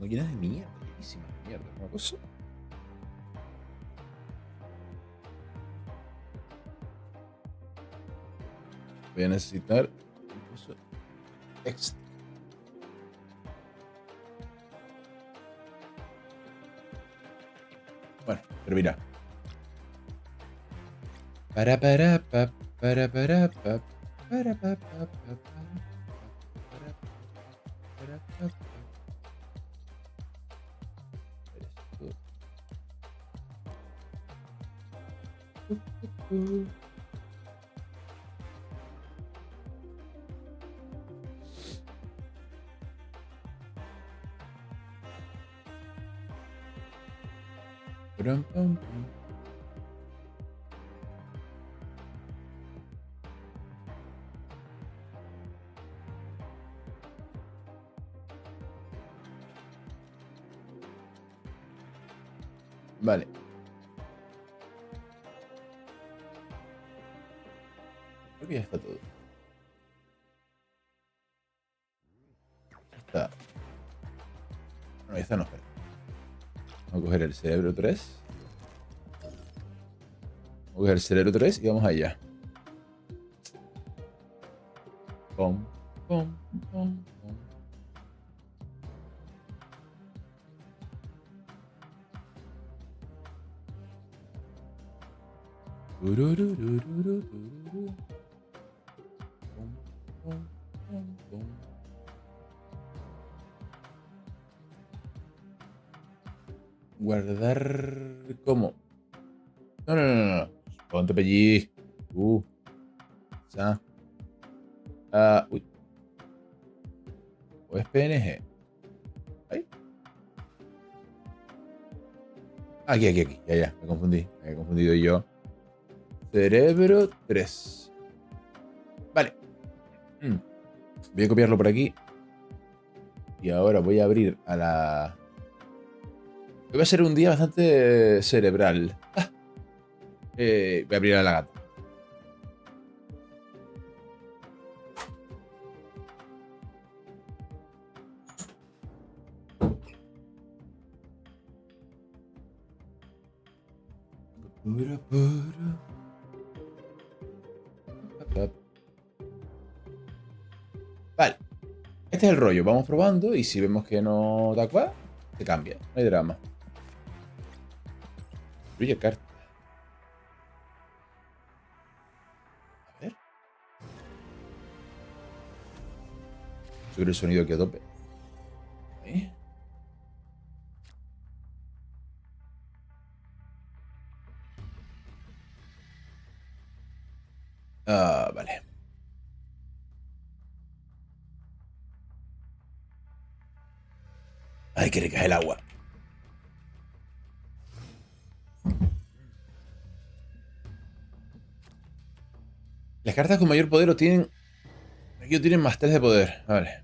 Máquinas de mierda, llenísimas de mierda. Una cosa. Voy a necesitar incluso extra. Bueno, pero mira. Para pa, para pa, para pa, para pa. Vale. Creo que ya está todo. Ya está. No, ya está, no, espera. Vamos a coger el cerebro 3. Vamos a coger el cerebro 3 y vamos allá. Pom, pom, pom, pom. Guardar. ¿Cómo? No, no, no, no, no. Ponte allí. Ya. Uy. O es PNG. ¿Ahí? Aquí, aquí, aquí. Ya, ya. Me confundí. Me he confundido yo. Cerebro 3. Vale. Voy a copiarlo por aquí. Y ahora voy a abrir a la... Hoy va a ser un día bastante cerebral. Voy a abrir a la gata. Vale. Este es el rollo. Vamos probando y si vemos que no da cual, se cambia. No hay drama. Incluye carta. A ver. Subir el sonido aquí a tope. Ahí. Vale. Ay, que le cae el agua. Las cartas con mayor poder obtienen... Aquí tienen más 3 de poder. Vale.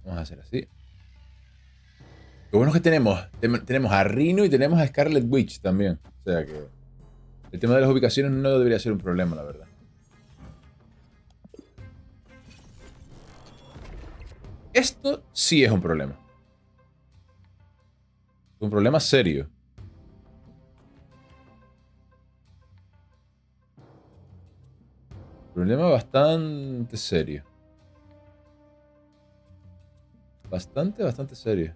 Vamos a hacer así. Lo bueno es que tenemos a Rhino y tenemos a Scarlet Witch también. O sea que el tema de las ubicaciones no debería ser un problema, la verdad. Esto sí es un problema. Un problema serio. Problema bastante serio. Bastante serio.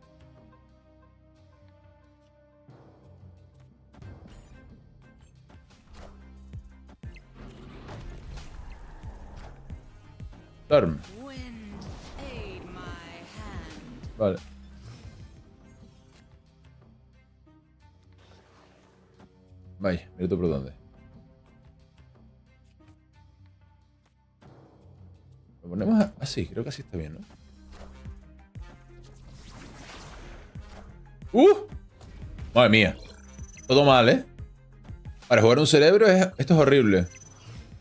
Storm. Vale. Vaya, mira tú por dónde. Lo ponemos así, creo que así está bien, ¿no? Madre mía. Todo mal, ¿eh? Para jugar un cerebro esto es horrible.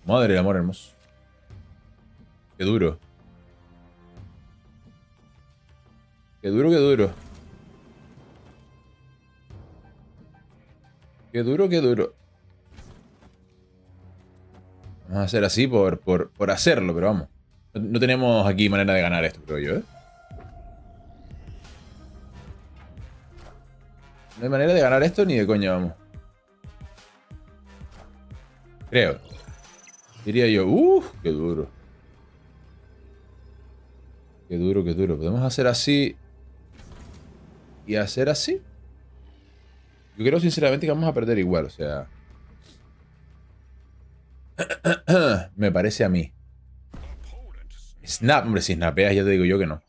Madre del amor hermoso. Qué duro. Qué duro, qué duro. Qué duro, qué duro. Vamos a hacer así por hacerlo, pero vamos. No tenemos aquí manera de ganar esto, creo yo, ¿eh? No hay manera de ganar esto ni de coña, vamos. Creo. Diría yo, qué duro. Qué duro, qué duro. ¿Podemos hacer así y hacer así? Yo creo sinceramente que vamos a perder igual, o sea... Me parece a mí. Snap, hombre, si snapeas ya te digo yo que no.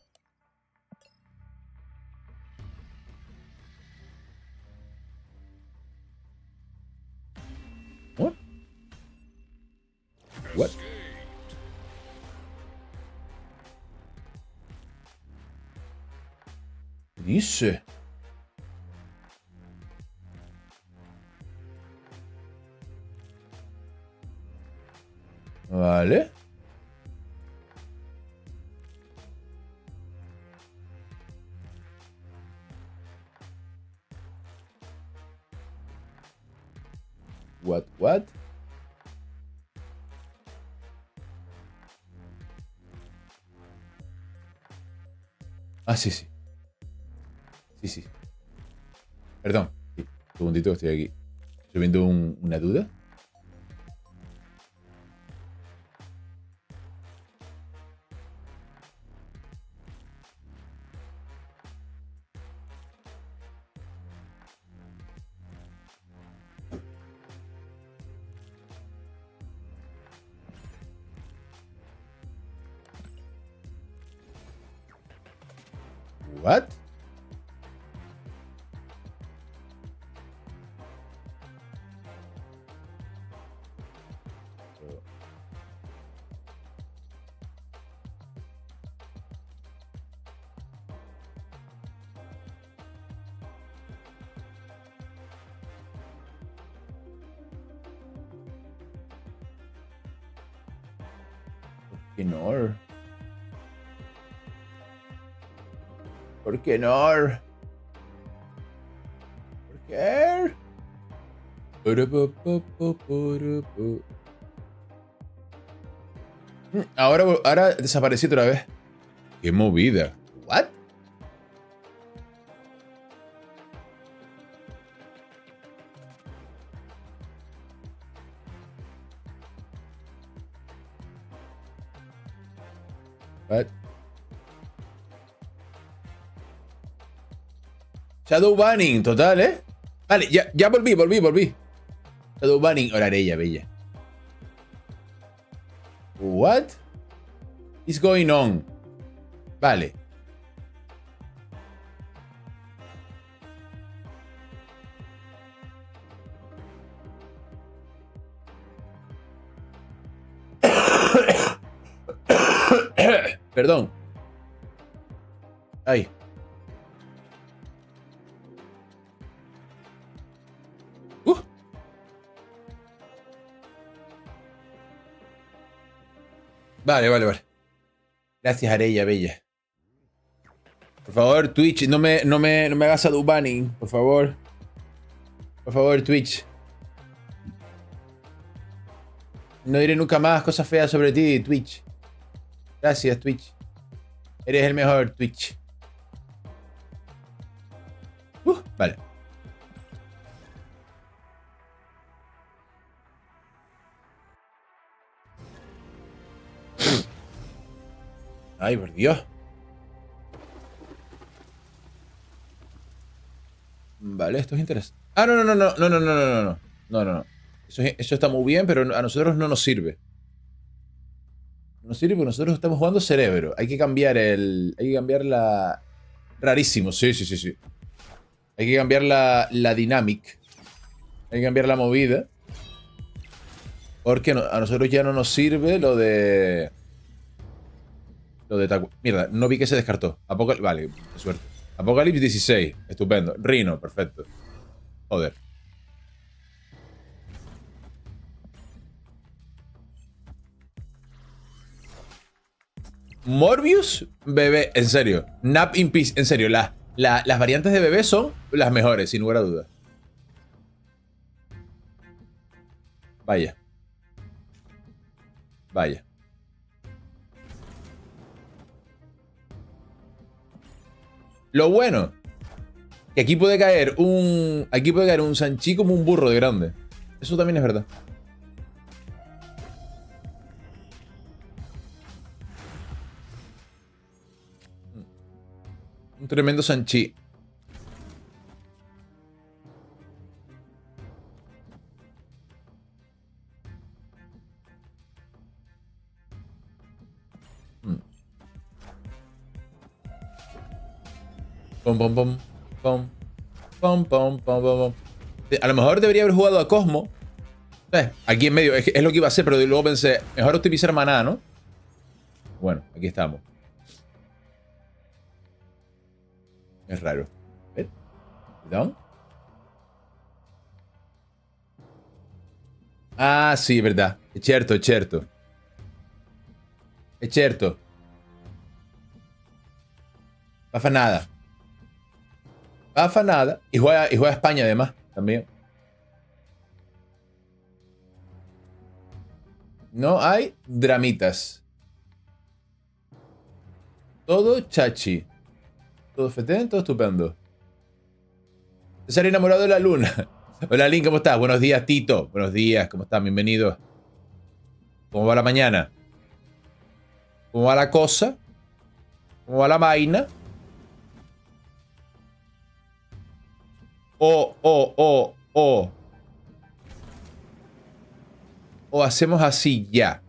¿What? What? ¿Qué dice? Vale. What? Ah, sí, sí. Sí, sí. Perdón. Sí. Un segundito, estoy aquí. Estoy viendo una duda. What? ¿Por qué no? ¿Por qué no? ¿Por qué? Ahora desaparecí otra vez. Qué movida. What? What? Shadow banning, total, ¿eh? Vale, ya volví. Shadow banning, Orarella, bella. What is going on? Vale. Perdón. Ay. Vale. Gracias, Arella, bella. Por favor, Twitch, no me hagas shadow banning, por favor. Por favor, Twitch. No diré nunca más cosas feas sobre ti, Twitch. Gracias, Twitch. Eres el mejor, Twitch. Vale. Ay, por Dios. Vale, esto es interesante. Ah, no. Eso está muy bien, pero a nosotros no nos sirve. No nos sirve porque nosotros estamos jugando cerebro. Hay que cambiar Hay que cambiar la... Rarísimo, sí. Hay que cambiar la dynamic. Hay que cambiar la movida. Porque a nosotros ya no nos sirve lo de... Mierda, no vi que se descartó. Vale, qué suerte. Apocalypse 16. Estupendo. Rhino, perfecto. Joder. Morbius, bebé, en serio. Nap in Peace, en serio. Las variantes de bebé son las mejores, sin lugar a dudas. Vaya. Vaya. Lo bueno, que aquí puede caer un... Aquí puede caer un Sanchi como un burro de grande. Eso también es verdad. Un tremendo Sanchi. Pom, pom, pom, pom, pom, pom, pom, pom. A lo mejor debería haber jugado a Cosmo. Aquí en medio, es lo que iba a hacer, pero luego pensé, mejor optimizar maná, ¿no? Bueno, aquí estamos. Es raro. ¿Ves? ¿Cuidado? Ah, sí, es verdad. Es cierto, es cierto. Es cierto. Pasa nada. Pasa nada. Y juega a España además, también. No hay dramitas. Todo chachi. Todo fetén, todo estupendo. César enamorado de la luna. Hola, Link, ¿cómo estás? Buenos días, Tito. Buenos días, ¿cómo estás? Bienvenido. ¿Cómo va la mañana? ¿Cómo va la cosa? ¿Cómo va la vaina? O hacemos así ya.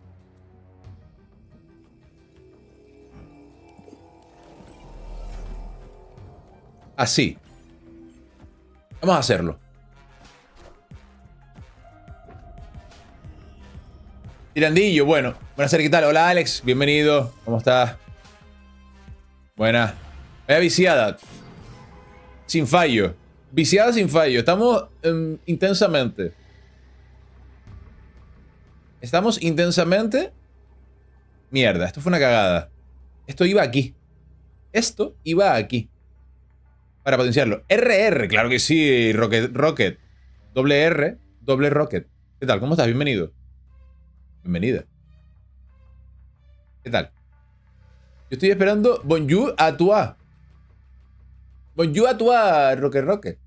Así. Vamos a hacerlo. Tirandillo, bueno. Buenas tardes, ¿qué tal? Hola, Alex. Bienvenido. ¿Cómo estás? Buena. Vaya viciada. Sin fallo. Viciada sin fallo. Estamos intensamente. Estamos intensamente. Mierda, esto fue una cagada. Esto iba aquí. Esto iba aquí. Para potenciarlo. RR, claro que sí. Rocket. Doble R, doble Rocket. ¿Qué tal? ¿Cómo estás? Bienvenido. Bienvenida. ¿Qué tal? Yo estoy esperando Bonjour à toi. Bonjour à toi, Rocket.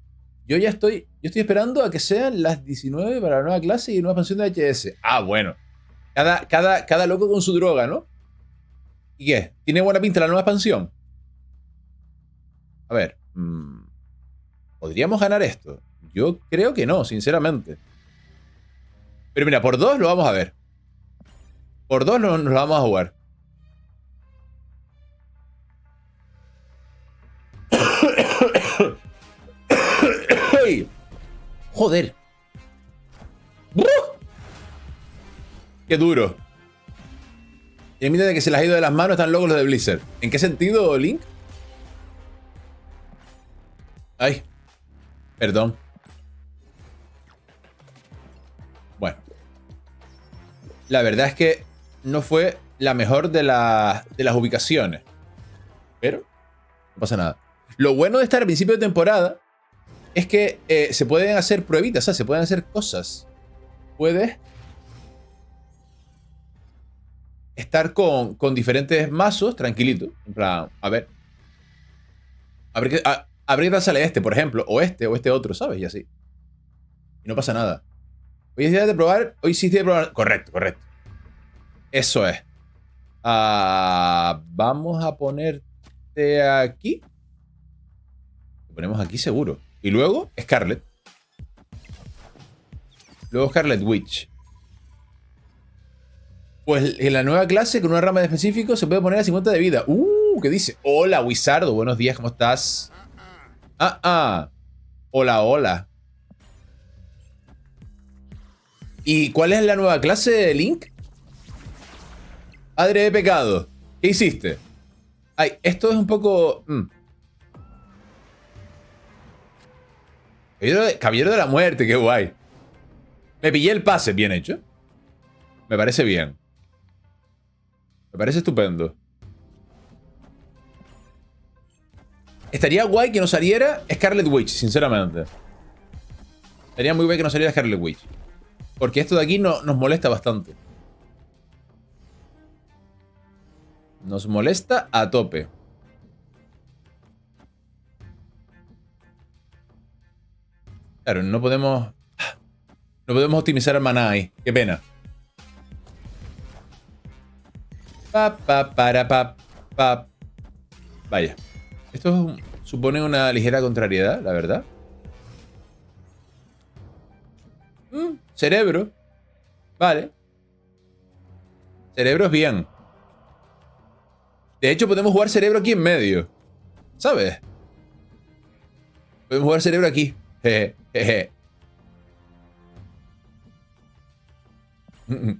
Yo estoy esperando a que sean las 19 para la nueva clase y nueva expansión de HS. Ah, bueno. Cada loco con su droga, ¿no? ¿Y qué? ¿Tiene buena pinta la nueva expansión? A ver. ¿Podríamos ganar esto? Yo creo que no, sinceramente. Pero mira, por 2 lo vamos a ver. Por 2 nos lo vamos a jugar. Joder. Qué duro. Y mira de que se les ha ido de las manos, están locos los de Blizzard. ¿En qué sentido, Link? Ay. Perdón. Bueno. La verdad es que no fue la mejor de las ubicaciones. Pero no pasa nada. Lo bueno de estar al principio de temporada es que se pueden hacer pruebitas, ¿sabes? Se pueden hacer cosas. Puedes estar con diferentes mazos tranquilito. En plan, a ver qué tal sale este, por ejemplo. O este otro, ¿sabes? Y así. Y no pasa nada. Hoy es día de probar. Hoy sí es día de probar. Correcto. Eso es. Vamos a ponerte aquí. Lo ponemos aquí seguro. Y luego Scarlet. Luego Scarlet Witch. Pues en la nueva clase, con una rama de específico, se puede poner a 50 de vida. ¿Qué dice? Hola, Wizardo. Buenos días, ¿cómo estás? Hola. ¿Y cuál es la nueva clase, Link? Padre de pecado. ¿Qué hiciste? Ay, esto es un poco... Caballero de la muerte, qué guay. Me pillé el pase, bien hecho. Me parece bien. Me parece estupendo. Estaría guay que no saliera Scarlet Witch, sinceramente. Estaría muy guay que no saliera Scarlet Witch. Porque esto de aquí nos molesta bastante. Nos molesta a tope. Claro, no podemos... No podemos optimizar el maná ahí. Qué pena. Pa. Vaya. Esto supone una ligera contrariedad, la verdad. Cerebro. Vale. Cerebro es bien. De hecho, podemos jugar cerebro aquí en medio. ¿Sabes? Podemos jugar cerebro aquí. Jeje. Voy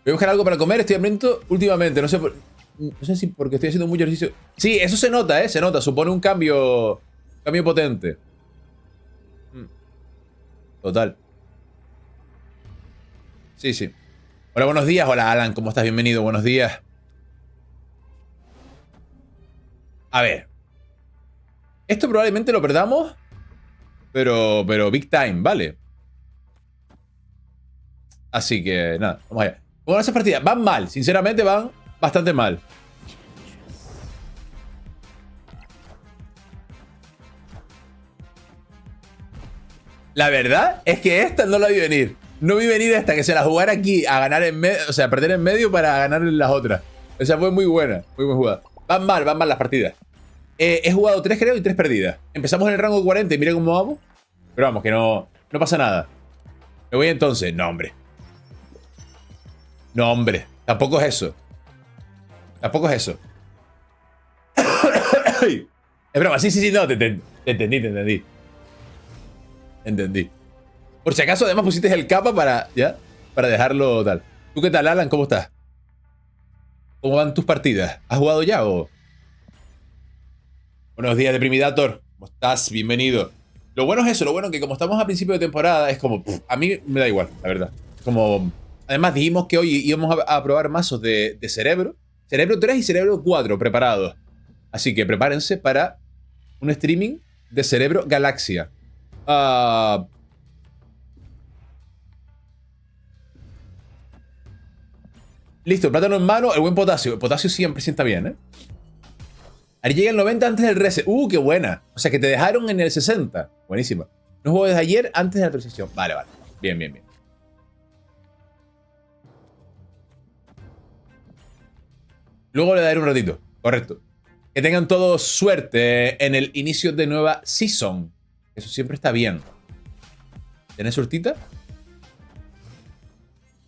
a buscar algo para comer. Estoy hambriento últimamente. No sé si porque estoy haciendo mucho ejercicio. Sí, eso se nota, ¿eh? Se nota. Supone un cambio potente. Total. Sí. Hola, buenos días. Hola, Alan. ¿Cómo estás? Bienvenido. Buenos días. A ver. Esto probablemente lo perdamos. Pero big time, ¿vale? Así que, nada. Vamos allá. Bueno, esas partidas van mal. Sinceramente, van bastante mal. La verdad es que esta no la vi venir. No vi venir esta, que se la jugara aquí a ganar en medio, o sea, a perder en medio para ganar en las otras. O sea, fue muy buena, muy buena jugada. Van mal las partidas. He jugado 3, creo, y 3 perdidas. Empezamos en el rango 40 y mira cómo vamos. Pero vamos, que no pasa nada. Me voy entonces. No, hombre. No, hombre. Tampoco es eso. Es broma, sí, no, te entendí. Entendí. Por si acaso, además pusiste el capa para dejarlo tal. ¿Tú qué tal, Alan? ¿Cómo estás? ¿Cómo van tus partidas? ¿Has jugado ya o...? Buenos días, Deprimidator. ¿Cómo estás? Bienvenido. Lo bueno es eso, lo bueno es que como estamos a principio de temporada, es como... a mí me da igual, la verdad. Como... Además dijimos que hoy íbamos a probar mazos de cerebro. Cerebro 3 y cerebro 4 preparados. Así que prepárense para un streaming de Cerebro Galaxia. Listo, plátano en mano, el buen potasio. El potasio siempre sienta bien, ¿eh? Ahí llega el 90 antes del reset. ¡Qué buena! O sea, que te dejaron en el 60. Buenísima. No juego desde ayer antes de la transición. Vale. Bien. Luego le daré un ratito. Correcto. Que tengan todos suerte en el inicio de nueva season. Eso siempre está bien. ¿Tenés surtita?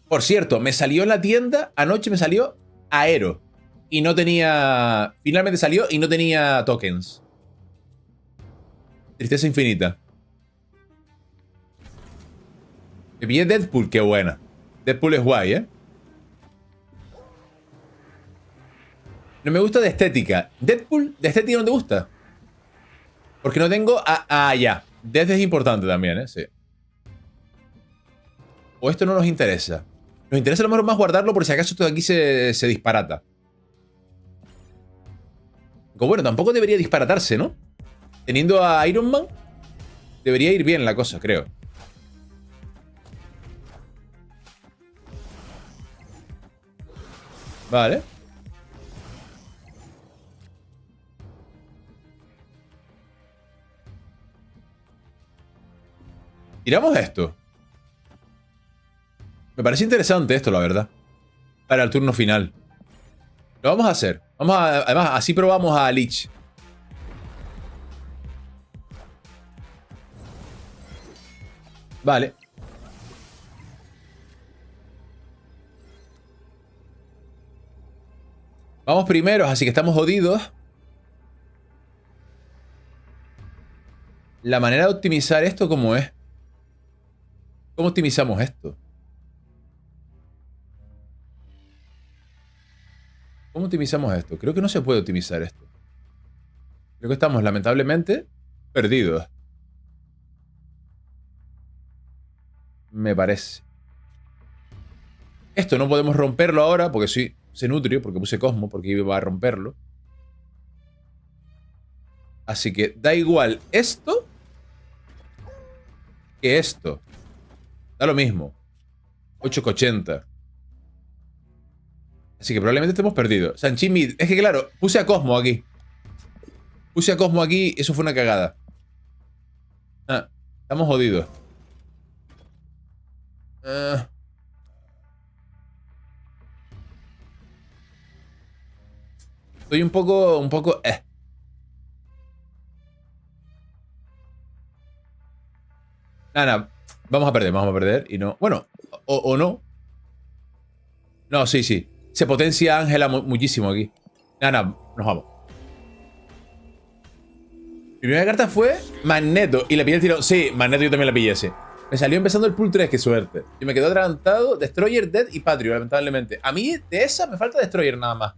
Por cierto, me salió en la tienda, anoche me salió Aero. Y no tenía... Finalmente salió y no tenía tokens. Tristeza infinita. Me pillé Deadpool, qué buena. Deadpool es guay, ¿eh? No me gusta de estética. Deadpool, de estética no te gusta. Porque no tengo... ya. Death es importante también, ¿eh? Sí. O esto no nos interesa. Nos interesa a lo mejor más guardarlo por si acaso esto de aquí se disparata. Aunque bueno, tampoco debería disparatarse, ¿no? Teniendo a Iron Man, debería ir bien la cosa, creo. Vale. Tiramos esto. Me parece interesante esto, la verdad. Para el turno final. Lo vamos a hacer. Además, así probamos a Lich. Vale. Vamos primeros, así que estamos jodidos. La manera de optimizar esto, ¿cómo es? ¿Cómo optimizamos esto? ¿Cómo optimizamos esto? Creo que no se puede optimizar esto. Creo que estamos, lamentablemente, perdidos. Me parece. Esto no podemos romperlo ahora porque soy Nutrio, porque puse Cosmo, porque iba a romperlo. Así que da igual esto que esto. Da lo mismo. 8,80. Así que probablemente estemos perdidos. Sanchi Mid. Es que claro, puse a Cosmo aquí. Puse a Cosmo aquí. Eso fue una cagada. Ah, estamos jodidos. Estoy un poco. Nada, vamos a perder y no. Bueno, o no. No, sí, sí. Se potencia Ángela muchísimo aquí. Nada, nos vamos. Mi primera carta fue Magneto y le pillé el tirón. Sí, Magneto yo también la pillé ese. Me salió empezando el pool 3, qué suerte. Y me quedó adelantado Destroyer, Dead y Patriot, lamentablemente. A mí de esa me falta Destroyer nada más.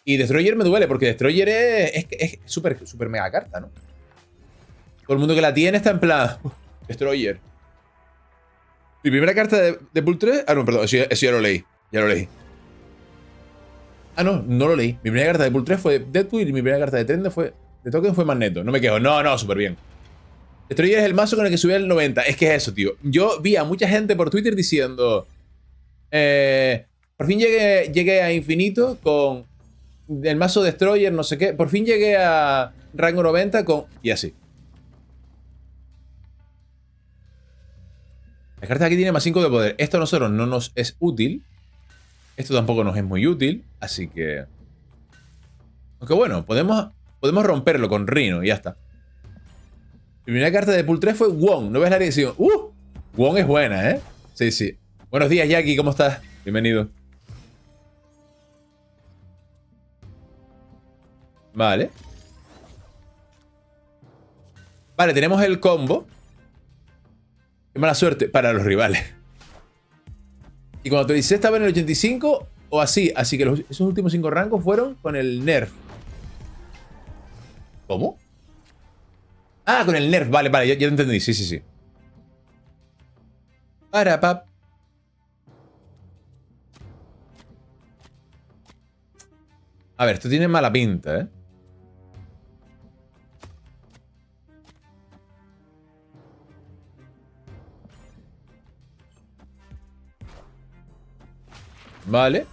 Y Destroyer me duele porque Destroyer es súper mega carta, ¿no? Todo el mundo que la tiene está en plan Destroyer. Mi primera carta de pool 3. Ah, no, perdón, eso ya lo leí. Ya lo leí. Ah, no, no lo leí. Mi primera carta de pool 3 fue Deadpool y mi primera carta de Trend fue. De token fue Magneto. No me quejo. No, súper bien. Destroyer es el mazo con el que subí al 90. Es que es eso, tío. Yo vi a mucha gente por Twitter diciendo. Por fin llegué a infinito con el mazo Destroyer, no sé qué. Por fin llegué a rango 90 con. Y así. La carta aquí tiene más 5 de poder. Esto a nosotros no nos es útil. Esto tampoco nos es muy útil. Así que. Aunque bueno, podemos romperlo con Rhino y ya está. Mi primera carta de pool 3 fue Wong. ¿No ves la dirección? Wong es buena, ¿eh? Sí, sí. Buenos días, Jackie. ¿Cómo estás? Bienvenido. Vale. Vale, tenemos el combo. Qué mala suerte para los rivales. Y cuando actualicé estaba en el 85 o así. Así que esos últimos 5 rangos fueron con el nerf. ¿Cómo? Ah, con el nerf. Vale, ya lo entendí. Sí, sí, sí. Para, pap. A ver, esto tiene mala pinta, ¿eh? Vale.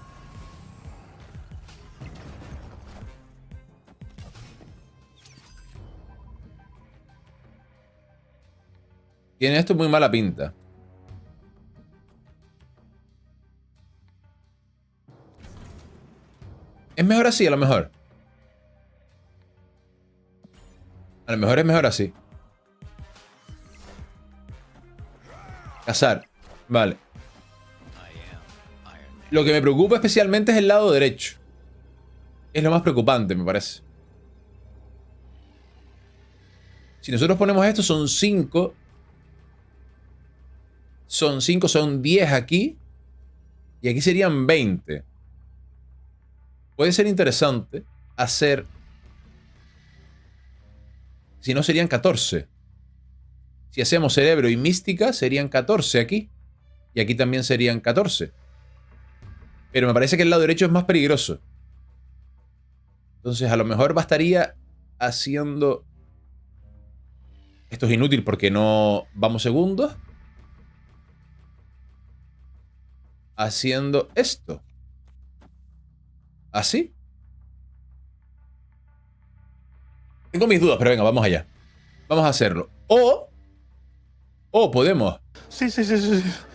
Tiene esto muy mala pinta. Es mejor así, a lo mejor. A lo mejor es mejor así. Cazar. Vale. Lo que me preocupa especialmente es el lado derecho. Es lo más preocupante, me parece. Si nosotros ponemos esto, son 5. Son 5, son 10 aquí. Y aquí serían 20. Puede ser interesante hacer. Si no, serían 14. Si hacemos cerebro y mística, serían 14 aquí. Y aquí también serían 14. Pero me parece que el lado derecho es más peligroso. Entonces a lo mejor bastaría haciendo. Esto es inútil porque no vamos segundos. Haciendo esto. ¿Así? Tengo mis dudas, pero venga, vamos allá. Vamos a hacerlo. O podemos. Sí.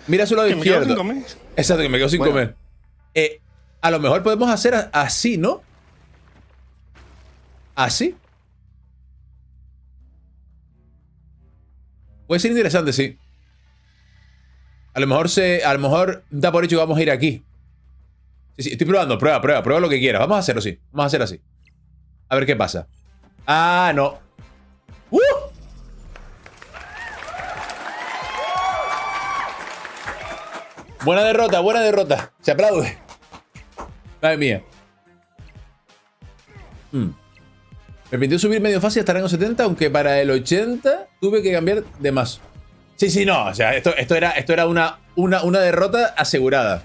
Mira su lado izquierdo. Me quedo sin comer. Exacto, que me quedo sin comer. A lo mejor podemos hacer así, ¿no? ¿Así? Puede ser interesante, sí. A lo mejor da por hecho que vamos a ir aquí. Sí, estoy probando. Prueba lo que quieras. Vamos a hacerlo así. Vamos a hacer así. A ver qué pasa. Ah, no. Buena derrota. Se aplaude. Madre mía. Me permitió subir medio fácil hasta rango 70, aunque para el 80 tuve que cambiar de mazo. Sí, no. O sea, esto era una derrota asegurada.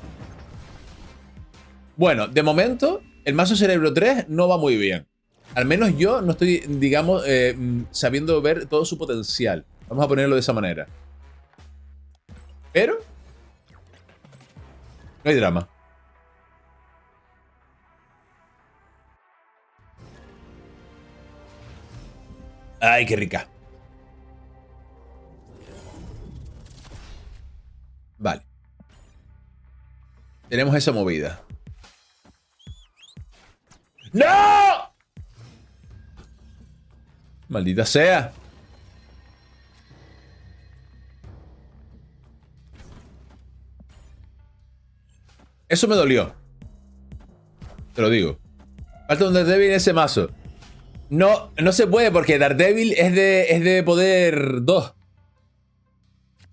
Bueno, de momento, el mazo Cerebro 3 no va muy bien. Al menos yo no estoy, digamos, sabiendo ver todo su potencial. Vamos a ponerlo de esa manera. Pero no hay drama. Ay, qué rica. Vale. Tenemos esa movida. ¡No! Maldita sea. Eso me dolió. Te lo digo. Falta un Daredevil en ese mazo. No, no se puede porque Daredevil es de poder 2.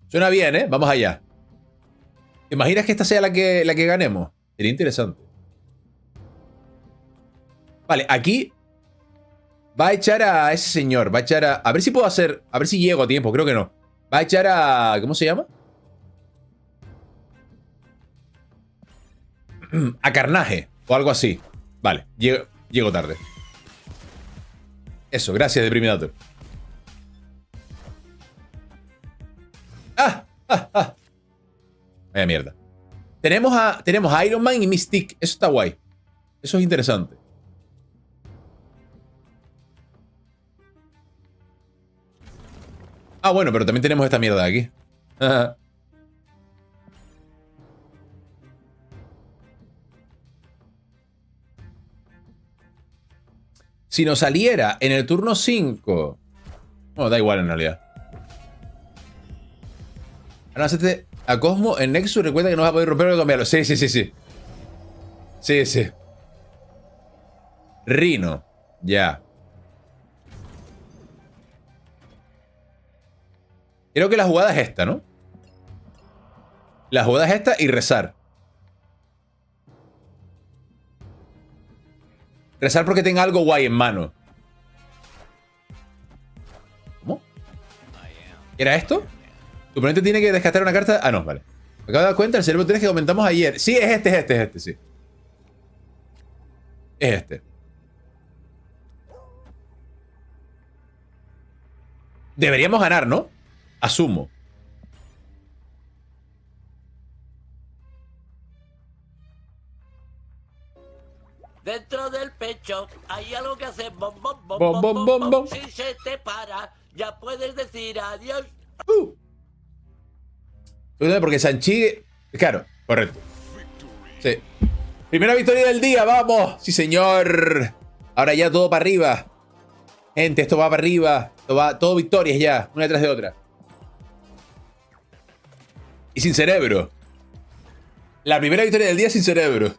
Suena bien, ¿eh? Vamos allá. ¿Te imaginas que esta sea la que ganemos? Sería interesante. Vale, aquí va a echar a ese señor. Va a echar a... A ver si puedo hacer... A ver si llego a tiempo. Creo que no. Va a echar a... ¿Cómo se llama? A Carnage. O algo así. Vale. Llego tarde. Eso. Gracias, Deprimidator. ¡Ah! ¡Ah! ¡Ah! Vaya mierda. Tenemos a Iron Man y Mystique. Eso está guay. Eso es interesante. Ah, bueno, pero también tenemos esta mierda de aquí. Si nos saliera en el turno 5... Bueno, da igual en realidad. Ahora hacerte a Cosmo en Nexus. Recuerda que no vas a poder romperlo y cambiarlo. Sí, sí, sí, sí. Sí, sí. Rino. Ya. Creo que la jugada es esta, ¿no? La jugada es esta y rezar. Rezar porque tenga algo guay en mano. ¿Cómo? ¿Era esto? Tu oponente tiene que descartar una carta... Ah, no, vale. Me acabo de dar cuenta, el cerebro 3 que comentamos ayer. Sí, es este, sí. Es este. Deberíamos ganar, ¿no? Asumo. Dentro del pecho hay algo que hace bom, bom, bom, Bom, bom, bom, bom. Si se te para, ya puedes decir adiós. Porque Sanchi... Claro, correcto. Sí. Primera victoria del día, vamos. Sí, señor. Ahora ya todo para arriba. Gente, esto va para arriba. Todo victorias ya, una detrás de otra. Y sin cerebro. La primera victoria del día sin cerebro.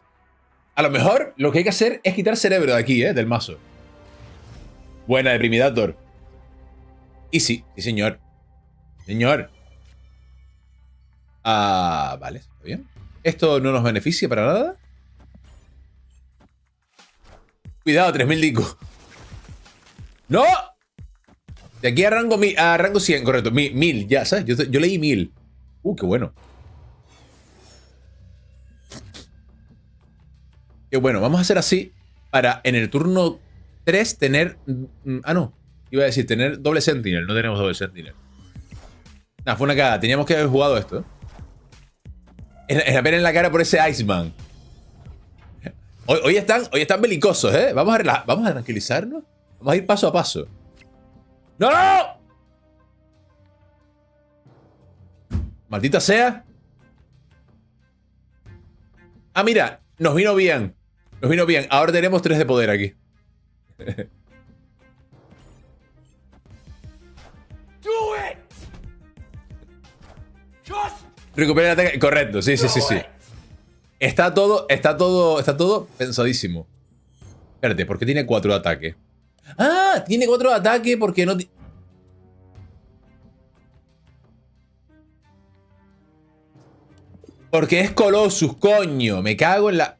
A lo mejor lo que hay que hacer es quitar cerebro de aquí, del mazo. Buena, Deprimidator. Y sí, sí, señor. Señor. Ah, vale, está bien. Esto no nos beneficia para nada. Cuidado, 3000 Dico. ¡No! De aquí a rango 100, correcto. 1000, ya, ¿sabes? Yo leí 1000. Qué bueno. Qué bueno, vamos a hacer así para en el turno 3 tener... Ah, no. Iba a decir, tener doble Sentinel. No tenemos doble Sentinel. Nah, fue una cagada. Teníamos que haber jugado esto. Es la pena en la cara por ese Iceman. Hoy están belicosos, ¿eh? Vamos a tranquilizarnos. Vamos a ir paso a paso. ¡No, no! Maldita sea. Ah, mira. Nos vino bien. Nos vino bien. Ahora tenemos 3 de poder aquí. Do it. Just Recupera el ataque. Correcto, sí, sí, sí, sí. Está todo pensadísimo. Espérate, ¿por qué tiene 4 de ataque? Ah, tiene 4 de ataque porque no... Porque es Colossus, coño. Me cago en la...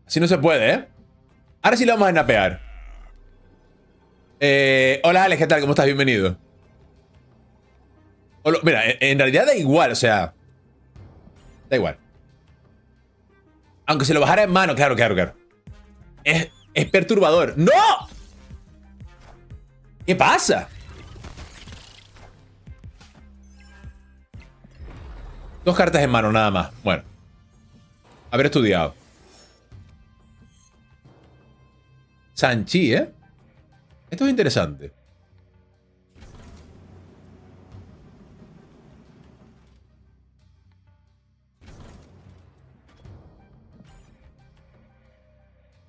Así no se puede, ¿eh? Ahora sí lo vamos a snapear. Hola, Alex, ¿qué tal? ¿Cómo estás? Bienvenido. Mira, en realidad da igual, o sea... Da igual. Aunque se lo bajara en mano, claro. Es perturbador. ¡No! ¿Qué pasa? Dos cartas en mano, nada más. Bueno. Haber estudiado. Sanchi, ¿eh? Esto es interesante.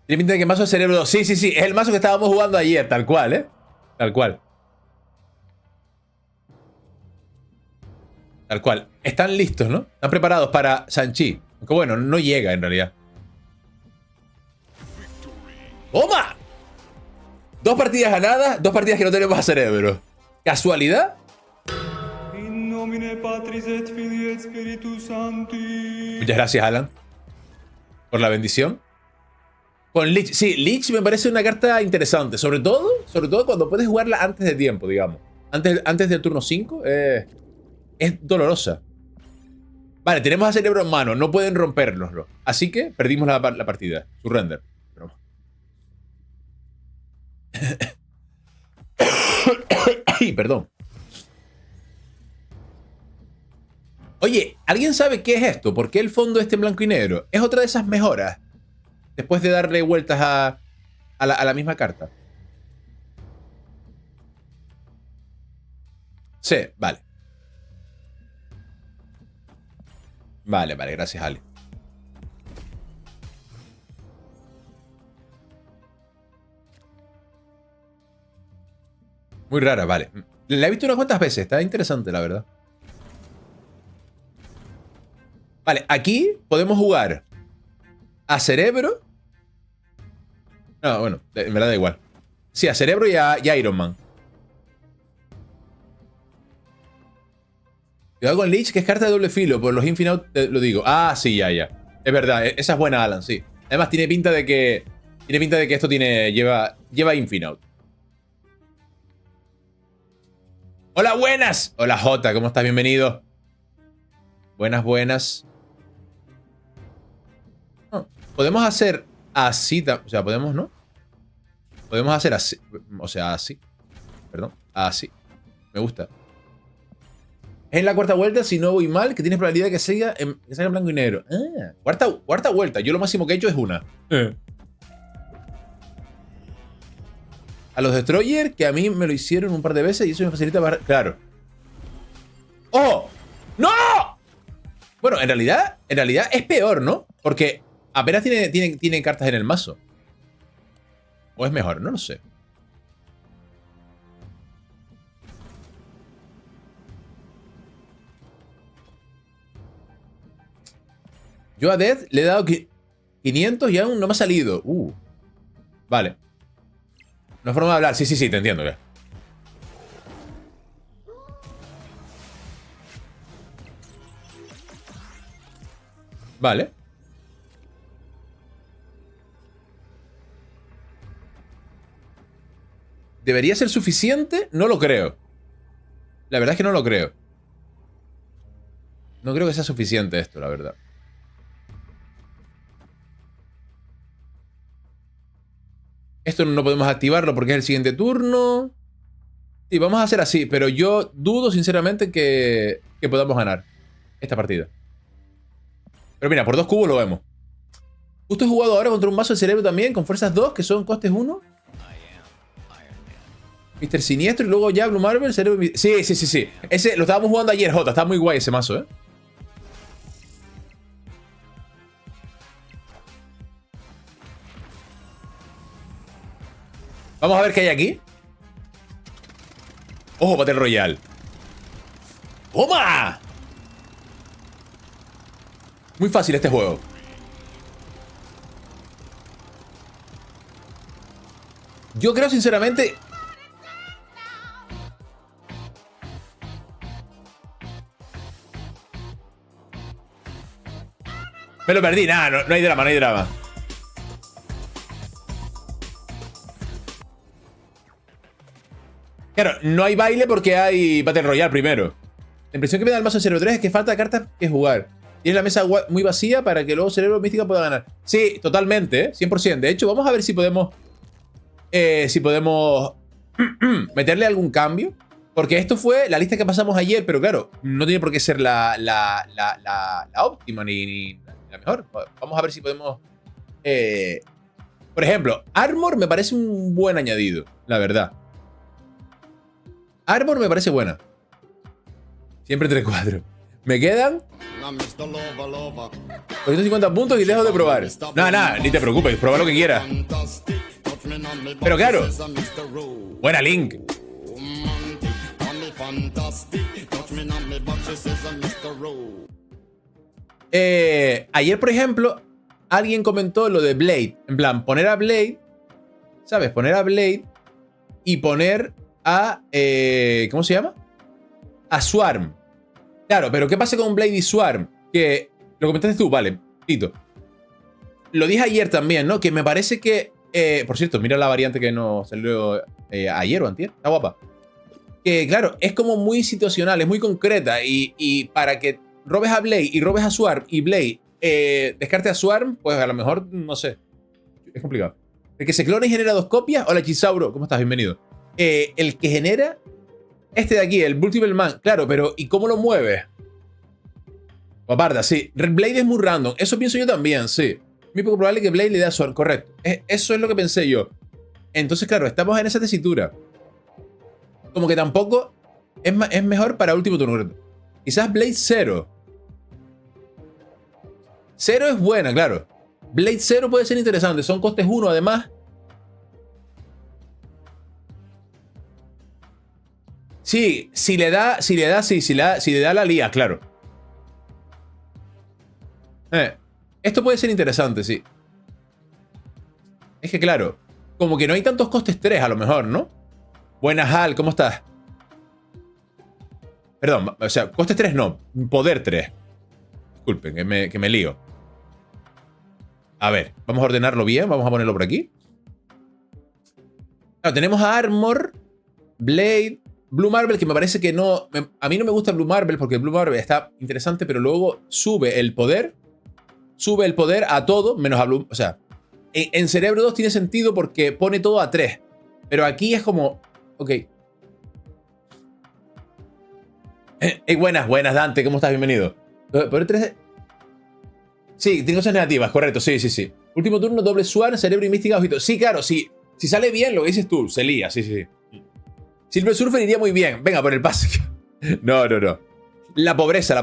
Tiene pinta de que mazo de cerebro 2. Sí. Es el mazo que estábamos jugando ayer, tal cual, ¿eh? Tal cual. Tal cual. Están listos, ¿no? Están preparados para Sanchi. Aunque bueno, no llega en realidad. ¡Toma! 2 partidas ganadas, 2 partidas que no tenemos a cerebro. ¿Casualidad? In nomine Patris et Filii et Spiritus Sancti. Muchas gracias, Alan. Por la bendición. Con Lich. Sí, Lich me parece una carta interesante. Sobre todo cuando puedes jugarla antes de tiempo, digamos. Antes del turno 5. Es dolorosa. Vale, tenemos a cerebro en mano. No pueden rompérnoslo. Así que perdimos la partida. Surrender. Pero... Ay, perdón. Oye, ¿alguien sabe qué es esto? ¿Por qué el fondo está en blanco y negro? ¿Es otra de esas mejoras? Después de darle vueltas a la misma carta. Sí, vale. Vale, gracias, Ale. Muy rara, vale. La he visto unas cuantas veces, está interesante, la verdad. Vale, aquí podemos jugar a cerebro. No, bueno, en verdad da igual. Sí, a cerebro y a Iron Man. Cuidado con Lich, que es carta de doble filo. Por los Infinite lo digo. Ah, sí, ya. Es verdad, esa es buena, Alan, sí. Además, tiene pinta de que esto lleva Infinite. Hola, buenas. Hola, Jota, ¿cómo estás? Bienvenido. Buenas. Podemos hacer así, o sea, podemos, ¿no? Podemos hacer así, o sea, así. Perdón, así. Me gusta. Es en la cuarta vuelta, si no voy mal, que tienes probabilidad de que salga en blanco y negro. Ah, cuarta vuelta. Yo lo máximo que he hecho es una. A los Destroyer, que a mí me lo hicieron un par de veces y eso me facilita para... Claro. ¡Oh! ¡No! Bueno, en realidad es peor, ¿no? Porque apenas tiene cartas en el mazo. ¿O es mejor? No lo sé. Yo a Death le he dado 500 y aún no me ha salido. Vale. No hay forma de hablar. Sí, te entiendo ya. Vale. ¿Debería ser suficiente? No lo creo. La verdad es que no lo creo. No creo que sea suficiente esto, la verdad. Esto no podemos activarlo porque es el siguiente turno. Sí, vamos a hacer así, pero yo dudo sinceramente que podamos ganar esta partida. Pero mira, por 2 cubos lo vemos. Justo he jugado ahora contra un mazo de cerebro también, con fuerzas 2, que son costes 1. Mr. Siniestro y luego ya Blue Marvel, cerebro... Sí. Ese lo estábamos jugando ayer, Jota. Está muy guay ese mazo, ¿eh? Vamos a ver qué hay aquí. ¡Ojo, Battle Royale! ¡Toma! Muy fácil este juego. Yo creo sinceramente... Me lo perdí, nada, no hay drama. Claro, no hay baile porque hay Battle Royale primero. La impresión que me da el mazo 03 es que falta cartas que jugar. Tiene la mesa muy vacía para que luego Cerebro Mística pueda ganar. Sí, totalmente, 100%. De hecho, vamos a ver si podemos... meterle algún cambio. Porque esto fue la lista que pasamos ayer, pero claro, no tiene por qué ser la óptima ni la mejor. Vamos a ver si podemos... por ejemplo, Armor me parece un buen añadido, la verdad. Armor me parece buena. Siempre 3-4. Me quedan 450 puntos y dejo de probar. Nada, ni te preocupes, prueba lo que quieras. Pero claro, buena Link. Ayer, por ejemplo, alguien comentó lo de Blade. En plan, poner a Blade, ¿sabes? Poner a Blade y poner a... ¿cómo se llama? A Swarm. Claro, pero ¿qué pasa con Blade y Swarm? Que lo comentaste tú, vale, Tito. Lo dije ayer también, ¿no? Que me parece que... por cierto, mira la variante que nos salió ayer o antier. Está guapa. Que claro, es como muy situacional, es muy concreta. Y para que robes a Blade y robes a Swarm y Blade descarte a Swarm, pues a lo mejor, no sé. Es complicado. El que se clona y genera 2 copias. Hola, Chisauro, ¿cómo estás? Bienvenido. El que genera... Este de aquí, el Multiple Man. Claro, pero ¿y cómo lo mueve? Guaparda, sí. Blade es muy random. Eso pienso yo también, sí. Muy poco probable que Blade le dé a Swarm. Correcto. Eso es lo que pensé yo. Entonces, claro, estamos en esa tesitura. Como que tampoco es mejor para último turno. Quizás Blade 0. 0 es buena, claro. Blade 0 puede ser interesante. Son costes 1, además. Sí, si le da la lía, claro. Esto puede ser interesante, sí. Es que claro, como que no hay tantos costes 3 a lo mejor, ¿no? Buenas, Hal, ¿cómo estás? Perdón, o sea, costes 3 no, poder 3. Disculpen, que me lío. A ver, vamos a ordenarlo bien, vamos a ponerlo por aquí. Claro, tenemos a Armor, Blade... Blue Marvel, que me parece que no... A mí no me gusta Blue Marvel porque Blue Marvel está interesante, pero luego sube el poder a todo, menos a Blue... O sea, en Cerebro 2 tiene sentido porque pone todo a 3. Pero aquí es como... Ok. Buenas, Dante, ¿cómo estás? Bienvenido. ¿Poder 3? Sí, tiene cosas negativas, correcto, sí. Último turno, doble Swarm, Cerebro y Mística, ojito. Sí, claro, sí. Si sale bien, lo que dices tú, se lía, sí. Silver Surfer iría muy bien. Venga, por el pase. No. La pobreza.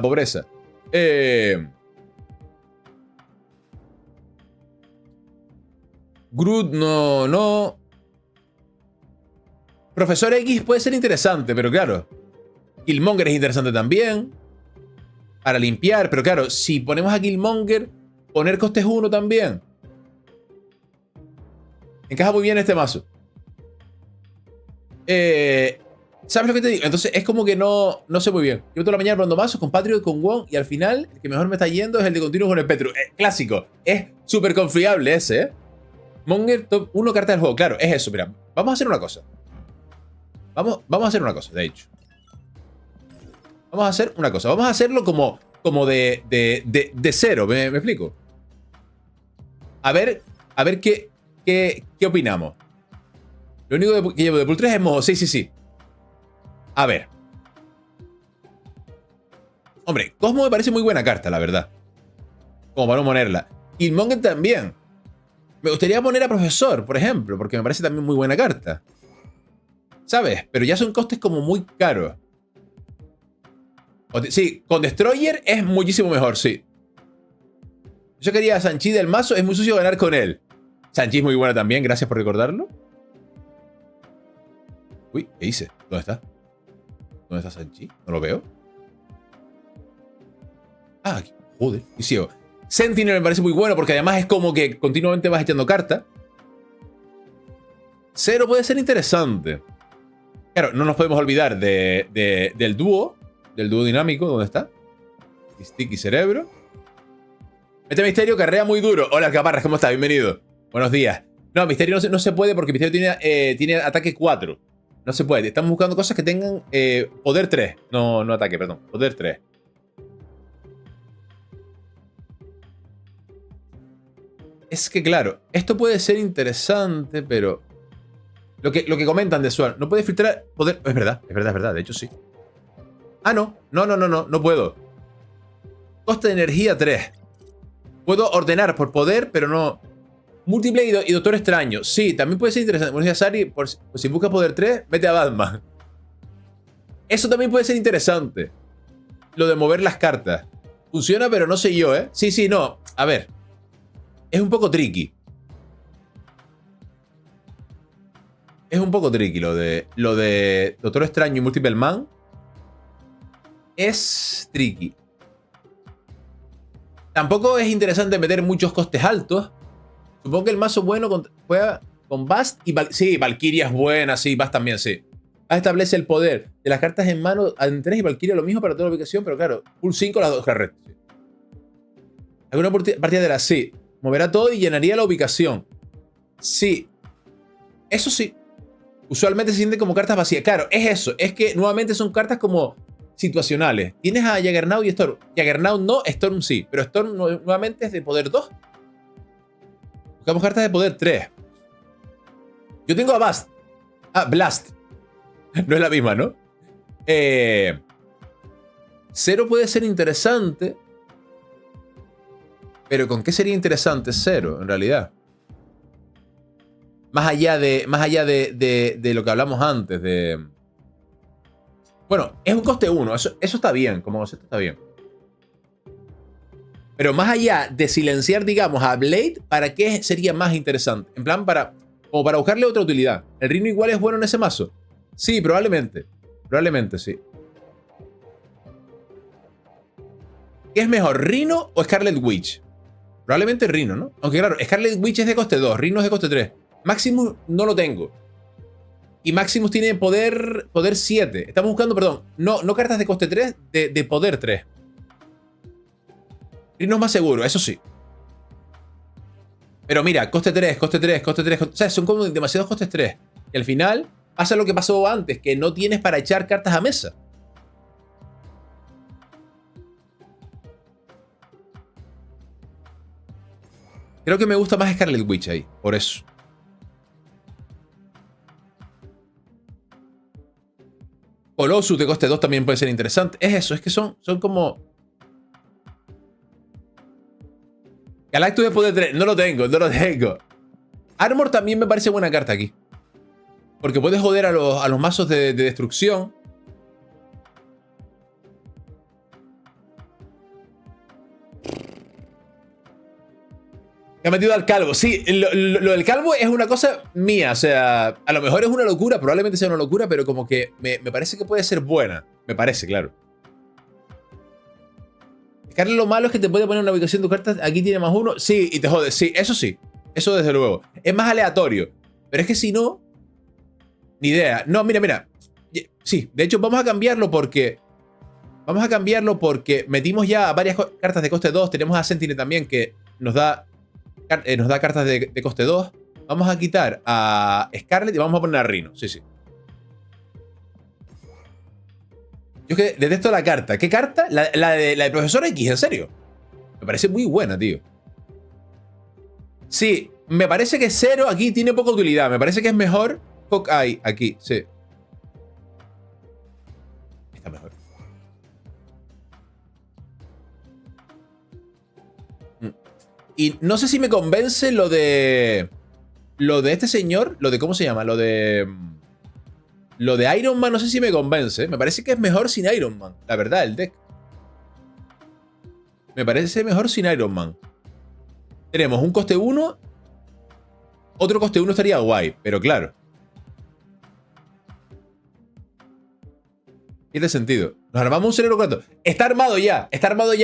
Groot, no. Profesor X puede ser interesante, pero claro. Killmonger es interesante también. Para limpiar, pero claro, si ponemos a Killmonger, poner costes 1 también. Encaja muy bien este mazo. ¿Sabes lo que te digo? Entonces es como que no sé muy bien. Yo toda la mañana probando mazos con Patriot, con Wong, y al final el que mejor me está yendo es el de continuo con el Petru. Clásico. Es súper confiable ese, ¿eh? Monger top 1 carta del juego. Claro, es eso. Mira, vamos a hacer una cosa. Vamos a hacer una cosa, de hecho. Vamos a hacer una cosa. Vamos a hacerlo como de cero. ¿Me explico? A ver qué opinamos. Lo único que llevo de pool 3 es mojo. Sí. A ver. Hombre, Cosmo me parece muy buena carta, la verdad. Como para no ponerla. Killmonger también. Me gustaría poner a Profesor, por ejemplo, porque me parece también muy buena carta. ¿Sabes? Pero ya son costes como muy caros. Sí, con Destroyer es muchísimo mejor, sí. Yo quería a Sanchi del mazo, es muy sucio ganar con él. Sanchi es muy buena también, gracias por recordarlo. Uy, ¿qué hice? ¿Dónde está? ¿Dónde está Sanchi? No lo veo. Ah, aquí. Joder, y ciego. Sentinel me parece muy bueno porque además es como que continuamente vas echando carta. Cero puede ser interesante. Claro, no nos podemos olvidar del dúo. Del dúo dinámico. ¿Dónde está? Sticky Cerebro. Este Misterio carrea muy duro. Hola, Caparras, ¿cómo estás? Bienvenido. Buenos días. No, Misterio no se puede porque Misterio tiene ataque 4. No se puede. Estamos buscando cosas que tengan poder 3. No ataque, perdón. Poder 3. Es que claro, esto puede ser interesante, pero... Lo que comentan de Swarm, no puede filtrar poder... Es verdad, de hecho sí. Ah, no puedo. Coste de energía 3. Puedo ordenar por poder, pero no... Múltiple y Doctor Extraño. Sí, también puede ser interesante. Buenos días, Sari. Por si buscas poder 3, vete a Batman. Eso también puede ser interesante. Lo de mover las cartas. Funciona, pero no sé yo, ¿eh? Sí, no. A ver. Es un poco tricky. Es un poco tricky lo de Doctor Extraño y Multiple Man. Es tricky. Tampoco es interesante meter muchos costes altos. Supongo que el mazo bueno juega con Bast y sí, Valkyria es buena, sí, Bast también, sí. Bast establece el poder de las cartas en mano en 3 y Valkyria lo mismo para toda la ubicación, pero claro, full 5 las dos carretas. Sí. ¿Alguna partida de las? Sí. Moverá todo y llenaría la ubicación. Sí. Eso sí. Usualmente se sienten como cartas vacías. Claro, es eso. Es que nuevamente son cartas como situacionales. Tienes a Juggernaut y Storm. Juggernaut no, Storm sí. Pero Storm nuevamente es de poder 2. Buscamos cartas de poder 3. Yo tengo a Bast. Ah, Blast. No es la misma, ¿no? Cero puede ser interesante. Pero ¿con qué sería interesante Cero, en realidad? Más allá de lo que hablamos antes, de... Bueno, es un coste 1, eso está bien, como concepto está bien. Pero más allá de silenciar, digamos, a Blade, ¿para qué sería más interesante? En plan, como para buscarle otra utilidad. ¿El Rhino igual es bueno en ese mazo? Sí, probablemente. Probablemente, sí. ¿Qué es mejor, Rhino o Scarlet Witch? Probablemente Rhino, ¿no? Aunque claro, Scarlet Witch es de coste 2, Rhino es de coste 3. Maximus no lo tengo. Y Maximus tiene poder 7. Estamos buscando, perdón, no cartas de coste 3, de poder 3. Rhino es más seguro, eso sí. Pero mira, coste 3. O sea, son como demasiados costes 3. Y al final pasa lo que pasó antes, que no tienes para echar cartas a mesa. Creo que me gusta más Scarlet Witch ahí, por eso. Colossus de coste 2 también puede ser interesante. Es eso, es que son como... Galactus de poder 3, no lo tengo. Armor también me parece buena carta aquí. Porque puedes joder a los mazos de destrucción. Me ha metido al calvo. Sí, lo del calvo es una cosa mía. O sea, a lo mejor es una locura, probablemente sea una locura, pero como que me parece que puede ser buena. Me parece, claro. Scarlet, lo malo es que te puede poner una ubicación de cartas. Aquí tiene más 1. Sí, y te jode. Sí, eso sí. Eso desde luego. Es más aleatorio. Pero es que si no... Ni idea. No, mira. Sí, de hecho vamos a cambiarlo porque... metimos ya varias cartas de coste 2. Tenemos a Sentinel también que nos da cartas de coste 2. Vamos a quitar a Scarlet y vamos a poner a Rhino. Sí. Yo es que detesto la carta. ¿Qué carta? La de Profesor X, en serio. Me parece muy buena, tío. Sí, me parece que Cero aquí tiene poca utilidad. Me parece que es mejor Hawkeye aquí, sí. Está mejor. Y no sé si me convence lo de este señor. Lo de, ¿cómo se llama? Lo de Iron Man, no sé si me convence. Me parece que es mejor sin Iron Man. La verdad, el deck. Me parece mejor sin Iron Man. Tenemos un coste 1. Otro coste 1 estaría guay, pero claro. Tiene sentido. Nos armamos un cerebro 4. Está armado ya,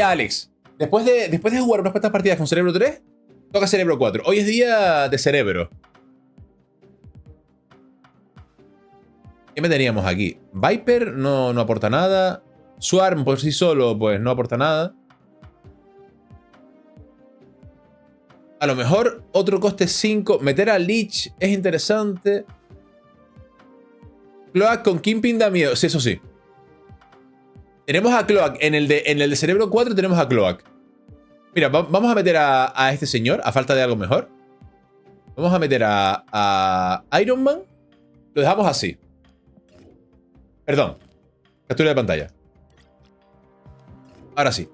Alex. Después de jugar unas cuantas partidas con cerebro 3, toca cerebro 4. Hoy es día de cerebro. ¿Qué meteríamos aquí? Viper no aporta nada. Swarm por sí solo, pues no aporta nada. A lo mejor otro coste 5. Meter a Leech es interesante. Cloak con Kingpin da miedo. Sí, eso sí. Tenemos a Cloak. En el de Cerebro 4 tenemos a Cloak. Mira, vamos a meter a este señor, a falta de algo mejor. Vamos a meter a Iron Man. Lo dejamos así. Perdón. Captura de pantalla. Ahora sí.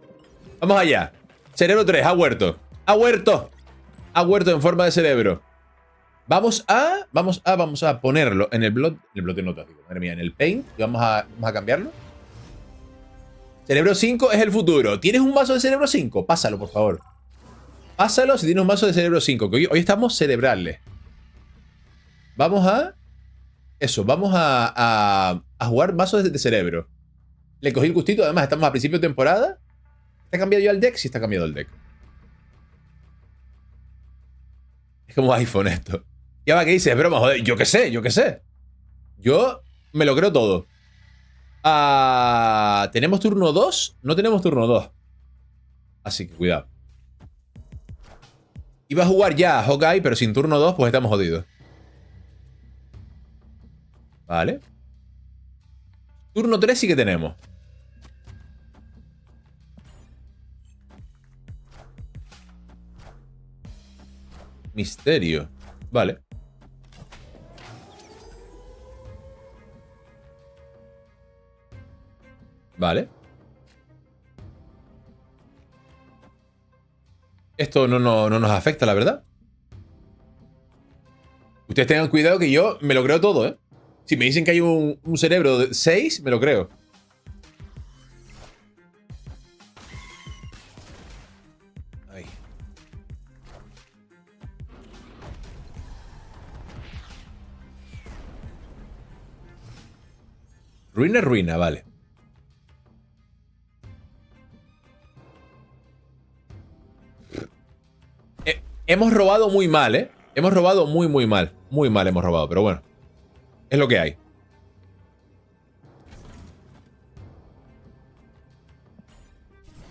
Vamos allá. Cerebro 3, ha huerto. ¡Ha huerto! Ha huerto en forma de cerebro. Vamos a ponerlo en el blog de notas, digo, madre mía, en el paint. Y vamos a cambiarlo. Cerebro 5 es el futuro. ¿Tienes un vaso de cerebro 5? Pásalo, por favor. Pásalo si tienes un vaso de cerebro 5. Que hoy estamos cerebrales. Vamos a... Eso, vamos a jugar vasos de cerebro. Le cogí el gustito, además estamos a principio de temporada. ¿Está cambiado ya el deck? Sí está cambiado el deck. Es como iPhone esto. Ya va, ¿qué dices? Broma, joder. Yo qué sé. Yo me lo creo todo. ¿Tenemos turno 2? No tenemos turno 2. Así que cuidado. Iba a jugar ya a Hawkeye, pero sin turno 2, pues estamos jodidos. Vale. Turno 3 sí que tenemos. Misterio. Vale. Vale. Esto no nos afecta, la verdad. Ustedes tengan cuidado que yo me lo creo todo, ¿eh? Si me dicen que hay un cerebro de 6, me lo creo. Ay. Ruina, vale. Hemos robado muy mal, ¿eh? Hemos robado muy mal. Muy mal hemos robado, pero bueno. Es lo que hay.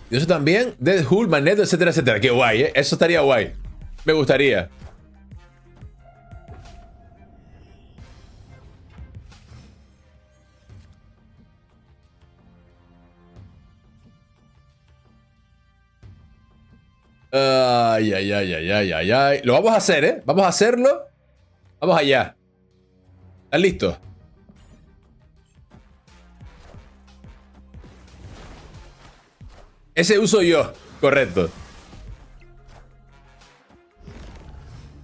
Y eso también, Deadpool, Magneto, etcétera, etcétera. Qué guay, ¿eh? Eso estaría guay. Me gustaría. Ay. Lo vamos a hacer, ¿eh? Vamos a hacerlo. Vamos allá. ¿Están listos? Ese uso yo. Correcto.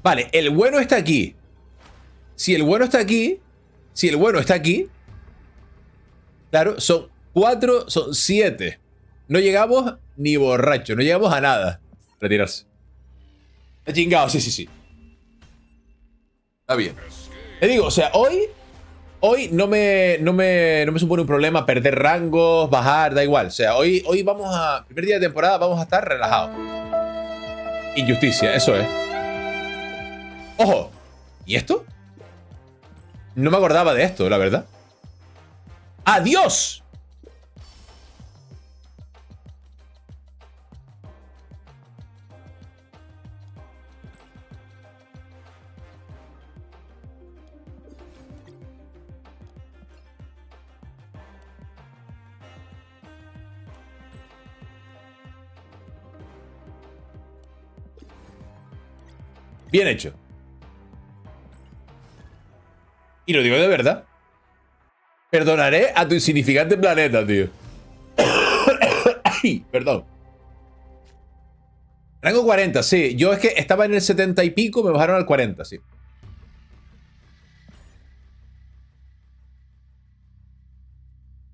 Vale, el bueno está aquí. Si el bueno está aquí. Claro, son 4, son 7. No llegamos ni borracho. No llegamos a nada. Retirarse. Está chingado, sí. Está bien. Te digo, o sea, hoy no me supone un problema perder rangos, bajar, da igual. O sea, hoy vamos a... Primer día de temporada vamos a estar relajados. Injusticia, eso es. ¡Ojo! ¿Y esto? No me acordaba de esto, la verdad. ¡Adiós! Bien hecho. Y lo digo de verdad. Perdonaré a tu insignificante planeta, tío. Ay, perdón. Rango 40, sí. Yo es que estaba en el 70 y pico, me bajaron al 40, sí.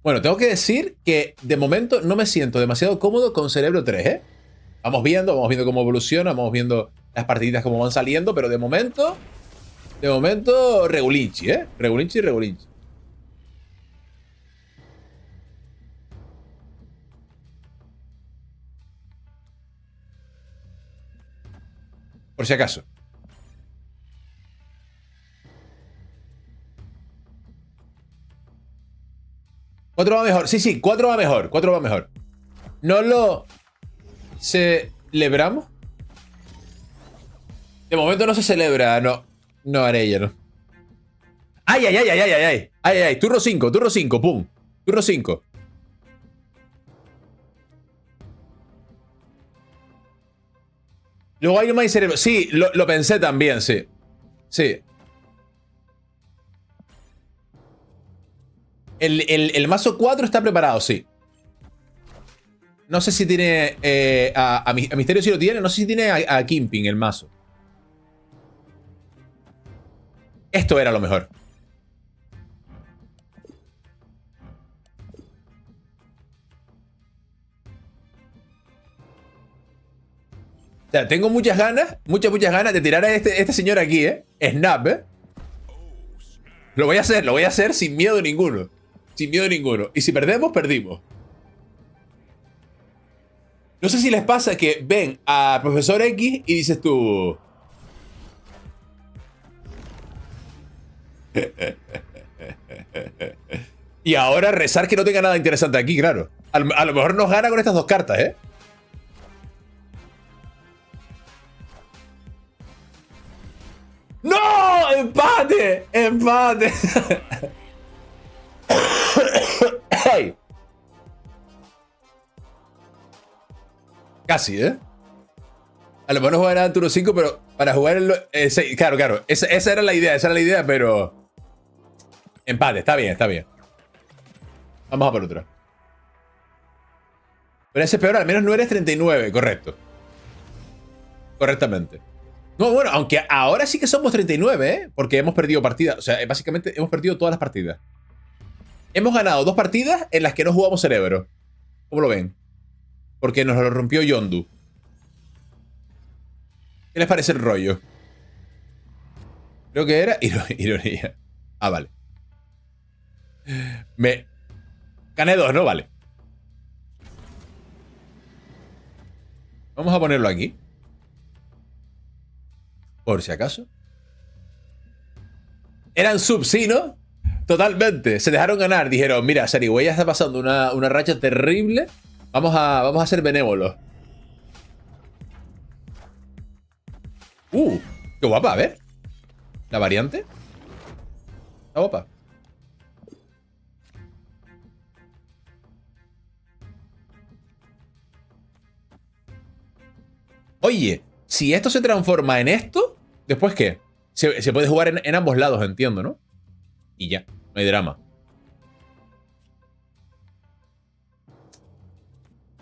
Bueno, tengo que decir que de momento no me siento demasiado cómodo con Cerebro 3, ¿eh? Vamos viendo cómo evoluciona, vamos viendo las partiditas cómo van saliendo, pero de momento, regulinchi, ¿eh? Regulinchi. Por si acaso. ¿4 va mejor? Sí, 4 va mejor. 4 va mejor. No lo celebramos. De momento no se celebra. No haré ella, ¿no? ¡Ay! Turno 5, pum. Turno 5. Luego Iron Man y Cerebro. Sí, lo pensé también, sí. Sí. El mazo 4 está preparado, sí. No sé si tiene... a Misterio sí lo tiene. No sé si tiene a Kingpin el mazo. Esto era lo mejor. O sea, tengo muchas ganas de tirar a este señor aquí, Snap, Lo voy a hacer sin miedo ninguno. Sin miedo ninguno. Y si perdemos, perdimos. No sé si les pasa que ven a Profesor X y dices tú... Y ahora rezar que no tenga nada interesante aquí, claro. A lo mejor nos gana con estas dos cartas, ¿eh? ¡No! ¡Empate! ¡Empate! Ay. Casi, ¿eh? A lo mejor no jugarán en turno 5, pero para jugar en claro, claro. Esa era la idea, pero... Empate, está bien, está bien. Vamos a por otra. Pero ese es peor, al menos no eres 39, correcto. Correctamente. No, bueno, aunque ahora sí que somos 39, ¿eh? Porque hemos perdido partidas. O sea, básicamente hemos perdido todas las partidas. Hemos ganado 2 partidas en las que no jugamos Cerebro. ¿Cómo lo ven? Porque nos lo rompió Yondu. ¿Qué les parece el rollo? Creo que era ironía. Ah, vale. Gané 2, ¿no? Vale. Vamos a ponerlo aquí. Por si acaso. Eran subs, sí, ¿no? Totalmente. Se dejaron ganar. Dijeron, mira, Sarigüeya está pasando una racha terrible. Vamos a ser benévolos. Qué guapa, a ver. La variante. Está guapa. Oye, si esto se transforma en esto, ¿después qué? Se puede jugar en ambos lados, entiendo, ¿no? Y ya, no hay drama.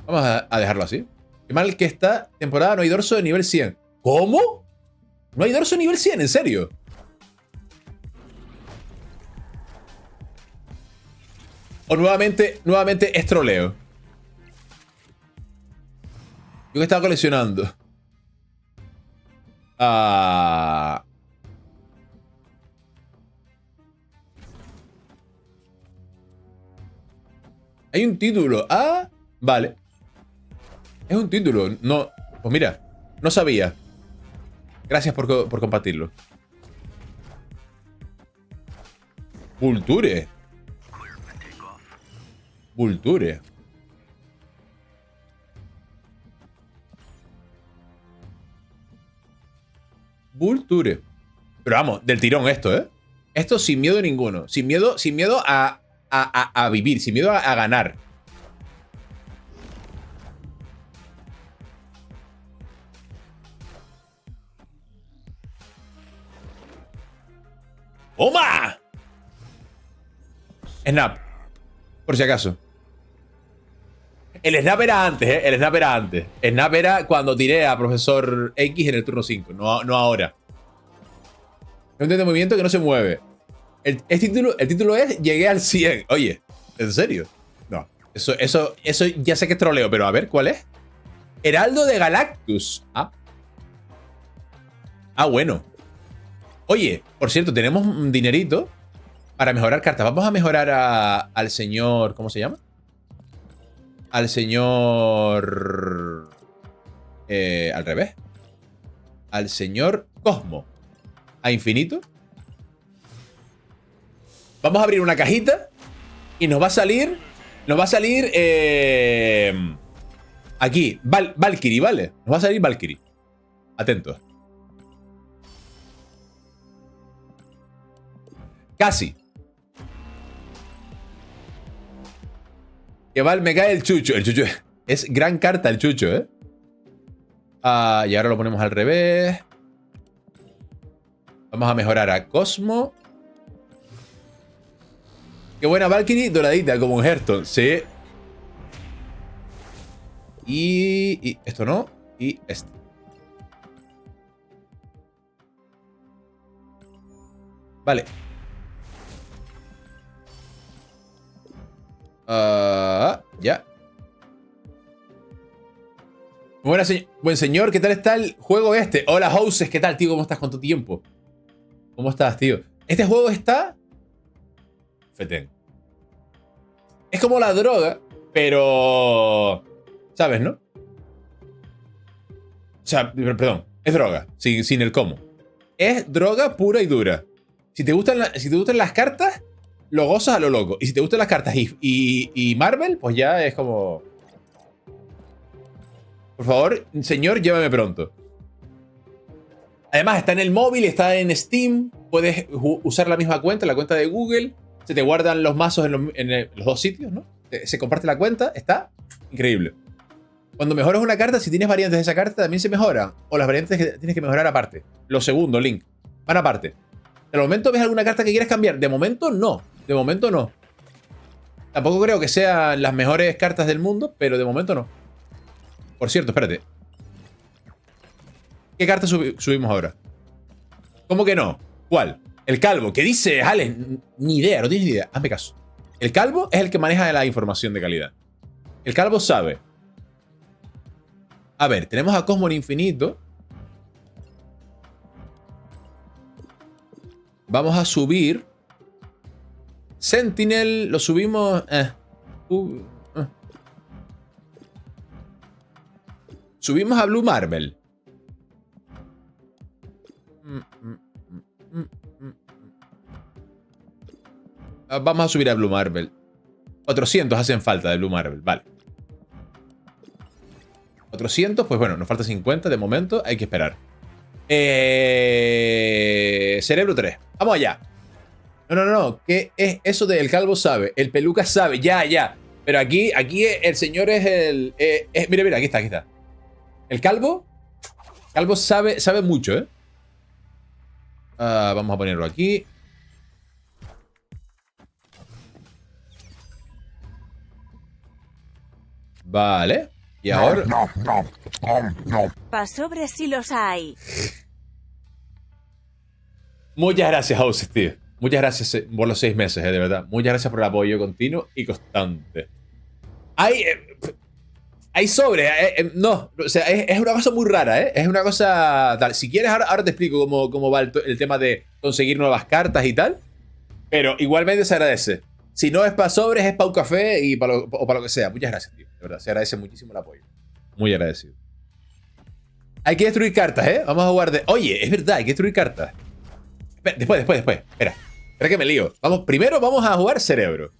Vamos a dejarlo así. Qué mal que esta temporada no hay dorso de nivel 100. ¿Cómo? ¿No hay dorso de nivel 100? ¿En serio? O nuevamente es troleo. Yo que estaba coleccionando. Hay un título. Ah, vale. Es un título. No. Pues mira, no sabía. Gracias por compartirlo. Vulture. Vulture. Vulture. Pero vamos, del tirón esto, ¿eh? Esto sin miedo ninguno. Sin miedo a vivir, sin miedo a ganar. ¡Toma! Snap. Por si acaso. El snap era antes, ¿eh? El snap era antes. Snap era cuando tiré a Profesor X en el turno 5, no ahora. Es un de movimiento que no se mueve. El título es Llegué al 100. Oye, ¿en serio? No. Eso ya sé que es troleo, pero a ver, ¿cuál es? Heraldo de Galactus. Bueno. Oye, por cierto, tenemos un dinerito para mejorar cartas. Vamos a mejorar al señor... ¿Cómo se llama? Al señor... al revés. Al señor Cosmo. A infinito. Vamos a abrir una cajita. Y nos va a salir... aquí. Valkyrie, ¿vale? Nos va a salir Valkyrie. Atentos. Casi. Que mal me cae el chucho. El chucho es gran carta, el chucho, ¿eh? Y ahora lo ponemos al revés. Vamos a mejorar a Cosmo. Qué buena Valkyrie doradita, como un Hearthstone. Sí. Y esto no. Y este. Vale. Ya. Buen señor, ¿qué tal está el juego este? Hola, Houses, ¿qué tal, tío? ¿Cómo estás con tu tiempo? ¿Cómo estás, tío? Este juego está... Fetén. Es como la droga, pero... ¿Sabes, no? O sea, perdón, es droga, sin el cómo. Es droga pura y dura. Si te gustan las cartas, lo gozas a lo loco. Y si te gustan las cartas y Marvel, pues ya es como... Por favor, señor, llévame pronto. Además, está en el móvil, está en Steam. Puedes usar la misma cuenta, la cuenta de Google. Se te guardan los mazos en los dos sitios, ¿no? Se comparte la cuenta. Está increíble. Cuando mejoras una carta, si tienes variantes de esa carta, también se mejoran. O las variantes que tienes que mejorar aparte. Lo segundo, Link. Van aparte. ¿De momento ves alguna carta que quieres cambiar? De momento no. De momento no. Tampoco creo que sean las mejores cartas del mundo, pero de momento no. Por cierto, espérate. ¿Qué carta subimos ahora? ¿Cómo que no? ¿Cuál? El calvo. ¿Qué dice, Alex? Ni idea, no tienes ni idea. Hazme caso. El calvo es el que maneja la información de calidad. El calvo sabe. A ver, tenemos a Cosmo en infinito. Vamos a subir. Sentinel, lo subimos. Subimos a Blue Marvel. Vamos a subir a Blue Marvel. 400 hacen falta de Blue Marvel, vale. 400, pues bueno, nos falta 50 de momento, hay que esperar. Cerebro 3, vamos allá. No, ¿qué es eso de el calvo sabe? El peluca sabe, ya. Pero aquí el señor es el... mira, aquí está. El calvo sabe mucho, ¿eh? Vamos a ponerlo aquí. Vale. Y ahora... Pa' sobre si los hay. Muchas gracias, House, tío. Muchas gracias por los 6 meses, de verdad. Muchas gracias por el apoyo continuo y constante. Hay sobre... no, o sea, es una cosa muy rara, ¿eh? Es una cosa tal. Si quieres, ahora te explico cómo va el tema de conseguir nuevas cartas y tal. Pero igualmente se agradece. Si no es para sobres, es para un café o para lo que sea. Muchas gracias, tío. De verdad, se agradece muchísimo el apoyo. Muy agradecido. Hay que destruir cartas, ¿eh? Vamos a jugar de... Oye, es verdad, hay que destruir cartas. Después. Espera que me lío. Primero vamos a jugar cerebro.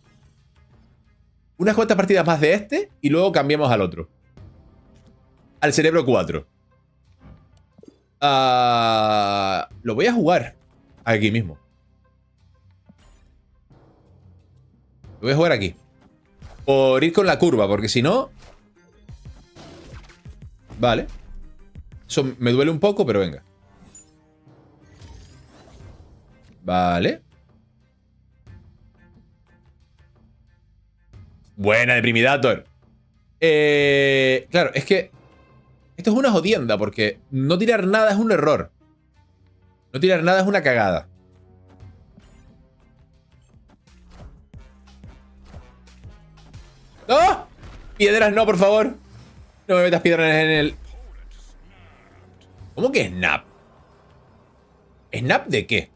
Unas cuantas partidas más de este y luego cambiamos al otro. Al cerebro 4. Lo voy a jugar aquí mismo. Lo voy a jugar aquí. Por ir con la curva, porque si no... Vale. Eso me duele un poco, pero venga. Vale. Buena, Deprimidator. Claro, es que... Esto es una jodienda, porque no tirar nada es un error. No tirar nada es una cagada. ¡No! Piedras no, por favor. No me metas piedras en el... ¿Cómo que snap? ¿Snap de qué?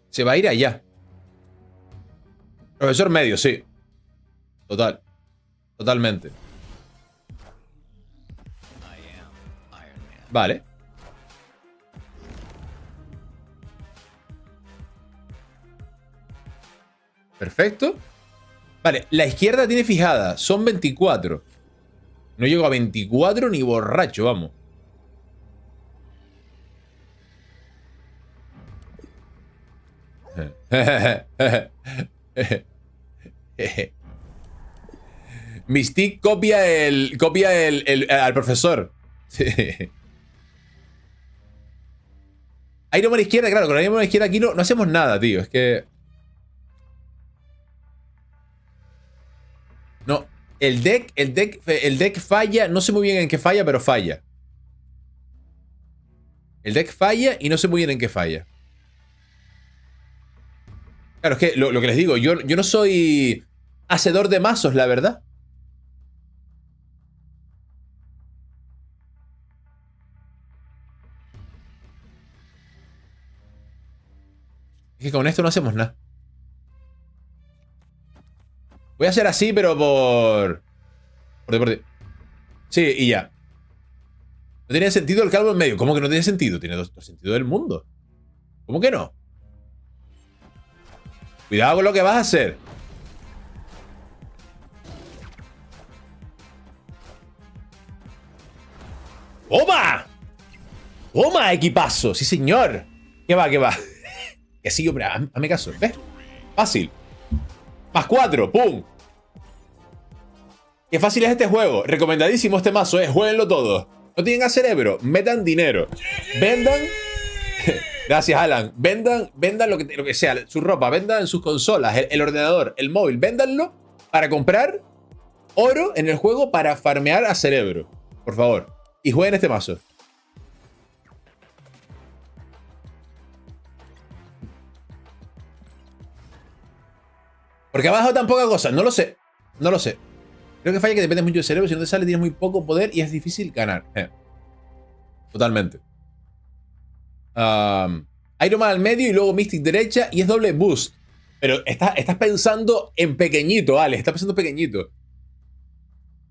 Se va a ir allá. Profesor medio, sí. Totalmente. Vale. Perfecto. Vale, la izquierda tiene fijada. Son 24. No llego a 24 ni borracho, vamos. Mystique copia al profesor. Sí. Iron Man izquierda, claro, con Iron Man izquierda aquí no hacemos nada, tío. Es que... No, el deck falla, no sé muy bien en qué falla, pero falla. El deck falla y no sé muy bien en qué falla. Claro, es que lo que les digo, yo no soy hacedor de mazos, la verdad. Es que con esto no hacemos nada. Voy a hacer así, pero por deporte. Sí, y ya. No tiene sentido el calvo en medio. ¿Cómo que no tiene sentido? Tiene todo sentido del mundo. ¿Cómo que no? Cuidado con lo que vas a hacer. ¡Toma! ¡Toma, equipazo! Sí, señor. ¿Qué va, qué va? Que sí, hombre, hazme caso. ¿Ves? Fácil. +4, ¡pum! Qué fácil es este juego. Recomendadísimo este mazo, jueguenlo todo. No tienen cerebro, metan dinero. Vendan. Gracias, Alan. Vendan lo que sea, su ropa, vendan sus consolas, el ordenador, el móvil, véndanlo para comprar oro en el juego para farmear a cerebro. Por favor. Y jueguen este mazo. Porque abajo tan poca cosa. No lo sé. No lo sé. Creo que falla que depende mucho del cerebro. Si no te sale, tienes muy poco poder y es difícil ganar. Totalmente. Iron Man al medio y luego Mystic derecha y es doble boost. Pero estás pensando en pequeñito, Alex. Estás pensando pequeñito.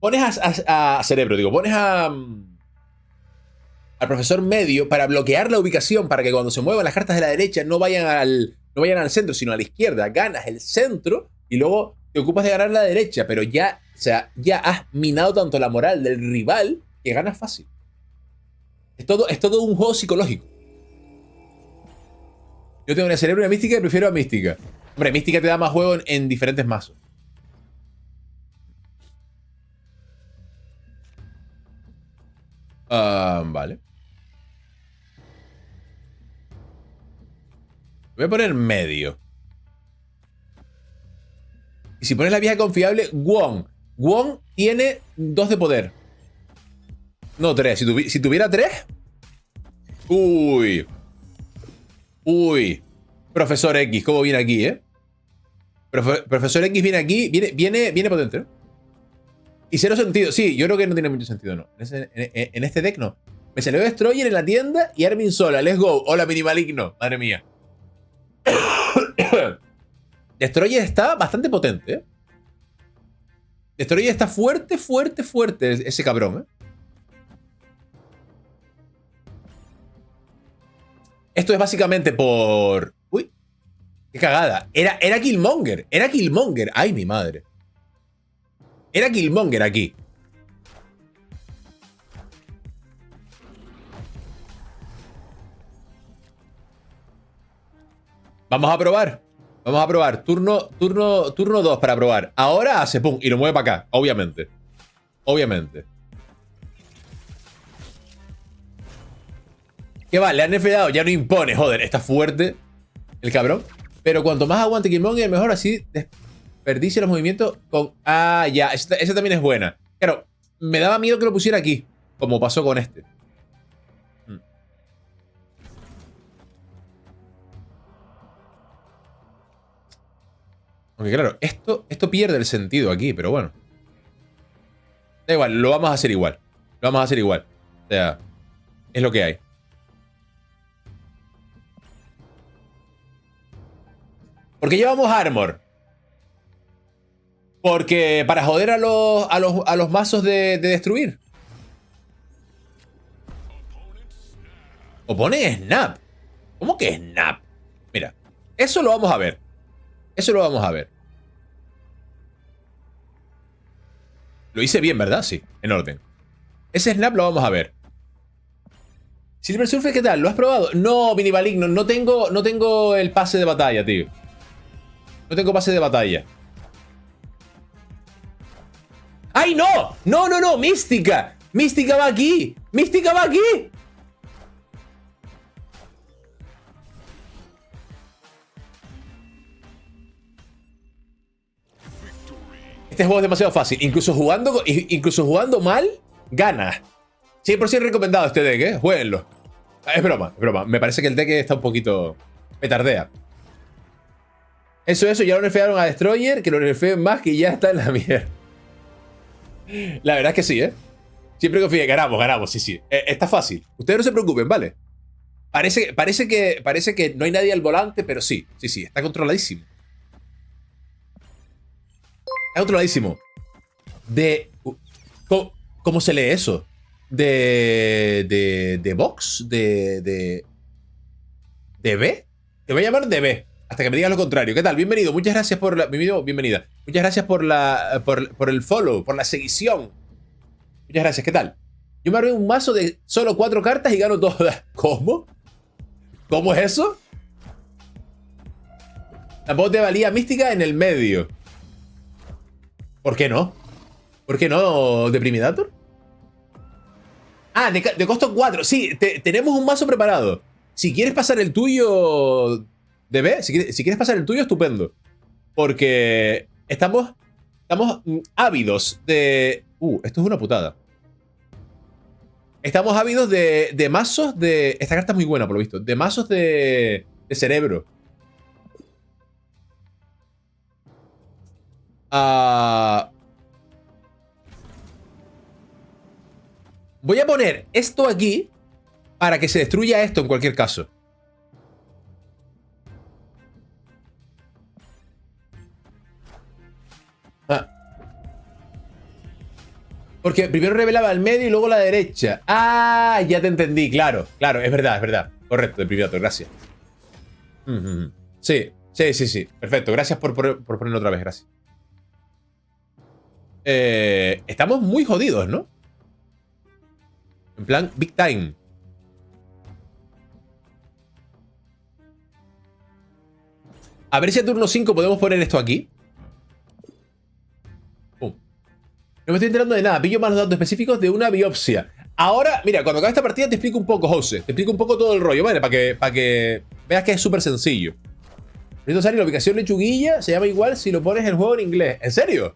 Pones a cerebro, digo. Pones al profesor medio para bloquear la ubicación, para que cuando se muevan las cartas de la derecha no vayan al centro, sino a la izquierda. Ganas el centro y luego te ocupas de ganar la derecha, pero ya has minado tanto la moral del rival que ganas fácil. Es todo un juego psicológico. Yo tengo una cerebro y una mística y prefiero a mística. Hombre, mística te da más juego en diferentes mazos. Vale. Voy a poner medio. Y si pones la vieja confiable, Wong. Wong tiene 2 de poder. No, 3. Si tuviera 3. Uy. Profesor X, ¿cómo viene aquí, Profesor X viene aquí. Viene potente, ¿no? Y 0 sentido. Sí, yo creo que no tiene mucho sentido, ¿no? En este deck no. Me salió Destroyer en la tienda y Armin sola. Let's go. Hola, Minimaligno. Madre mía. Destroyer está bastante potente, Destroyer está fuerte ese cabrón, Esto es básicamente por... Uy, qué cagada. Era Killmonger. Era Killmonger. Ay, mi madre. Era Killmonger aquí. Vamos a probar. Vamos a probar. Turno 2 para probar. Ahora hace pum y lo mueve para acá. Obviamente. Obviamente. ¿Qué va? Le han nerfeado. Ya no impone. Joder, está fuerte el cabrón. Pero cuanto más aguante Killmonger, mejor. Así desperdicia los movimientos con... Ah, ya. Esa también es buena. Claro, me daba miedo que lo pusiera aquí. Como pasó con este. Aunque claro, esto pierde el sentido aquí, pero bueno. Da igual, lo vamos a hacer igual. Lo vamos a hacer igual. O sea, es lo que hay. ¿Por qué llevamos armor? Porque para joder a los mazos de destruir. O pone snap. ¿Cómo que snap? Mira, eso lo vamos a ver. Eso lo vamos a ver. Lo hice bien, ¿verdad? Sí, en orden. Ese snap lo vamos a ver. Silver Surfer, ¿qué tal? ¿Lo has probado? No, Minimaligno, no tengo el pase de batalla, tío. No tengo pase de batalla. ¡Ay, no! ¡No, no, no! ¡Mística! ¡Mística va aquí! ¡Mística va aquí! Este juego es demasiado fácil. Incluso jugando mal, gana. 100% recomendado este deck, ¿eh? Jueguenlo. Es broma, es broma. Me parece que el deck está un poquito... Me tardea. Eso, ya lo nerfearon a Destroyer, que lo nerfeen más, que ya está en la mierda. La verdad es que sí, ¿eh? Siempre confíe, ganamos, sí. Está fácil. Ustedes no se preocupen, ¿vale? Parece que no hay nadie al volante, pero sí, está controladísimo. Está controladísimo. ¿Cómo se lee eso? ¿De box? ¿De B? Te voy a llamar DB. Hasta que me digas lo contrario. ¿Qué tal? Bienvenido. Muchas gracias por la... Bienvenida. Muchas gracias por el follow, por la seguición. Muchas gracias. ¿Qué tal? Yo me armé un mazo de solo 4 cartas y gano todas. ¿Cómo? ¿Cómo es eso? La bot de valía mística en el medio. ¿Por qué no? ¿Por qué no, Deprimidator? Ah, de costo 4. Sí, tenemos un mazo preparado. Si quieres pasar el tuyo... DB, si quieres pasar el tuyo, estupendo. Porque estamos ávidos de... esto es una putada. Estamos ávidos de mazos de... Esta carta es muy buena, por lo visto. De mazos de cerebro. Voy a poner esto aquí para que se destruya esto en cualquier caso. Porque primero revelaba el medio y luego la derecha. Ah, ya te entendí, claro, es verdad. Correcto, Deprimidator, gracias. Sí. Perfecto, gracias por ponerlo otra vez, gracias. Estamos muy jodidos, ¿no? En plan, big time. A ver si a turno 5 podemos poner esto aquí. No me estoy enterando de nada. Pillo más los datos específicos de una biopsia. Ahora, mira, cuando acabe esta partida te explico un poco, José. Te explico un poco todo el rollo, ¿vale? Para que veas que es súper sencillo. Entonces, la ubicación lechuguilla se llama igual si lo pones el juego en inglés. ¿En serio?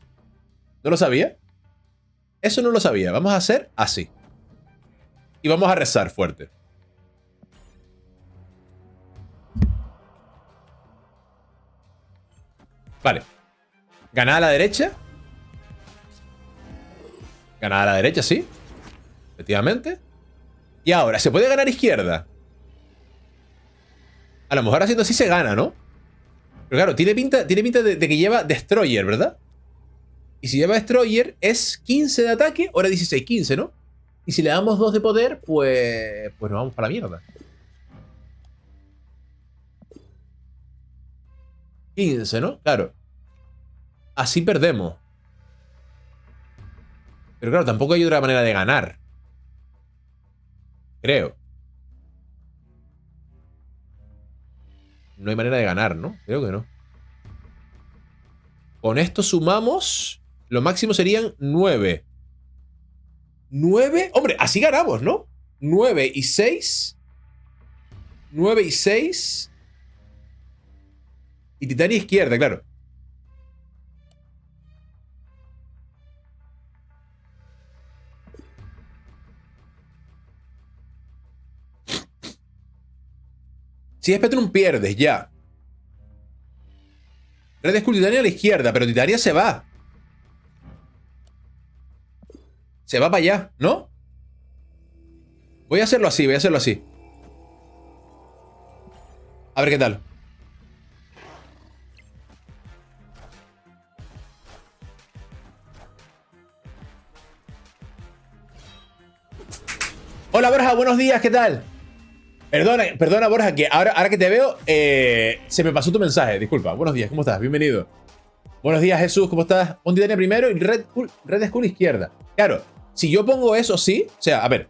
¿No lo sabía? Eso no lo sabía. Vamos a hacer así. Y vamos a rezar fuerte. Vale. Ganar a la derecha. Ganar a la derecha, sí. Efectivamente. Y ahora, ¿se puede ganar izquierda? A lo mejor haciendo así se gana, ¿no? Pero claro, tiene pinta de que lleva Destroyer, ¿verdad? Y si lleva Destroyer es 15 de ataque, ahora 16, 15, ¿no? Y si le damos 2 de poder, pues nos vamos para la mierda. 15, ¿no? Claro. Así perdemos. Pero claro, tampoco hay otra manera de ganar. Creo. No hay manera de ganar, ¿no? Creo que no. Con esto sumamos... Lo máximo serían 9. 9... Hombre, así ganamos, ¿no? 9 y 6. 9 y 6. Y Titania izquierda, claro. Si es Spectrum pierdes, ya. Red Skull Titania a la izquierda, pero Titania se va. Se va para allá, ¿no? Voy a hacerlo así, A ver qué tal. Hola Borja, buenos días, ¿qué tal? Perdona Borja, que ahora que te veo, se me pasó tu mensaje, disculpa. Buenos días, ¿cómo estás? Bienvenido. Buenos días Jesús, ¿cómo estás? Un Titania primero y Red Skull izquierda. Claro, si yo pongo eso, sí. O sea, a ver.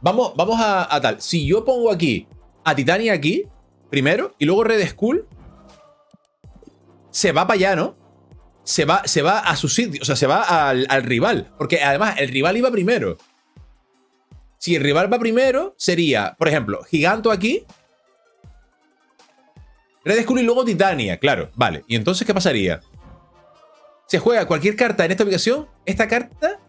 Vamos a tal. Si yo pongo aquí a Titania aquí, primero, y luego Red Skull. se va para allá, ¿no? Se va a su sitio, o sea, se va al rival. Porque además el rival iba primero. Si el rival va primero, sería, por ejemplo, Giganto aquí, Red Skull y luego Titania, claro, vale. ¿Y entonces qué pasaría? Se juega cualquier carta en esta ubicación, esta carta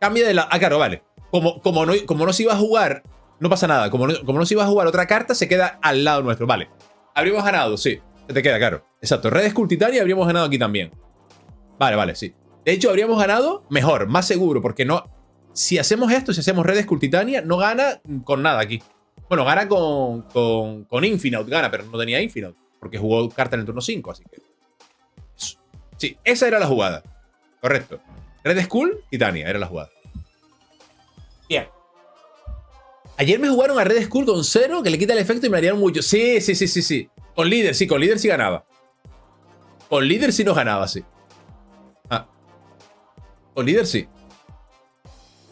cambia de la... Ah, claro, vale. Como no se iba a jugar, no pasa nada. Como no se iba a jugar otra carta, se queda al lado nuestro, vale. Habríamos ganado, sí. Se te queda, claro. Exacto, Red Skull Titania habríamos ganado aquí también. Vale, vale, sí. De hecho, habríamos ganado mejor, más seguro, porque no... Si hacemos esto, si hacemos Red Skull Titania, no gana con nada aquí. Bueno, gana con Infinite, gana, pero no tenía Infinite, porque jugó carta en el turno 5, así que... Sí, esa era la jugada. Correcto. Red Skull, Titania, era la jugada. Bien. Ayer me jugaron a Red Skull con 0, que le quita el efecto y me harían mucho. Sí, sí, sí, sí, sí. Con líder sí ganaba. Con líder sí nos ganaba, sí. Ah. Con líder sí.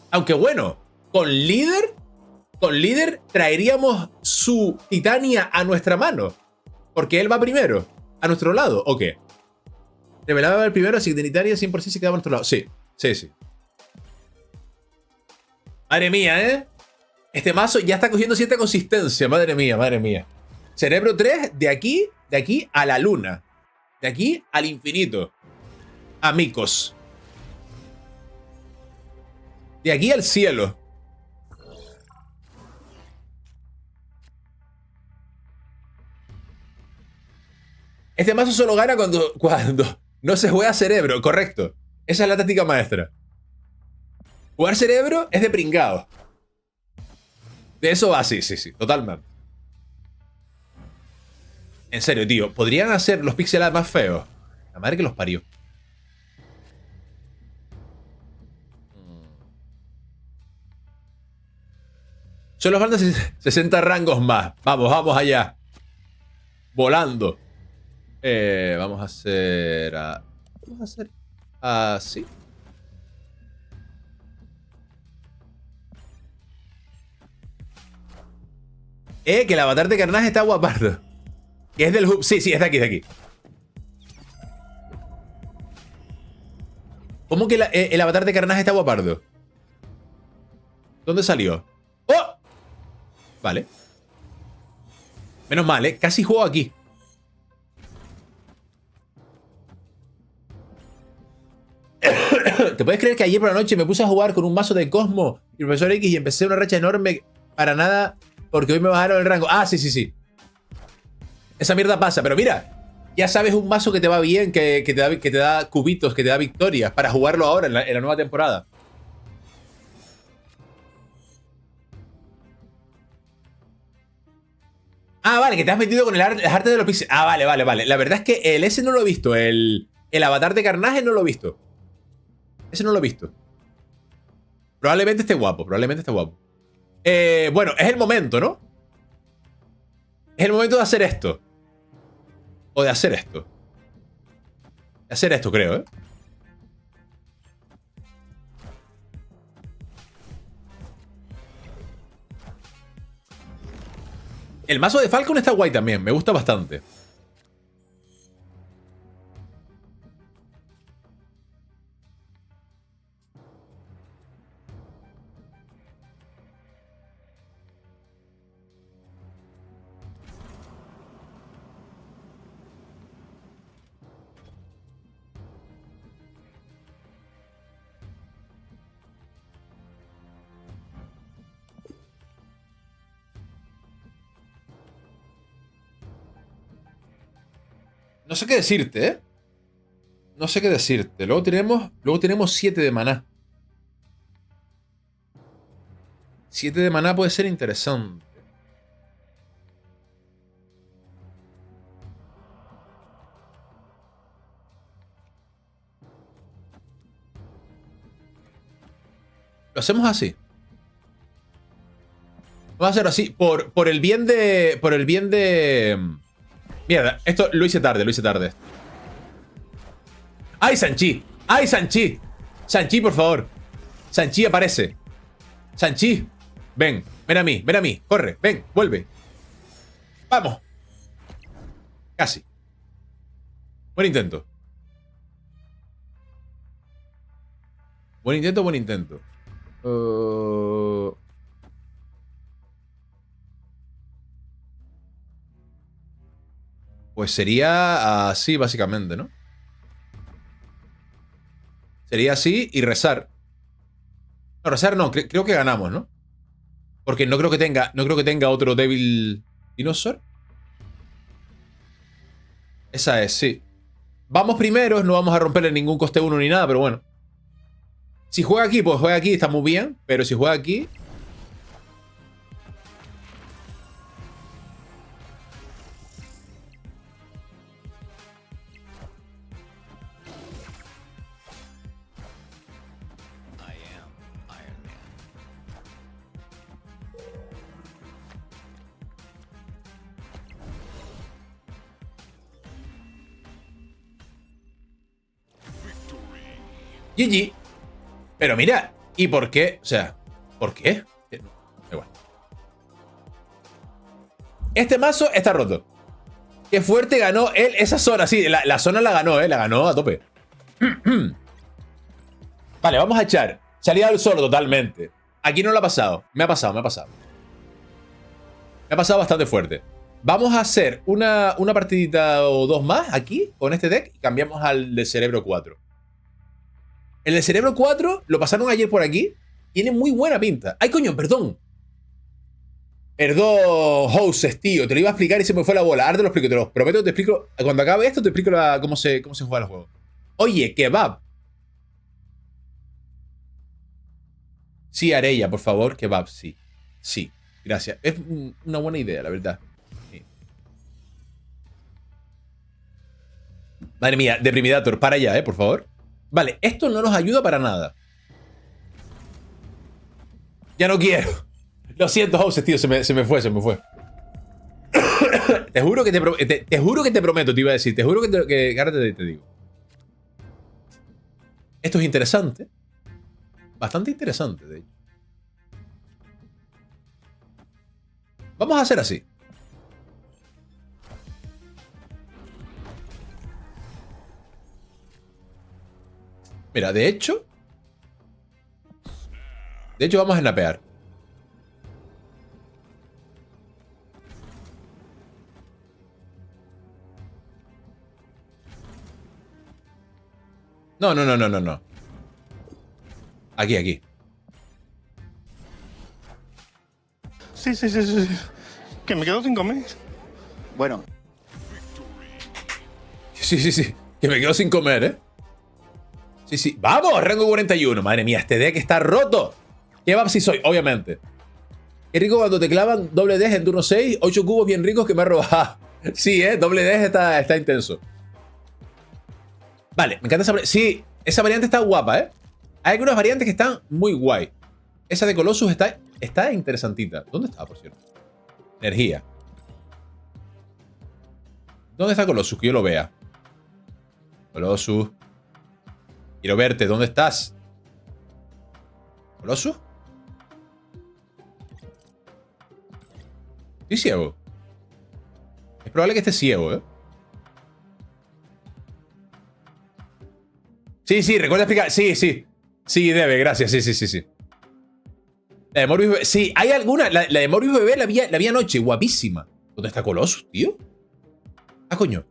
Aunque bueno, con líder traeríamos su Titania a nuestra mano. Porque él va primero. A nuestro lado, ¿o qué? Revelaba el primero, así que Titania 100% se quedaba a nuestro lado. Sí, sí, sí. Madre mía, ¿eh? Este mazo ya está cogiendo cierta consistencia. Madre mía, madre mía. Cerebro 3, de aquí a la luna. De aquí al infinito. Amigos. De aquí al cielo. Este mazo solo gana cuando no se juega cerebro. Correcto. Esa es la táctica maestra. Jugar cerebro es de pringado. De eso va, sí, sí, sí. Totalmente. En serio, tío. ¿Podrían hacer los pixel art más feos? La madre que los parió. Solo faltan 60 rangos más. Vamos, vamos allá. Volando. Vamos a hacer... Vamos a hacer... así. Que el avatar de Carnage está guapardo. Que es del hub. Sí, sí, es de aquí, de aquí. ¿Cómo que el avatar de Carnage está guapardo? ¿Dónde salió? ¡Oh! Vale. Menos mal, ¿eh? Casi juego aquí. ¿Te puedes creer que ayer por la noche me puse a jugar con un mazo de Cosmo y Profesor X y empecé una racha enorme para nada porque hoy me bajaron el rango? Ah, sí, sí, sí. Esa mierda pasa, pero mira, ya sabes un mazo que te va bien, que te da cubitos, que te da victorias para jugarlo ahora en la nueva temporada. Ah, vale, que te has metido con las artes de los pixels. Ah, vale, vale, vale. La verdad es que el S no lo he visto. El avatar de Carnage no lo he visto. Ese no lo he visto. Probablemente esté guapo, probablemente esté guapo. Bueno, es el momento, ¿no? Es el momento de hacer esto. O de hacer esto. De hacer esto, creo, ¿eh? El mazo de Falcon está guay también, me gusta bastante. No sé qué decirte, ¿eh? No sé qué decirte. Luego tenemos 7 de maná. 7 de maná puede ser interesante. Lo hacemos así. Vamos a hacerlo así. Por el bien de... Por el bien de... Mierda, esto lo hice tarde, lo hice tarde. ¡Ay, Sanchi! ¡Ay, Sanchi! Sanchi, por favor. Sanchi aparece. Sanchi. Ven, ven a mí. Corre, ven, vuelve. Vamos. Casi. Buen intento. Buen intento, buen intento. Pues sería así, básicamente, ¿no? Sería así y rezar. No, rezar no, creo que ganamos, ¿no? Porque no creo que tenga otro Devil Dinosaur. Esa es, sí. Vamos primeros, no vamos a romperle ningún coste 1 ni nada, pero bueno. Si juega aquí, pues juega aquí, está muy bien. Pero si juega aquí... GG. Pero mira, ¿y por qué? O sea, ¿por qué? Da igual. Este mazo está roto. Qué fuerte ganó él esa zona. Sí, la zona la ganó, la ganó a tope. Vale, vamos a echar. Salida del solo totalmente. Aquí no lo ha pasado. Me ha pasado. Me ha pasado bastante fuerte. Vamos a hacer una partidita o dos más aquí, con este deck, y cambiamos al de Cerebro 4. El de Cerebro 4 lo pasaron ayer por aquí. Tiene muy buena pinta. ¡Ay, coño! Perdón. Perdón, Houses, tío. Te lo iba a explicar y se me fue la bola. Ahora te lo explico, te lo prometo. Te explico. Cuando acabe esto, te explico cómo se juega el juego. Oye, kebab. Sí, Arella, por favor. Kebab, sí. Sí, gracias. Es una buena idea, la verdad. Sí. Madre mía, Deprimidator, para allá, por favor. Vale, esto no nos ayuda para nada. Ya no quiero. Lo siento, Houses, tío, se me fue. Te juro que te prometo, te iba a decir. Te juro que ahora te digo. Esto es interesante. Bastante interesante, de hecho. Vamos a hacer así. Mira, de hecho vamos a snapear. No. Aquí. Sí. Que me quedo sin comer. Bueno, Sí. Que me quedo sin comer, ¿eh? Sí. ¡Vamos! Rango 41. Madre mía, este deck está roto. ¿Qué va si soy? Obviamente. Qué rico cuando te clavan doble dex en turno 6. 8 cubos bien ricos que me ha robado. Sí, doble dex está intenso. Vale, me encanta esa variante. Sí, esa variante está guapa, ¿eh? Hay algunas variantes que están muy guay. Esa de Colossus está interesantita. ¿Dónde está, por cierto? Energía. ¿Dónde está Colossus? Que yo lo vea. Colossus. Quiero verte. ¿Dónde estás? ¿Colossus? Estoy ciego. Es probable que esté ciego, ¿eh? Sí, recuerda explicar. Sí. Sí, debe, gracias. Sí. La de Morbius Bebé. Sí, hay alguna. La de Morbius Bebé la vi anoche. Guapísima. ¿Dónde está Colossus, tío? Ah, coño.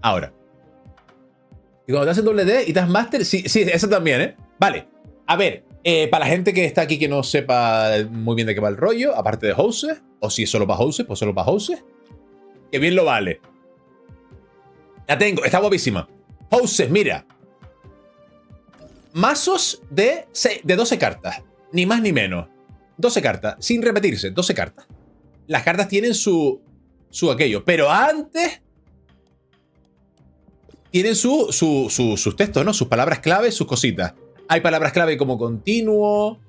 Ahora. Y cuando te hacen doble D y te das Master. Sí, esa también, ¿eh? Vale. A ver. Para la gente que está aquí que no sepa muy bien de qué va el rollo, aparte de Houses, o si es solo para Houses, pues solo para Houses. Que bien lo vale. La tengo, está guapísima. Houses, mira. Mazos de 12 cartas. Ni más ni menos. 12 cartas. Sin repetirse, 12 cartas. Las cartas tienen su aquello. Pero antes tienen sus textos, ¿no? Sus palabras clave, sus cositas. Hay palabras clave como continuo.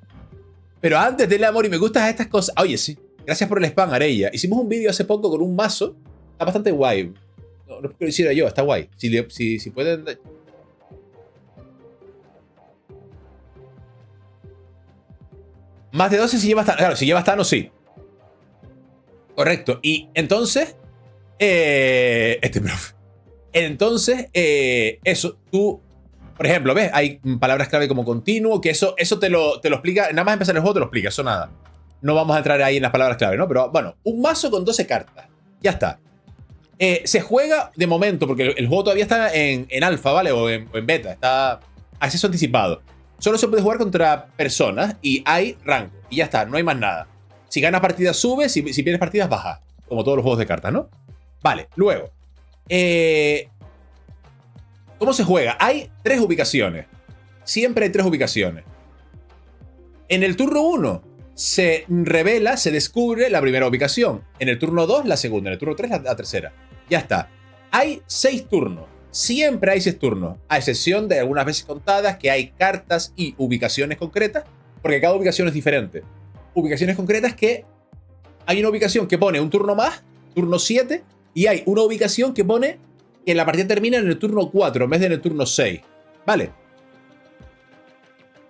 Pero antes del amor y me gustan estas cosas. Oye, sí. Gracias por el spam, Arella. Hicimos un vídeo hace poco con un mazo. Está bastante guay. No es que lo hiciera yo, está guay. Si pueden... Más de 12 si llevas Thanos. Claro, si llevas Thanos, sí. Correcto. Y entonces, profe. Entonces, eso, tú, por ejemplo, ¿ves? Hay palabras clave como continuo, que eso te lo explica, nada más empezar el juego te lo explica, eso nada. No vamos a entrar ahí en las palabras clave, ¿no? Pero bueno, un mazo con 12 cartas. Ya está. Se juega de momento, porque el juego todavía está en alfa, ¿vale? O en beta, está acceso anticipado. Solo se puede jugar contra personas y hay rango. Y ya está, no hay más nada. Si ganas partidas, subes, si pierdes partidas, bajas. Como todos los juegos de cartas, ¿no? Vale, luego. ¿Cómo se juega? Hay 3 ubicaciones. Siempre hay 3 ubicaciones. En el turno 1 se revela, se descubre la primera ubicación. En el turno 2, la segunda. En el turno 3, la tercera. Ya está. Hay 6 turnos. Siempre hay 6 turnos. A excepción de algunas veces contadas que hay cartas y ubicaciones concretas. Porque cada ubicación es diferente. Ubicaciones concretas que hay una ubicación que pone un turno más, turno 7. Y hay una ubicación que pone que la partida termina en el turno 4 en vez de en el turno 6. ¿Vale?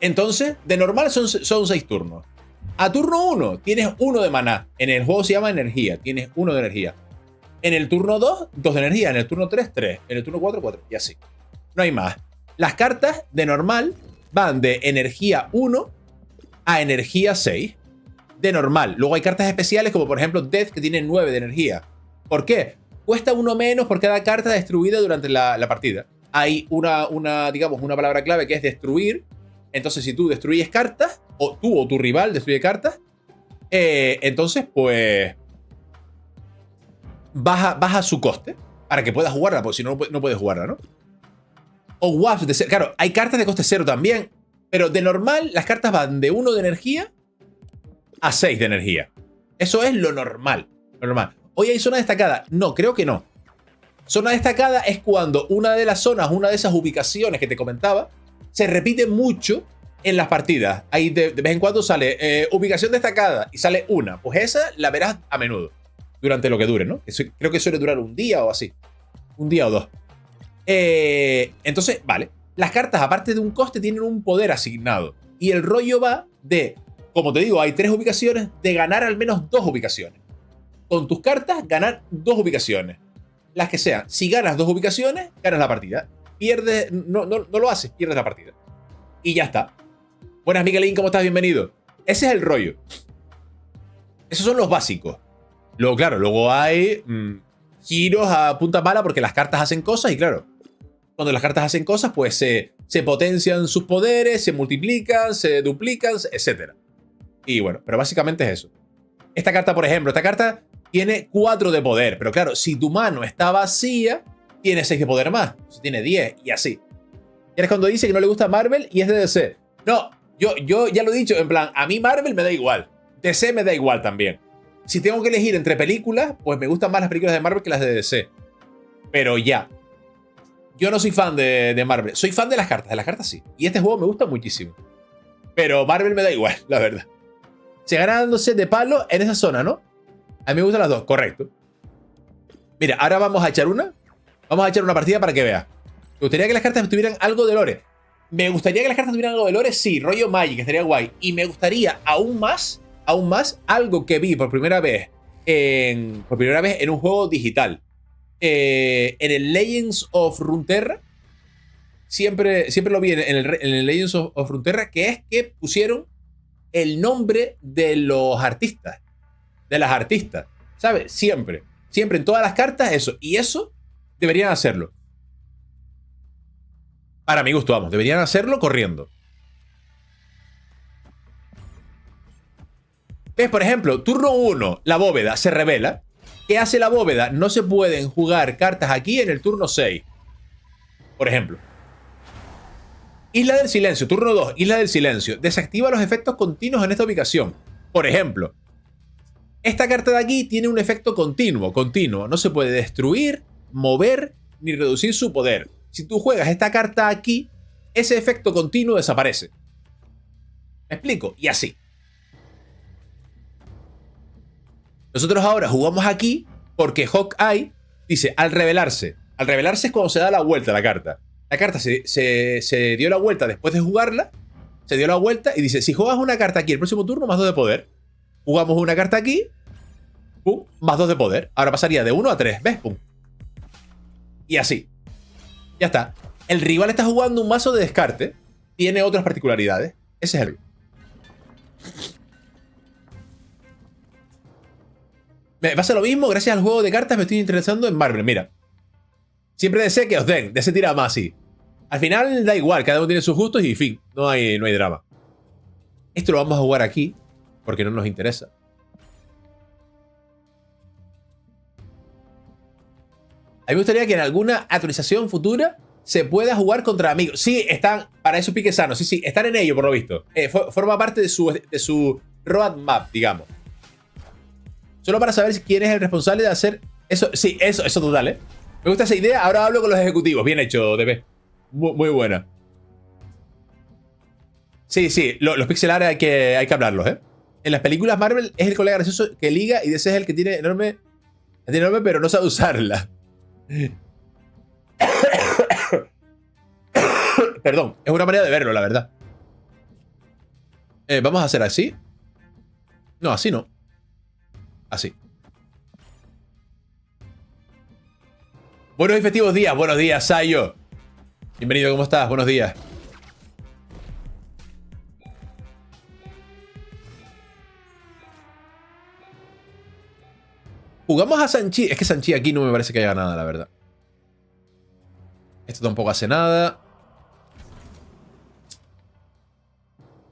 Entonces, de normal son 6 turnos. A turno 1 tienes 1 de maná. En el juego se llama energía. Tienes 1 de energía. En el turno 2, 2 de energía. En el turno 3, 3. En el turno 4, 4. Y así. No hay más. Las cartas de normal van de energía 1 a energía 6. De normal. Luego hay cartas especiales como por ejemplo Death que tiene 9 de energía. ¿Por qué? Cuesta 1 menos por cada carta destruida durante la partida. Hay digamos, una palabra clave que es destruir. Entonces, si tú destruyes cartas, o tú o tu rival destruye cartas, entonces, pues, baja su coste para que puedas jugarla, porque si no, no puedes jugarla, ¿no? O WAPs de 0. Claro, hay cartas de coste 0 también, pero de normal las cartas van de 1 de energía a 6 de energía. Eso es lo normal. Lo normal. ¿Hoy hay zona destacada? No, creo que no. Zona destacada es cuando una de las zonas, una de esas ubicaciones que te comentaba, se repite mucho en las partidas. Ahí de vez en cuando sale ubicación destacada y sale una. Pues esa la verás a menudo, durante lo que dure, ¿no? Creo que suele durar un día o así. Un día o 2. Entonces, vale. Las cartas, aparte de un coste, tienen un poder asignado. Y el rollo va de, como te digo, hay 3 ubicaciones, de ganar al menos 2 ubicaciones. Con tus cartas, ganar 2 ubicaciones. Las que sean. Si ganas 2 ubicaciones, ganas la partida. Pierdes, no lo haces, pierdes la partida. Y ya está. Buenas, Miguelín, ¿cómo estás? Bienvenido. Ese es el rollo. Esos son los básicos. Luego, claro, luego hay giros a punta pala porque las cartas hacen cosas y claro, cuando las cartas hacen cosas, pues se potencian sus poderes, se multiplican, se duplican, etc. Y bueno, pero básicamente es eso. Esta carta, por ejemplo, esta carta tiene 4 de poder, pero claro, si tu mano está vacía, tiene 6 de poder más, tiene 10 y así. Y es cuando dice que no le gusta Marvel y es de DC. No, yo ya lo he dicho, en plan, a mí Marvel me da igual. DC me da igual también. Si tengo que elegir entre películas, pues me gustan más las películas de Marvel que las de DC. Pero ya. Yo no soy fan de Marvel. Soy fan de las cartas sí. Y este juego me gusta muchísimo. Pero Marvel me da igual, la verdad. Se gana dándose de palo en esa zona, ¿no? A mí me gustan las dos, correcto. Mira, ahora vamos a echar una. Vamos a echar una partida para que veas. ¿Te gustaría que las cartas tuvieran algo de lore? ¿Me gustaría que las cartas tuvieran algo de lore? Sí, rollo Magic, estaría guay. Y me gustaría aún más, algo que vi por primera vez en un juego digital. En el Legends of Runeterra. Siempre lo vi en el Legends of Runeterra, que es que pusieron el nombre de los artistas. De las artistas. ¿Sabes? Siempre en todas las cartas eso. Y eso deberían hacerlo. Para mi gusto, vamos. Deberían hacerlo corriendo. ¿Ves? Por ejemplo, turno 1, la bóveda se revela. ¿Qué hace la bóveda? No se pueden jugar cartas aquí en el turno 6. Por ejemplo. Isla del Silencio, turno 2, Isla del Silencio. Desactiva los efectos continuos en esta ubicación. Por ejemplo, esta carta de aquí tiene un efecto continuo. No se puede destruir, mover, ni reducir su poder. Si tú juegas esta carta aquí, ese efecto continuo desaparece. ¿Me explico? Y así. Nosotros ahora jugamos aquí porque Hawkeye dice al revelarse. Al revelarse es cuando se da la vuelta a la carta. La carta se dio la vuelta después de jugarla. Se dio la vuelta y dice, si juegas una carta aquí el próximo turno, más 2 de poder. Jugamos una carta aquí Pum, más 2 de poder. Ahora pasaría de 1 a 3, ¿ves? Pum. Y así. Ya está. El rival está jugando un mazo de descarte. Tiene otras particularidades. Ese es el... Me pasa lo mismo, gracias al juego de cartas me estoy interesando en Marvel. Mira. Siempre deseo que os den. Deseo tira más así. Al final da igual, cada uno tiene sus gustos y fin. No hay drama. Esto lo vamos a jugar aquí. Porque no nos interesa. A mí me gustaría que en alguna actualización futura se pueda jugar contra amigos. Sí, están para eso pique sano. Sí, están en ello, por lo visto. Forma parte de su roadmap, digamos. Solo para saber quién es el responsable de hacer eso. Sí, eso total, ¿eh? Me gusta esa idea. Ahora hablo con los ejecutivos. Bien hecho, DB. Muy buena. Sí, los pixel art hay que hablarlos, ¿eh? En las películas Marvel es el colega gracioso que liga y DC es el que tiene enorme, pero no sabe usarla. Perdón, es una manera de verlo, la verdad. Vamos a hacer así. No, así no. Así. Buenos y festivos días. Buenos días, Sayo. Bienvenido, ¿cómo estás? Buenos días. Jugamos a Sanchi. Es que Sanchi aquí no me parece que haya nada, la verdad. Esto tampoco hace nada.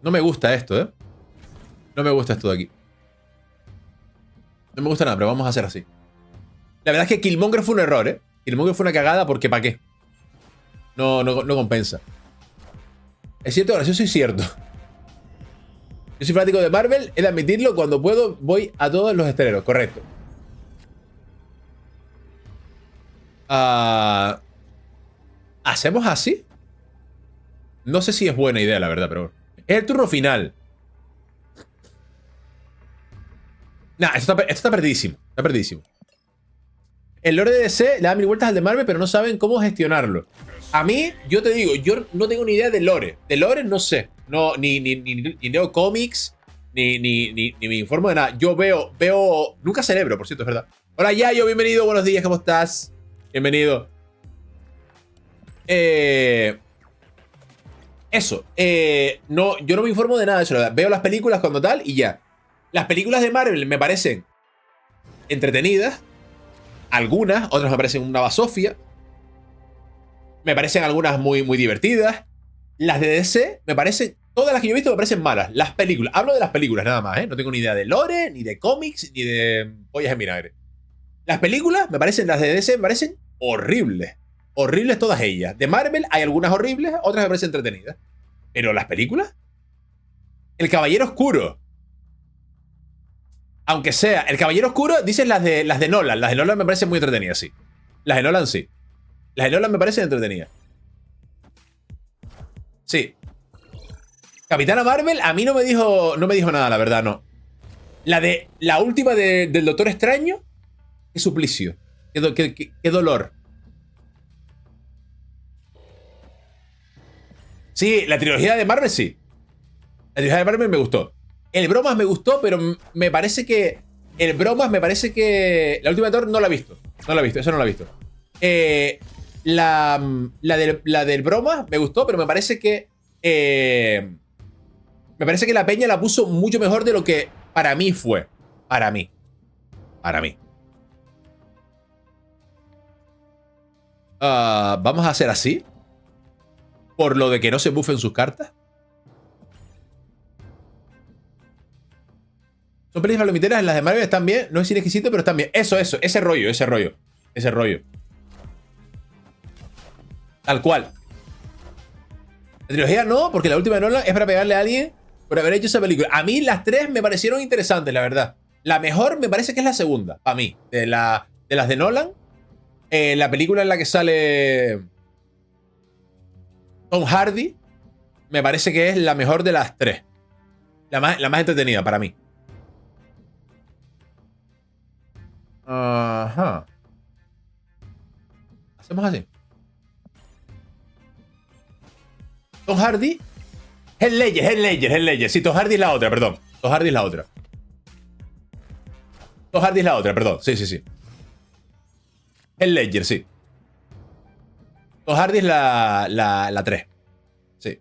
No me gusta esto, ¿eh? No me gusta esto de aquí. No me gusta nada, pero vamos a hacer así. La verdad es que Killmonger fue un error, ¿eh? Killmonger fue una cagada porque ¿para qué? No compensa. Es cierto, gracioso y cierto. Yo soy fanático de Marvel, he de admitirlo, cuando puedo voy a todos los estrenos, correcto. ¿Hacemos así? No sé si es buena idea, la verdad, pero bueno. Es el turno final. Nah, esto está perdidísimo. Está perdidísimo. El lore de DC le da mil vueltas al de Marvel, pero no saben cómo gestionarlo. A mí, yo te digo, yo no tengo ni idea de lore. De lore no sé. No, ni leo cómics, ni me informo de nada. Yo veo... Nunca Cerebro, por cierto, es verdad. Hola, Yayo, bienvenido, buenos días, ¿cómo estás? Bienvenido. Eso. No, yo no me informo de nada de eso. Veo las películas cuando tal y ya. Las películas de Marvel me parecen entretenidas. Algunas, otras me parecen una basofia. Me parecen algunas muy divertidas. Las de DC me parecen... Todas las que yo he visto me parecen malas. Las películas. Hablo de las películas nada más, ¿eh? No tengo ni idea de lore, ni de cómics, ni de pollas en vinagre. Las películas me parecen... Las de DC me parecen horribles. Horribles todas ellas. De Marvel hay algunas horribles, otras me parecen entretenidas. Pero las películas... El Caballero Oscuro. Aunque sea... El Caballero Oscuro, dicen las de Nolan. Las de Nolan me parecen muy entretenidas, sí. Las de Nolan, sí. Las de Nolan me parecen entretenidas. Sí. Capitana Marvel a mí no me dijo nada, la verdad, no. La última del Doctor Extraño, qué suplicio. Qué dolor. Sí, la trilogía de Marvel sí. La trilogía de Marvel me gustó. El Bromas me gustó, pero me parece que... El Bromas me parece que... La última de Thor no la he visto. No la he visto, eso no la he visto. La del Bromas me gustó, pero me parece que... me parece que la peña la puso mucho mejor de lo que para mí fue. Para mí. Vamos a hacer así. Por lo de que no se buffen sus cartas. Son pelis palomiteras, las de Marvel están bien. No es cine exquisito, pero están bien. Eso, ese rollo. Tal cual. La trilogía no, porque la última de Nolan es para pegarle a alguien por haber hecho esa película. A mí las tres me parecieron interesantes, la verdad. La mejor me parece que es la segunda, para mí. De las de Nolan. La película en la que sale Tom Hardy me parece que es la mejor de las tres. La más entretenida para mí. Ajá. Hacemos así. Tom Hardy. Heath Ledger. Sí, Tom Hardy es la otra, perdón. Tom Hardy es la otra. Tom Hardy es la otra, perdón. Sí, sí, sí. El Ledger, sí. Tom Hardy es la 3. Sí.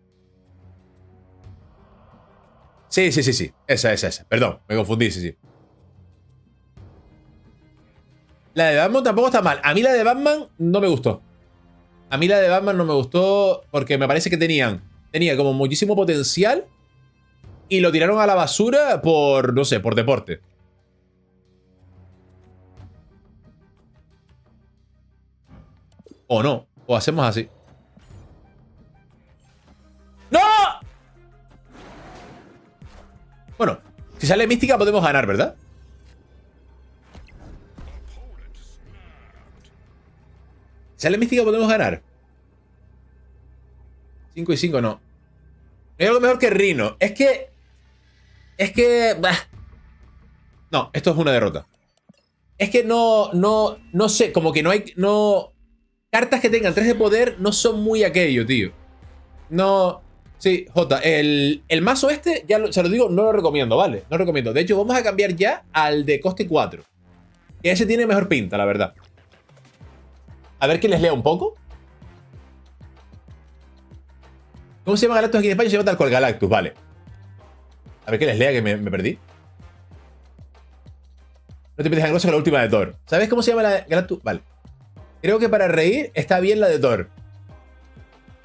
Sí, sí, sí, sí. Esa. Perdón, me confundí, sí, sí. La de Batman tampoco está mal. A mí la de Batman no me gustó. A mí la de Batman no me gustó porque me parece que tenía como muchísimo potencial y lo tiraron a la basura por, no sé, por deporte. O no, o hacemos así. ¡No! Bueno, si sale mística podemos ganar, ¿verdad? Si sale mística podemos ganar. 5 y 5 no. Hay algo mejor que Rhino. Es que... bah. No, esto es una derrota. Es que no sé, como que no hay... Cartas que tengan 3 de poder no son muy aquello, tío. No... Sí, Jota, el mazo este, ya se lo digo, no lo recomiendo, ¿vale? No lo recomiendo. De hecho, vamos a cambiar ya al de coste 4. Que ese tiene mejor pinta, la verdad. A ver que les lea un poco. ¿Cómo se llama Galactus aquí en España? Se llama tal cual Galactus, vale. A ver que les lea, que me perdí. No te metas en con la última de Thor. ¿Sabes cómo se llama la Galactus? Vale. Creo que para reír está bien la de Thor.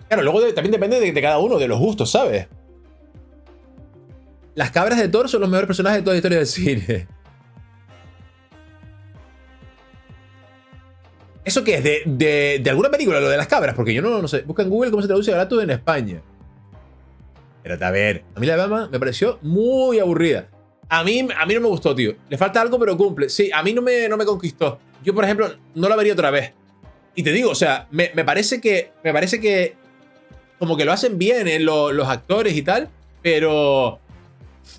Claro, luego también depende de cada uno, de los gustos, ¿sabes? Las cabras de Thor son los mejores personajes de toda la historia del cine. ¿Eso qué es? ¿De alguna película, lo de las cabras? Porque yo no sé. Busca en Google cómo se traduce Galactus en España. Pero a ver, a mí la de Batman me pareció muy aburrida. A mí no me gustó, tío. Le falta algo, pero cumple. Sí, a mí no me conquistó. Yo, por ejemplo, no la vería otra vez. Y te digo, o sea, me parece que como que lo hacen bien los actores y tal, pero...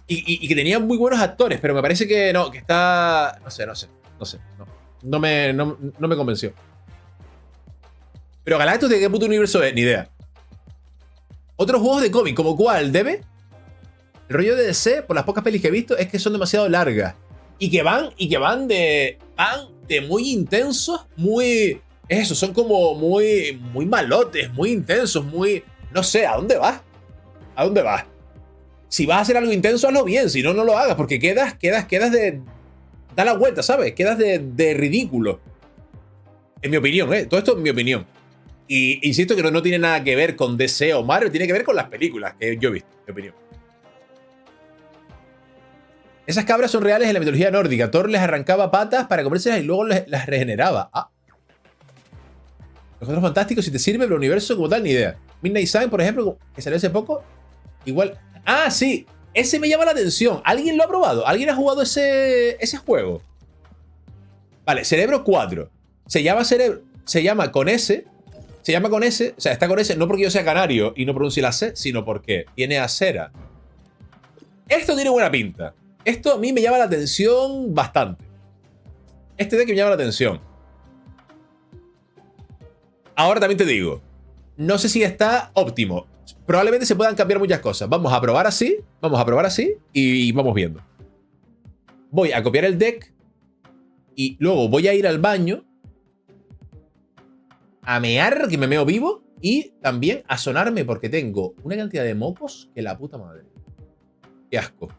Y que tenían muy buenos actores, pero me parece que no, que está... No sé. No me convenció. Pero Galactus, ¿de qué puto universo es? Ni idea. Otros juegos de cómic, ¿como cuál? ¿Debe? El rollo de DC, por las pocas pelis que he visto, es que son demasiado largas. Y que van de muy intensos, muy... Eso, son como muy malotes, muy intensos, muy... No sé, ¿a dónde vas? ¿A dónde vas? Si vas a hacer algo intenso, hazlo bien. Si no, no lo hagas, porque quedas de... Da la vuelta, ¿sabes? Quedas de ridículo. En mi opinión, ¿eh? Todo esto es mi opinión. Y insisto que no tiene nada que ver con DC o Marvel, tiene que ver con las películas que yo he visto, en mi opinión. Esas cabras son reales en la mitología nórdica. Thor les arrancaba patas para comérselas y luego las regeneraba. Ah. Los Cuatro Fantásticos, si te sirve, pero el universo como tal, ni idea. Midnight Sun, por ejemplo, que salió hace poco. Igual. Ah, sí. Ese me llama la atención. ¿Alguien lo ha probado? ¿Alguien ha jugado ese juego? Vale, Cerebro 4. Se llama con S. Se llama con S. O sea, está con S no porque yo sea canario y no pronuncie la C, sino porque tiene acera. Esto tiene buena pinta. Esto a mí me llama la atención bastante. Este deck me llama la atención. Ahora también te digo, no sé si está óptimo. Probablemente se puedan cambiar muchas cosas. Vamos a probar así y vamos viendo. Voy a copiar el deck y luego voy a ir al baño a mear, que me meo vivo, y también a sonarme porque tengo una cantidad de mocos que la puta madre. Qué asco.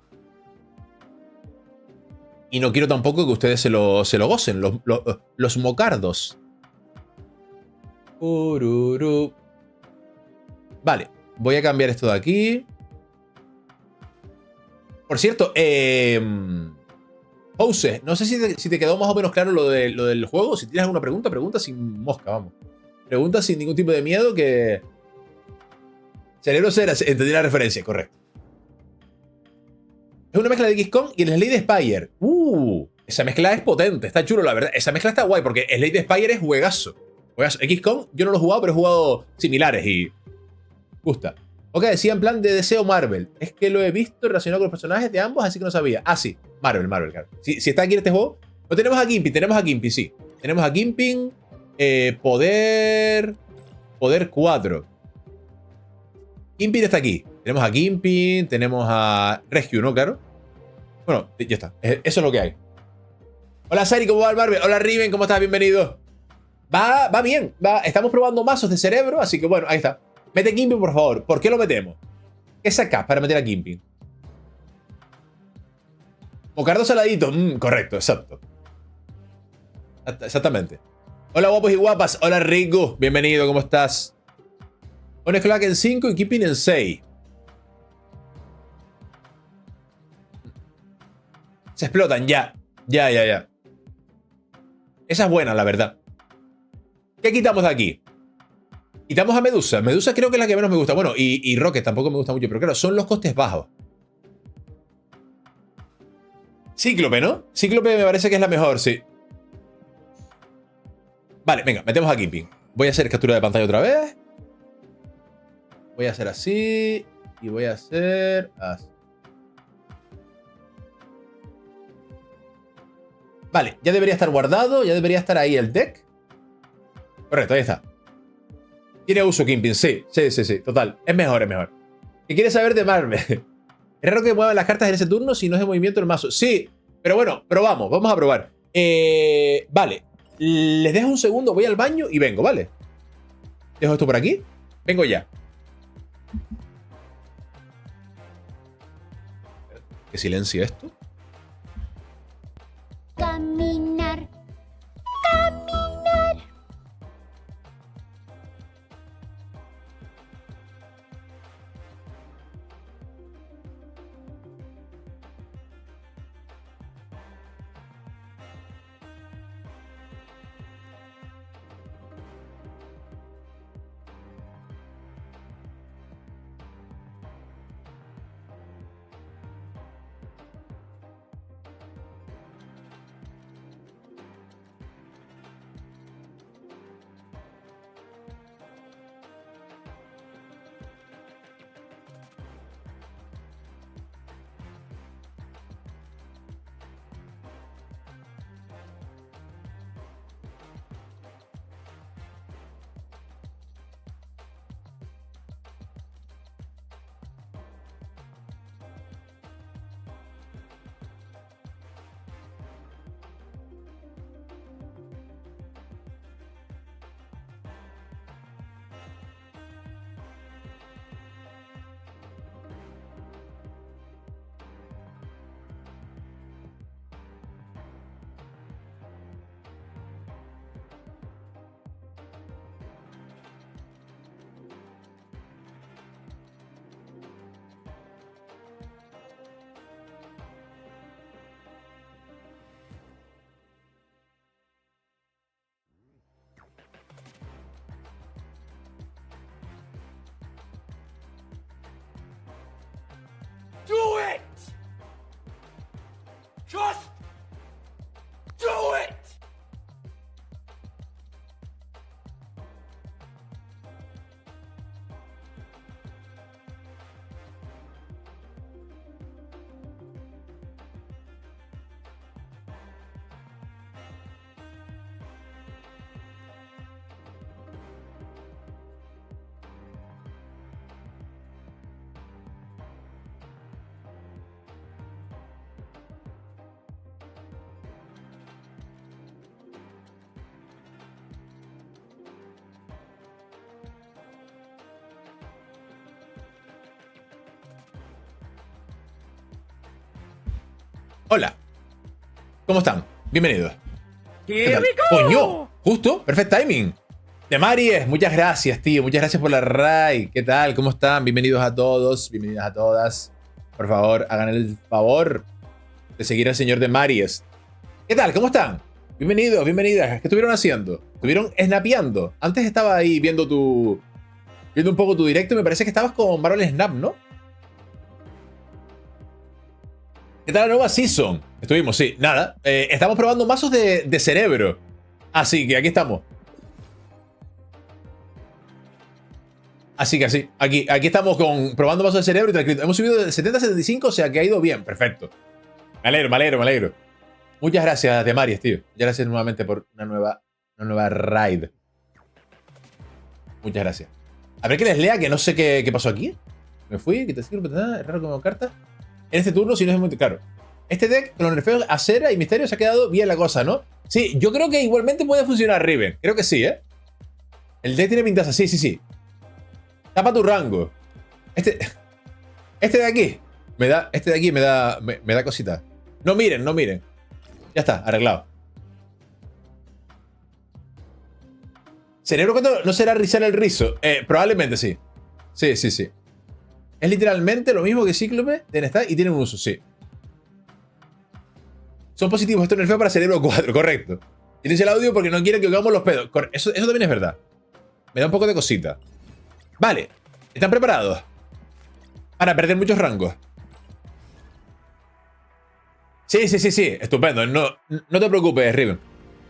Y no quiero tampoco que ustedes se lo gocen, los mocardos. Ururu. Vale, voy a cambiar esto de aquí. Por cierto, Pause, no sé si te quedó más o menos claro lo del juego. Si tienes alguna pregunta, pregunta sin mosca, vamos. Pregunta sin ningún tipo de miedo que... Cerebro Cera, entendí la referencia, correcto. Es una mezcla de XCOM y el Slade Spire. Esa mezcla es potente, está chulo, la verdad. Esa mezcla está guay porque Slade Spire es juegazo. XCOM yo no lo he jugado, pero he jugado similares y... Gusta. Ok, decía en plan de deseo Marvel. Es que lo he visto relacionado con los personajes de ambos, así que no sabía. Ah, sí. Marvel, claro. Si está aquí en este juego. No tenemos a Kingpin, sí. Tenemos a Kingpin. Poder 4. Kingpin está aquí. Tenemos a Kingpin, tenemos a Rescue, ¿no? Claro. Bueno, ya está. Eso es lo que hay. Hola Sari, ¿cómo va el Marvel? Hola Riven, ¿cómo estás? Bienvenido. Va bien. Estamos probando mazos de cerebro, así que bueno, ahí está. Mete Kimping, por favor. ¿Por qué lo metemos? ¿Qué sacas para meter a Kimping? Mocardo saladito. Correcto, exacto. Exactamente. Hola guapos y guapas. Hola Rico. Bienvenido, ¿cómo estás? Pones Cloak en 5 y Kimping en 6. Se explotan, ya. Ya. Esa es buena, la verdad. ¿Qué quitamos de aquí? Quitamos a Medusa. Medusa creo que es la que menos me gusta. Bueno, y Rocket tampoco me gusta mucho, pero claro, son los costes bajos. Cíclope, ¿no? Cíclope me parece que es la mejor, sí. Vale, venga, metemos a Kimping. Voy a hacer captura de pantalla otra vez. Voy a hacer así. Y voy a hacer así. Vale, ya debería estar guardado. Ya debería estar ahí el deck. Correcto, ahí está. Tiene uso Kimping, sí. Total, es mejor. ¿Qué quieres saber de Marvel? Es raro que muevan las cartas en ese turno si no es de movimiento el mazo. Sí, pero bueno, probamos. Vamos a probar. Vale. Les dejo un segundo, voy al baño y vengo, ¿vale? Dejo esto por aquí. Vengo ya. ¿Qué silencio esto? Caminar. Do it! Just do it! Hola. ¿Cómo están? Bienvenidos. ¿Qué tal? ¡Coño! Justo, perfect timing. De Maries, muchas gracias, tío. Muchas gracias por la raid. ¿Qué tal? ¿Cómo están? Bienvenidos a todos. Bienvenidas a todas. Por favor, hagan el favor de seguir al señor de Maries. ¿Qué tal? ¿Cómo están? Bienvenidos, bienvenidas. ¿Qué estuvieron haciendo? ¿Estuvieron snapeando? Antes estaba ahí viendo un poco tu directo y me parece que estabas con Marvel Snap, ¿no? ¿Qué tal la nueva season? Estuvimos, sí. Nada. Estamos probando mazos de cerebro. Así que aquí estamos. Así que así. Aquí estamos probando mazos de cerebro y tranquilo. Hemos subido de 70 a 75, o sea que ha ido bien. Perfecto. Me alegro. Muchas gracias, Demaries, tío. Muchas gracias nuevamente por una nueva raid. Muchas gracias. A ver que les lea, que no sé qué pasó aquí. Me fui, que te sirve, es raro como carta. En este turno, si no es muy claro. Este deck, con los nerfeos a Cera y Misterio, se ha quedado bien la cosa, ¿no? Sí, yo creo que igualmente puede funcionar Riven. Creo que sí, ¿eh? El deck tiene pintaza, sí, sí, sí. Tapa tu rango. Este de aquí. Este de aquí me da cosita. No miren, no miren. Ya está, arreglado. ¿Cerebro cuánto no será rizar el rizo? Probablemente sí. Sí, sí, sí. Es literalmente lo mismo que Cíclope de Nestat y tiene un uso, sí. Son positivos estos nerfeos para Cerebro 4, correcto. Tienes el audio porque no quieren que hagamos los pedos. Eso también es verdad. Me da un poco de cosita. Vale. ¿Están preparados? Para perder muchos rangos. Sí, sí, sí, sí. Estupendo. No te preocupes, Riven.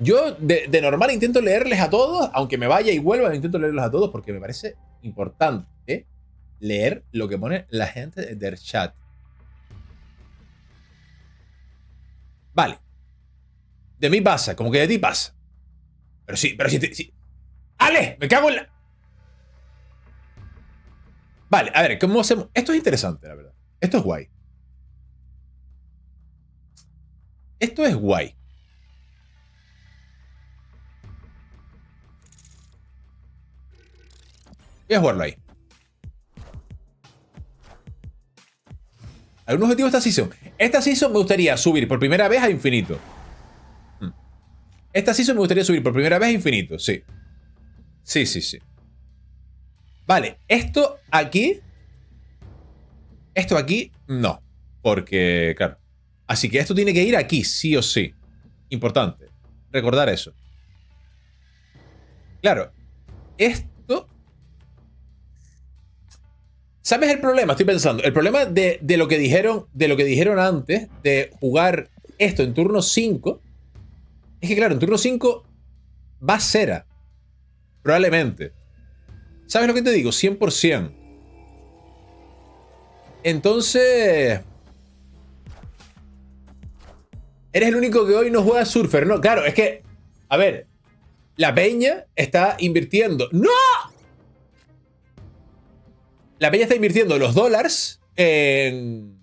Yo de normal intento leerles a todos, aunque me vaya y vuelva, intento leerlos a todos porque me parece importante leer lo que pone la gente del chat. Vale. De mí pasa, como que de ti pasa. Pero sí, sí. ¡Ale! ¡Me cago en la... Vale, a ver, ¿cómo hacemos? Esto es interesante, la verdad. Esto es guay. Esto es guay. Voy a jugarlo ahí. ¿Algún objetivo esta season? Esta season me gustaría subir por primera vez a infinito. Esta season me gustaría subir por primera vez a infinito, sí. Sí, sí, sí. Vale, esto aquí... Esto aquí, no. Porque, claro. Así que esto tiene que ir aquí, sí o sí. Importante. Recordar eso. Claro. Esto... ¿Sabes el problema? Estoy pensando. El problema de lo que dijeron antes de jugar esto en turno 5 es que, claro, en turno 5 va Cera. Probablemente. ¿Sabes lo que te digo? 100%. Entonces... Eres el único que hoy no juega Surfer, ¿no? Claro, es que... A ver. La peña está invirtiendo... ¡No! La peña está invirtiendo los dólares en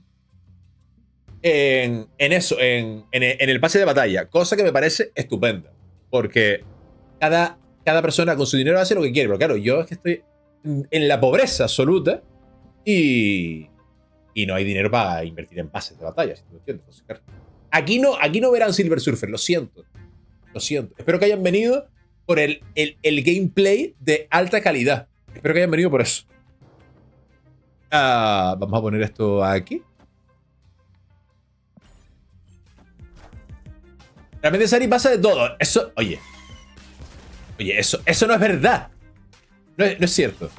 eso, en el pase de batalla. Cosa que me parece estupenda. Porque cada persona con su dinero hace lo que quiere. Pero claro, yo es que estoy en la pobreza absoluta y no hay dinero para invertir en pases de batalla. ¿Sí me entiendes? Entonces, claro, aquí no verán Silver Surfer, lo siento. Lo siento. Espero que hayan venido por el gameplay de alta calidad. Espero que hayan venido por eso. Vamos a poner esto aquí. Realmente Sari pasa de todo. Eso, oye, eso no es verdad. No es cierto.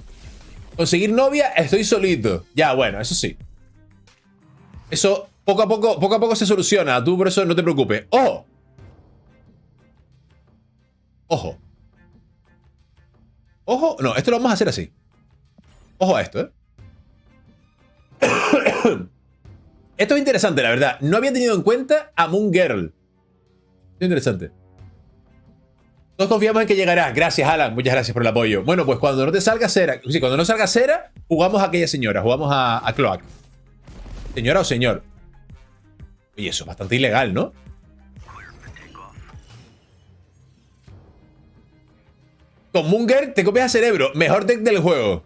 Conseguir novia, estoy solito. Ya, bueno, eso sí. Eso poco a poco se soluciona. Tú por eso no te preocupes. ¡Ojo! Ojo. Ojo. No, esto lo vamos a hacer así. Ojo a esto, ¿eh? Esto es interesante, la verdad. No había tenido en cuenta a Moon Girl. Es interesante. Todos confiamos en que llegará. Gracias, Alan. Muchas gracias por el apoyo. Bueno, pues cuando no te salga Cera... Sí, cuando no salga Cera, jugamos a aquella señora. Jugamos a Cloak. ¿Señora o señor? Oye, eso es bastante ilegal, ¿no? Con Moon Girl te copias a Cerebro. Mejor deck del juego.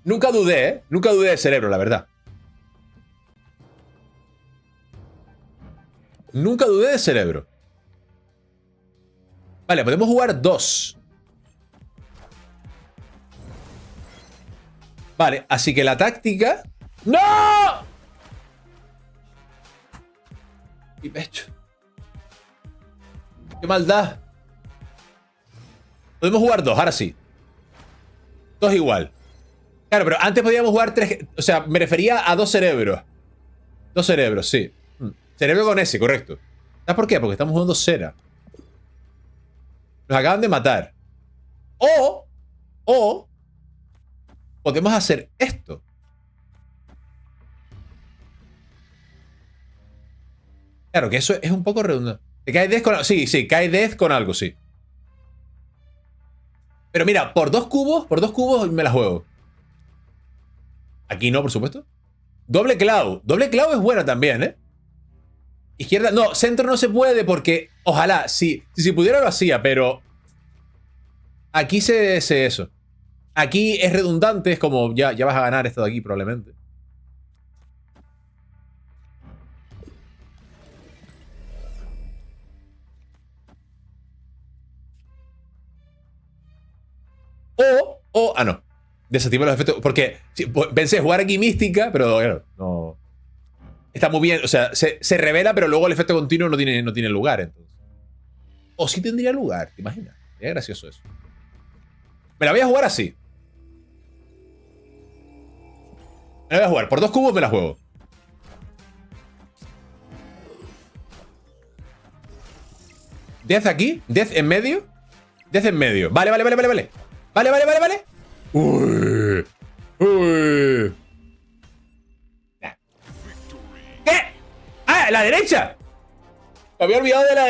Nunca dudé, ¿eh? Nunca dudé de Cerebro, la verdad. Nunca dudé de Cerebro. Vale, podemos jugar 2. Vale, así que la táctica... ¡No! Y pecho. ¡Qué maldad! Podemos jugar 2, ahora sí. 2 igual. Claro, pero antes podíamos jugar 3... O sea, me refería a 2 cerebros. 2 cerebros, sí. Cerebro con S, correcto. ¿Sabes por qué? Porque estamos jugando Cera. Nos acaban de matar. O podemos hacer esto. Claro, que eso es un poco redundante. ¿Te cae Death con algo? Sí, cae Death con algo, sí. Pero mira, por dos cubos me la juego. Aquí no, por supuesto. Doble Cloud. Doble Cloud es buena también, ¿eh? Izquierda, no, centro no se puede porque, ojalá, si pudiera lo hacía, pero aquí se eso. Aquí es redundante, es como, ya vas a ganar esto de aquí probablemente. No. Desactiva los efectos. Porque pensé jugar aquí mística, pero claro, no. Está muy bien, o sea, se revela, pero luego el efecto continuo no tiene lugar, entonces. O sí tendría lugar, ¿te imaginas? Sería gracioso eso. Me la voy a jugar así. Me la voy a jugar. Por 2 cubos me la juego. Death aquí. Death en medio. Death en medio. Vale. Vale. Uy. ¿Qué? ¡Ah! ¡La derecha! Me había olvidado de la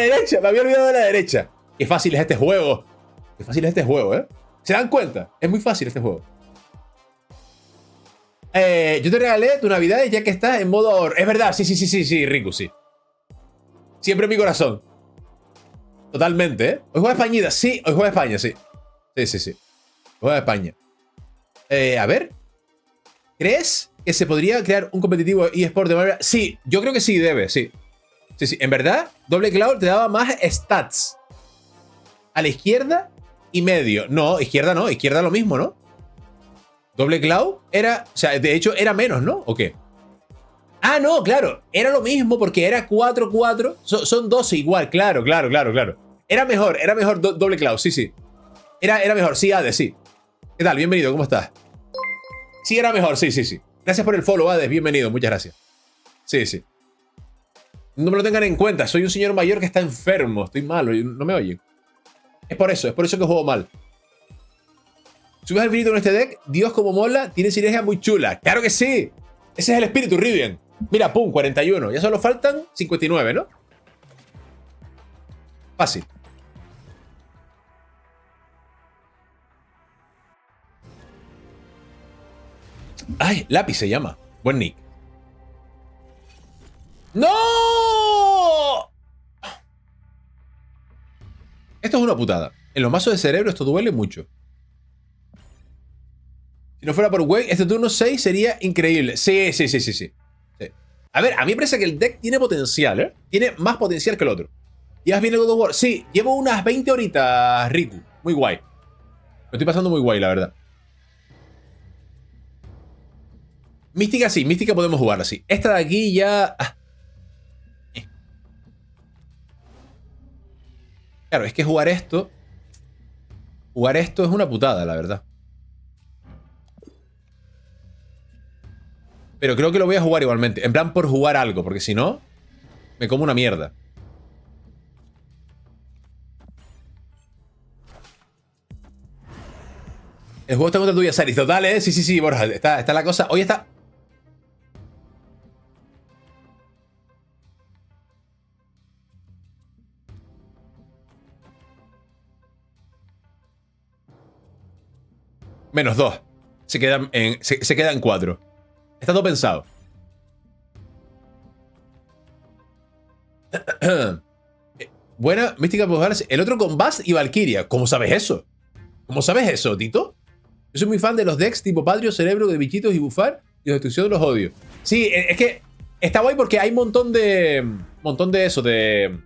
derecha. Qué fácil es este juego. ¿Eh? ¿Se dan cuenta? Es muy fácil este juego. Yo te regalé tu Navidad ya que estás en modo ahorro. Es verdad, sí, Riku, sí. Siempre en mi corazón. Totalmente, ¿eh? Hoy juega Españita, sí. Hoy juega España, sí. Sí. Juega España. A ver. ¿Crees que se podría crear un competitivo eSport de manera? Sí, yo creo que sí debe, sí. Sí. En verdad, doble claw te daba más stats. A la izquierda y medio. No, izquierda no. Izquierda lo mismo, ¿no? Doble claw era... O sea, de hecho era menos, ¿no? ¿O qué? Ah, no, claro. Era lo mismo porque era 4-4. Son 12 igual. Claro. Era mejor doble claw. Sí. Era mejor. Sí, Hades, sí. ¿Qué tal? Bienvenido. ¿Cómo estás? Sí, era mejor. Sí. Gracias por el follow, Hades. Bienvenido. Muchas gracias. Sí. No me lo tengan en cuenta. Soy un señor mayor que está enfermo. Estoy malo. No me oyen. Es por eso que juego mal. Subes al infinito con este deck. Dios, como mola. Tiene sinergia muy chula. ¡Claro que sí! Ese es el espíritu, Rivian. Mira, pum, 41. Ya solo faltan 59, ¿no? Fácil. Ay, Lápiz se llama. Buen nick. ¡No! Esto es una putada. En los mazos de cerebro esto duele mucho. Si no fuera por Wake, este turno 6 sería increíble. Sí. A ver, a mí me parece que el deck tiene potencial, ¿eh? Tiene más potencial que el otro. ¿Llevas bien el God of War? Sí, llevo unas 20 horitas, Riku. Muy guay. Me estoy pasando muy guay, la verdad. Mística sí, Mística podemos jugar así. Esta de aquí ya... Claro, es que jugar esto... Jugar esto es una putada, la verdad. Pero creo que lo voy a jugar igualmente. En plan por jugar algo, porque si no, me como una mierda. El juego está contra tuya, Saris. Total, ¿eh? Sí, Borja. Está la cosa. Hoy está... -2. Se queda en 4. Está todo pensado. Buena, Mística puede jugar el otro con Bass y Valkyria. ¿Cómo sabes eso? ¿Cómo sabes eso, Tito? Yo soy muy fan de los decks tipo Patrio, Cerebro, de bichitos y bufar y destrucción de los odios. Sí, es que está guay porque hay un montón de eso, de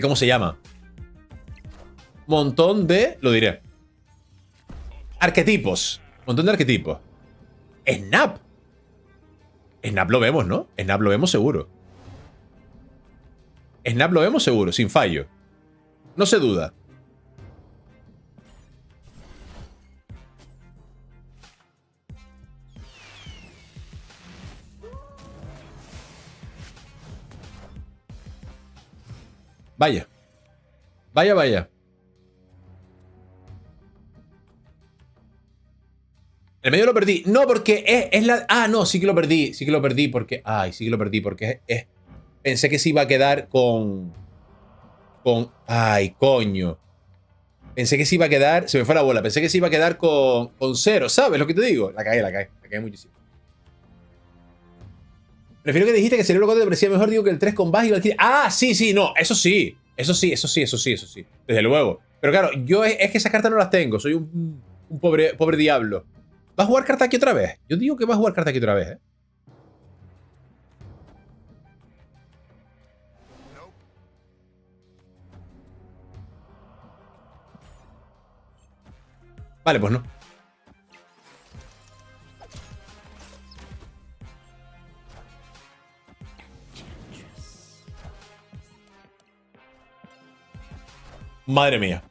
¿cómo se llama? Montón de... Lo diré. Arquetipos. Montón de arquetipos. Snap. Snap lo vemos, ¿no? Snap lo vemos seguro. Snap lo vemos seguro, sin fallo. No se duda. Vaya. Vaya. El medio lo perdí. No, porque es la... Ah, no, sí que lo perdí porque... Ay, sí que lo perdí porque es... Pensé que se iba a quedar con... Ay, coño. Pensé que se iba a quedar... Se me fue la bola. Pensé que se iba a quedar con 0, ¿sabes lo que te digo? La cagué muchísimo. Prefiero que dijiste que Cerebro 4 te parecía mejor, digo, que el 3 con Bug y Valkyria. Ah, sí, sí, no, eso sí. Eso sí. Desde luego. Pero claro, yo es que esas cartas no las tengo. Soy un pobre diablo. ¿Va a jugar carta aquí otra vez? Yo digo que va a jugar carta aquí otra vez, ¿eh? Vale, pues no. Madre mía.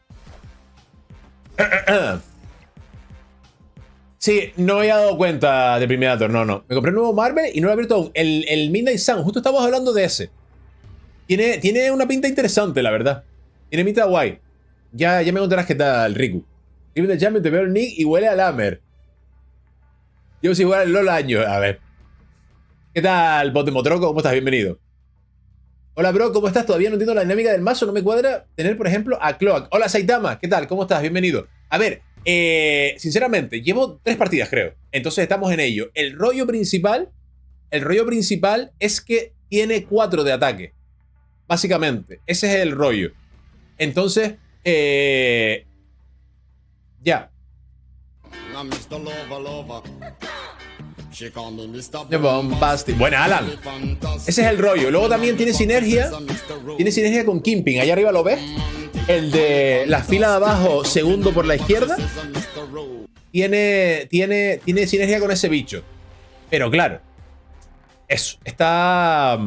Sí, no me había dado cuenta de Primeator, no. Me compré un nuevo Marvel y no lo he abierto aún. El Midnight Sun, justo estamos hablando de ese. Tiene una pinta interesante, la verdad. Tiene pinta guay. Ya me contarás qué tal, Riku. Give the Champion, te veo el nick y huele a Lamer. Llevo sin jugar el LOL años. A ver. ¿Qué tal, bot de Motroco? ¿Cómo estás? Bienvenido. Hola, bro, ¿cómo estás? Todavía no entiendo la dinámica del mazo. No me cuadra tener, por ejemplo, a Cloak. Hola, Saitama. ¿Qué tal? ¿Cómo estás? Bienvenido. A ver, sinceramente, llevo 3 partidas, creo. Entonces estamos en ello. El rollo principal es que tiene 4 de ataque. Básicamente. Ese es el rollo. Entonces, ya. Buena, Alan. Ese es el rollo. Luego también tiene sinergia. Tiene sinergia con Kimping. Allá arriba lo ves. El de la fila de abajo, segundo por la izquierda. Tiene sinergia con ese bicho. Pero claro, eso. Está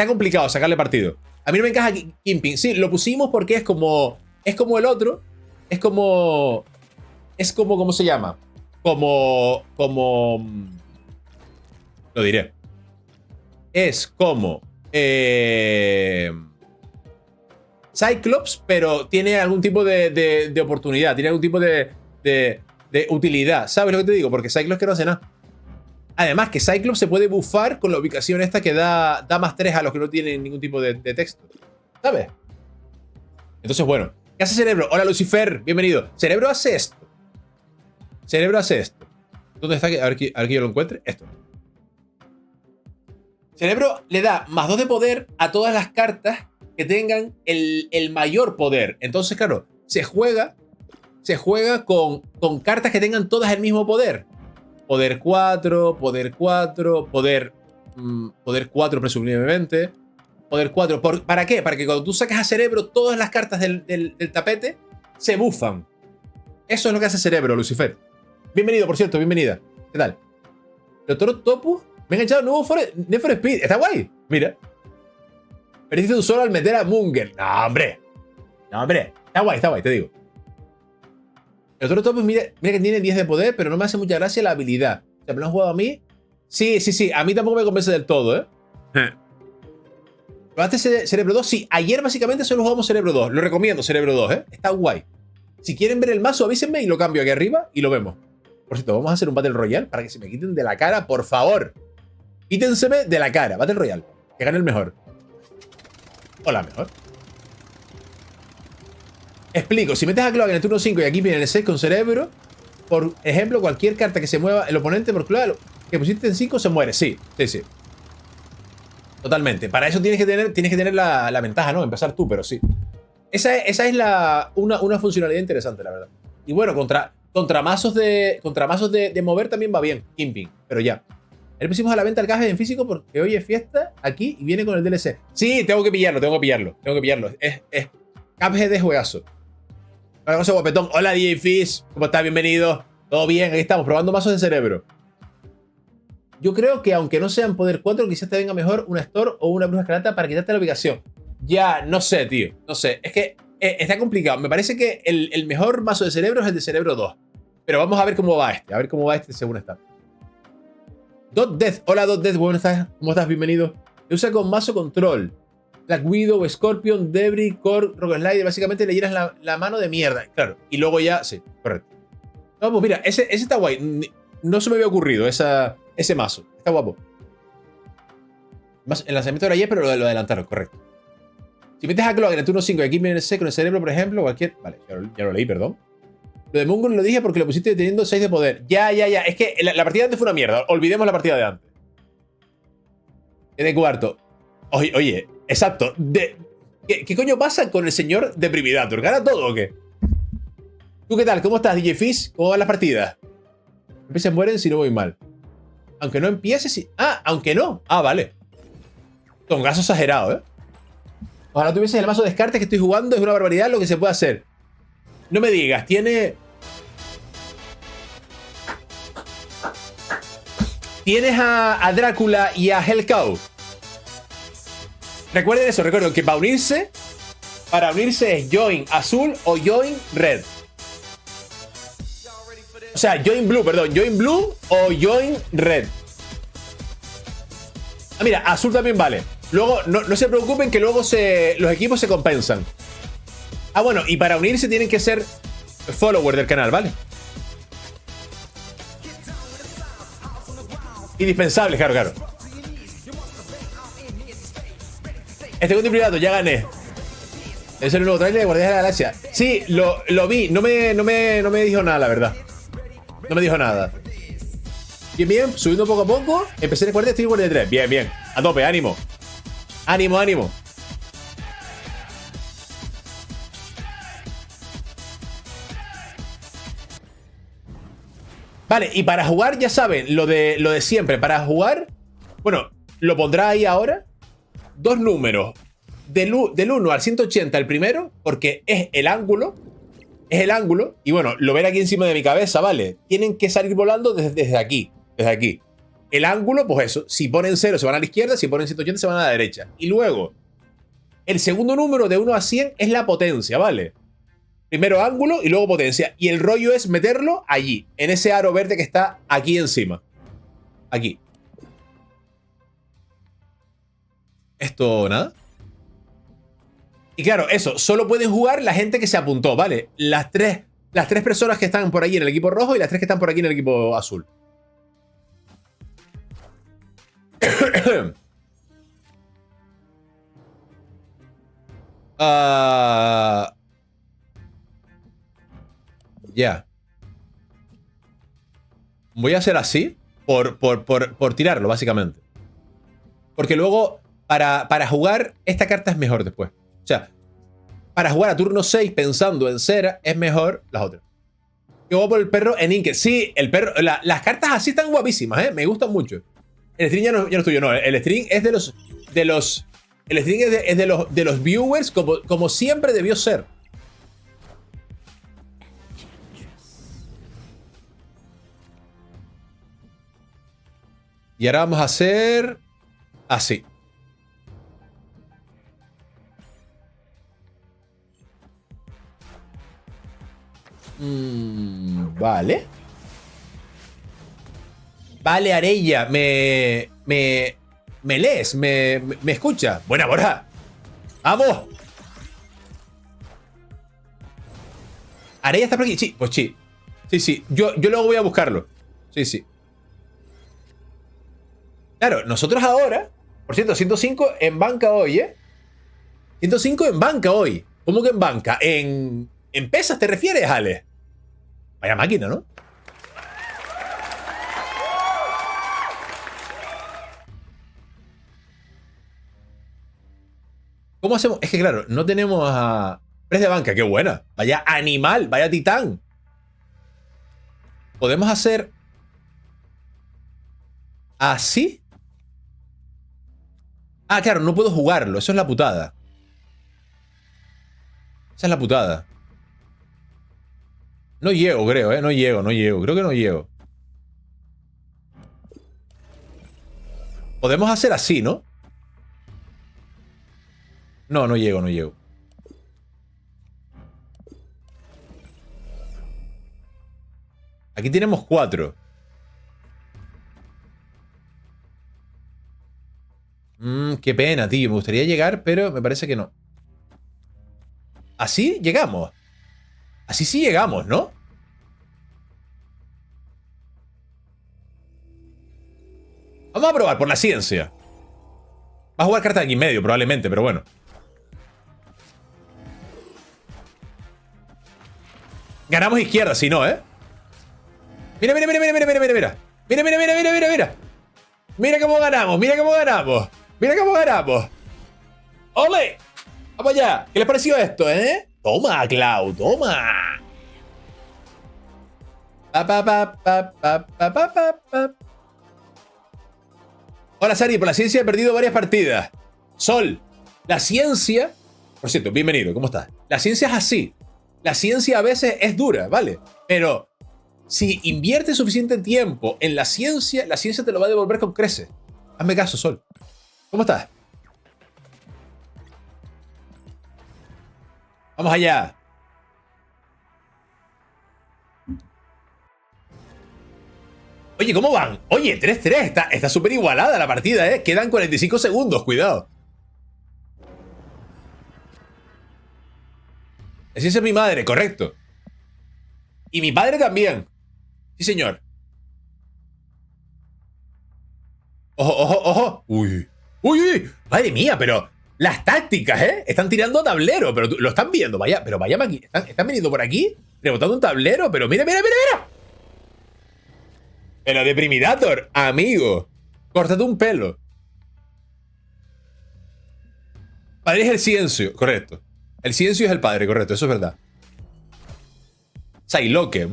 complicado sacarle partido. A mí no me encaja Kimping. Sí, lo pusimos porque es como el otro. Es como ¿cómo se llama? Lo diré. Es como Cyclops, pero tiene algún tipo de oportunidad. Tiene algún tipo de utilidad. ¿Sabes lo que te digo? Porque Cyclops que no hace nada. Además que Cyclops se puede buffar con la ubicación esta que da +3 a los que no tienen ningún tipo de texto. ¿Sabes? Entonces, bueno. ¿Qué hace Cerebro? Hola, Lucifer. Bienvenido. Cerebro hace esto. ¿Dónde está? A ver que yo lo encuentre. Esto. Cerebro le da +2 de poder a todas las cartas que tengan el mayor poder. Entonces, claro, se juega con cartas que tengan todas el mismo poder. Poder 4, poder 4 presumiblemente. Poder 4. ¿Para qué? Para que cuando tú sacas a Cerebro, todas las cartas del tapete se buffan. Eso es lo que hace Cerebro, Lucifer. Bienvenido, por cierto, bienvenida. ¿Qué tal? Doctor Topus, me he enganchado nuevo Need for Speed. Está guay. Mira. Perdiste un solo al meter a Munger. No, hombre. Está guay, te digo. El Doctor Topus, mira que tiene 10 de poder, pero no me hace mucha gracia la habilidad. O sea, ¿me lo han jugado a mí? Sí. A mí tampoco me convence del todo, ¿eh? ¿Probaste Cerebro 2? Sí, ayer básicamente solo jugamos Cerebro 2. Lo recomiendo, Cerebro 2, ¿eh? Está guay. Si quieren ver el mazo, avísenme y lo cambio aquí arriba y lo vemos. Por cierto, vamos a hacer un Battle Royale para que se me quiten de la cara, por favor. Quítenseme de la cara. Battle Royale. Que gane el mejor. O la mejor. Explico. Si metes a Cloak en el turno 5 y aquí viene el 6 con Cerebro, por ejemplo, cualquier carta que se mueva el oponente por Cloak que pusiste en 5 se muere. Sí. Totalmente. Para eso tienes que tener la ventaja, ¿no? Empezar tú, pero sí. Esa es una funcionalidad interesante, la verdad. Y bueno, contra mazos de mover también va bien. Kimping, pero ya. Le pusimos a la venta el Cuphead en físico porque hoy es fiesta aquí y viene con el DLC. Sí, tengo que pillarlo. Es Cuphead de juegazo. Hola, José Guapetón. Hola, DJ Fizz. ¿Cómo estás? Bienvenido. Todo bien, aquí estamos, probando mazos de Cerebro. Yo creo que aunque no sean poder 4, quizás te venga mejor una Store o una Bruja Escarlata para quitarte la ubicación. Ya, no sé, tío. No sé. Es que está complicado. Me parece que el mejor mazo de Cerebro es el de Cerebro 2. Pero vamos a ver cómo va este. A ver cómo va este según está. Dot Death. Hola, Dot Death. ¿Cómo estás? Bienvenido. Se usa con mazo control. Black Widow, Scorpion, Debris, Core, Rock Slider. Básicamente le llenas la mano de mierda. Claro. Y luego ya... Sí, correcto. No, pues mira, ese está guay. No se me había ocurrido ese mazo. Está guapo. El lanzamiento era ayer, pero lo adelantaron, correcto. Si metes a Cloak en el turno 5 y aquí viene el C con el Cerebro, por ejemplo, cualquier... Vale, ya lo leí, perdón. Lo de Mungo lo dije porque lo pusiste teniendo 6 de poder. Ya. Es que la partida de antes fue una mierda. Olvidemos la partida de antes. Tiene cuarto. Oye, exacto. ¿Qué coño pasa con el señor de Prividator? ¿Gana todo o qué? ¿Tú qué tal? ¿Cómo estás, DJ Fizz? ¿Cómo van las partidas? Empiezan mueren si no voy mal. Aunque no empiece si... Ah, aunque no. Ah, vale. Tongazo exagerado, ¿eh? Ojalá tuvieses el mazo de descarte que estoy jugando. Es una barbaridad lo que se puede hacer. No me digas, tiene... Tienes a Drácula y a Hellcow. Recuerden eso, recuerden que para unirse es Join azul o Join red. O sea, Join blue, perdón. Join blue o Join red. Ah, mira, azul también vale. Luego, no se preocupen que luego los equipos se compensan. Ah, bueno, y para unirse tienen que ser follower del canal, ¿vale? Indispensable, claro. Este contra privado, ya gané. Es el nuevo trailer de Guardianes de la Galaxia. Sí, lo vi. No me dijo nada, la verdad. No me dijo nada. Bien, subiendo poco a poco. Empecé en el 40, estoy en 43. Bien. A tope, ánimo. Ánimo. Vale, y para jugar, ya saben, lo de siempre. Para jugar, bueno, lo pondrá ahí ahora. 2 números. Del 1 al 180 el primero, porque es el ángulo. Y bueno, lo ven aquí encima de mi cabeza, ¿vale? Tienen que salir volando desde aquí. Desde aquí. El ángulo, pues eso. Si ponen 0 se van a la izquierda, si ponen 180 se van a la derecha. Y luego, el segundo número de 1 a 100 es la potencia, ¿vale? Primero ángulo y luego potencia. Y el rollo es meterlo allí, en ese aro verde que está aquí encima. Aquí. Esto, nada. Y claro, eso, solo pueden jugar la gente que se apuntó, ¿vale? Las tres personas que están por ahí en el equipo rojo y las 3 que están por aquí en el equipo azul. Ya. Voy a hacer así por tirarlo, básicamente. Porque luego, para jugar, esta carta es mejor después. O sea, para jugar a turno 6 pensando en cera, es mejor las otras. Yo voy por el perro en Inked. Sí, el perro. Las cartas así están guapísimas, ¿eh? Me gustan mucho. El string ya no es tuyo, no. El string es de los. El string es de los viewers como siempre debió ser. Y ahora vamos a hacer así. Vale. Vale, Arella, me lees, me escucha. Buena, Borja. ¡Vamos! Arella está por aquí. Sí, pues sí. Sí. Yo luego voy a buscarlo. Sí. Claro, nosotros ahora, por cierto, 105 en banca hoy, ¿eh? 105 en banca hoy. ¿Cómo que en banca? ¿En pesas te refieres, Ale? Vaya máquina, ¿no? ¿Cómo hacemos? Es que claro, no tenemos a... Press de banca, qué buena. Vaya animal, vaya titán. Podemos hacer... ¿Así? Ah, claro, no puedo jugarlo. Eso es la putada. Esa es la putada. No llego, creo, ¿eh? No llego. Creo que no llego. Podemos hacer así, ¿no? No llego. Aquí tenemos 4. Qué pena, tío. Me gustaría llegar, pero me parece que no. ¿Así llegamos? Así sí llegamos, ¿no? Vamos a probar por la ciencia. Va a jugar carta aquí en medio, probablemente, pero bueno. Ganamos izquierda, si no, ¿eh? Mira. Mira cómo ganamos. Mira cómo ganamos. ¡Ole! Vamos allá. ¿Qué les pareció esto, eh? Toma, Cloud, toma. Pa, pa, pa, pa, pa, pa, pa, pa, pa. Hola, Sari. Por la ciencia he perdido varias partidas. Sol, la ciencia... Por cierto, bienvenido. ¿Cómo estás? La ciencia es así. La ciencia a veces es dura, ¿vale? Pero si inviertes suficiente tiempo en la ciencia te lo va a devolver con creces. Hazme caso, Sol. ¿Cómo estás? Vamos allá. Oye, ¿cómo van? Oye, 3-3. Está súper igualada la partida, ¿eh? Quedan 45 segundos. Cuidado. Esa es mi madre, correcto. Y mi padre también. Sí, señor. Ojo, ojo, ojo. Uy. Uy, uy. Madre mía, pero las tácticas, ¿eh? Están tirando a tablero, pero lo están viendo. Vaya, pero vaya aquí. ¿Están viniendo por aquí? Rebotando un tablero, pero mira, mira, mira, mira. Pero Deprimidator, amigo. Córtate un pelo. Padre es el ciencio, correcto. El ciencio es el padre, correcto, eso es verdad. Psylocke.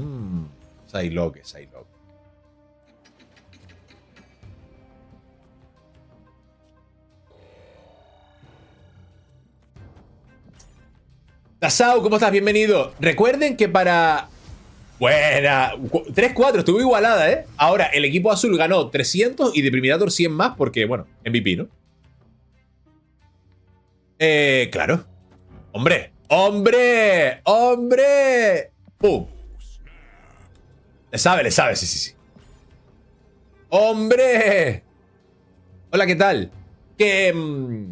Psylocke, Psylocke. Tasao, ¿cómo estás? Bienvenido. Recuerden que para... Buena. 3-4, estuvo igualada, ¿eh? Ahora, el equipo azul ganó 300 y Deprimidator 100 más porque, bueno, MVP, ¿no? Claro. ¡Hombre! ¡Hombre! ¡Hombre! ¡Pum! Le sabe, sí, sí, sí. ¡Hombre! Hola, ¿qué tal? Que...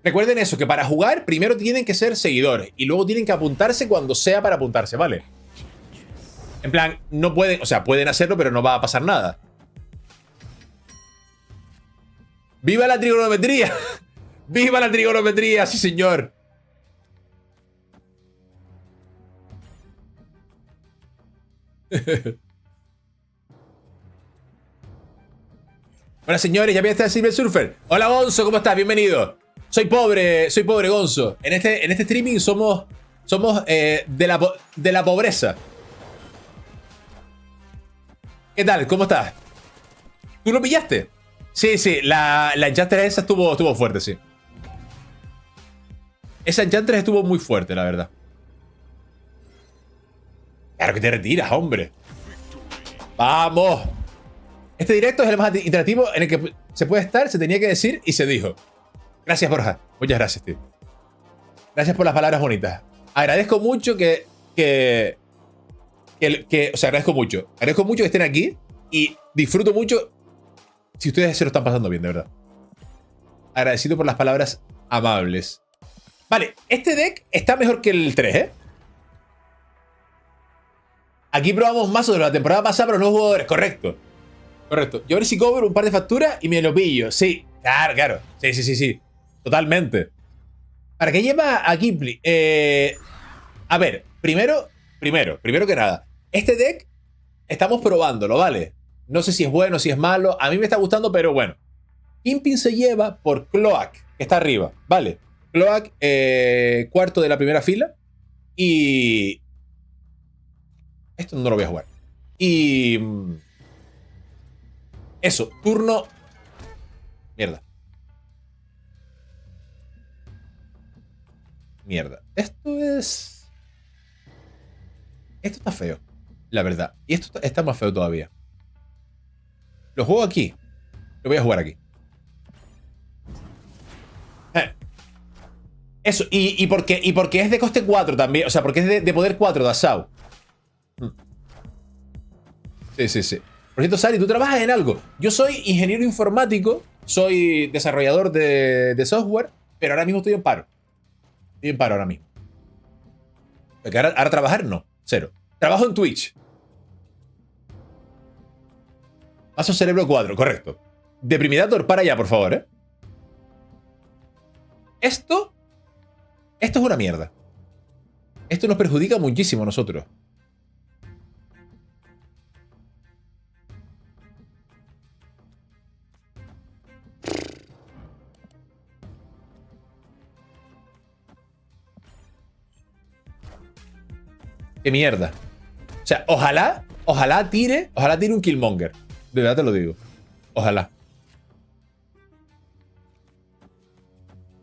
recuerden eso, que para jugar primero tienen que ser seguidores y luego tienen que apuntarse cuando sea para apuntarse, ¿vale? En plan, no pueden... O sea, pueden hacerlo, pero no va a pasar nada. ¡Viva la trigonometría! ¡Viva la trigonometría! ¡Sí, señor! Hola, señores, ya está el Silver Surfer. Hola, Gonzo, ¿cómo estás? Bienvenido. Soy pobre, Gonzo. En este streaming somos de la pobreza. ¿Qué tal? ¿Cómo estás? ¿Tú lo pillaste? Sí, sí, la Enchantress esa estuvo fuerte, sí. Esa Enchantress estuvo muy fuerte, la verdad. Claro que te retiras, hombre. ¡Vamos! Este directo es el más interactivo en el que se puede estar, se tenía que decir y se dijo. Gracias, Borja. Muchas gracias, tío. Gracias por las palabras bonitas. Agradezco mucho o sea, agradezco mucho. Agradezco mucho que estén aquí y disfruto mucho si ustedes se lo están pasando bien, de verdad. Agradecido por las palabras amables. Vale, este deck está mejor que el 3, ¿eh? Aquí probamos mazos de la temporada pasada para los nuevos jugadores. Correcto. Correcto. Yo a ver si cobro un par de facturas y me lo pillo. Sí, claro, claro. Sí, sí, sí, sí. Totalmente. ¿Para qué lleva a Ghibli? A ver, primero que nada. Este deck estamos probándolo, ¿vale? No sé si es bueno, si es malo. A mí me está gustando, pero bueno. Kingpin se lleva por Cloak, que está arriba, ¿vale? Cloak, cuarto de la primera fila. Y... esto no lo voy a jugar. Y... eso, turno... Mierda. Mierda. Esto está feo, la verdad. Y esto está más feo todavía. Lo juego aquí. Lo voy a jugar aquí. Eso, y porque es de coste 4 también. O sea, porque es de poder 4 de Asao. Sí, sí, sí. Por cierto, Sari, ¿tú trabajas en algo? Yo soy ingeniero informático, soy desarrollador de software, pero ahora mismo estoy en paro. Estoy en paro ahora mismo. Porque ahora trabajar, no. Cero. Trabajo en Twitch. Paso cerebro 4, correcto. Deprimidator, para allá, por favor, ¿eh? Esto es una mierda. Esto nos perjudica muchísimo a nosotros. Qué mierda. O sea, ojalá tire un Killmonger. De verdad te lo digo. Ojalá.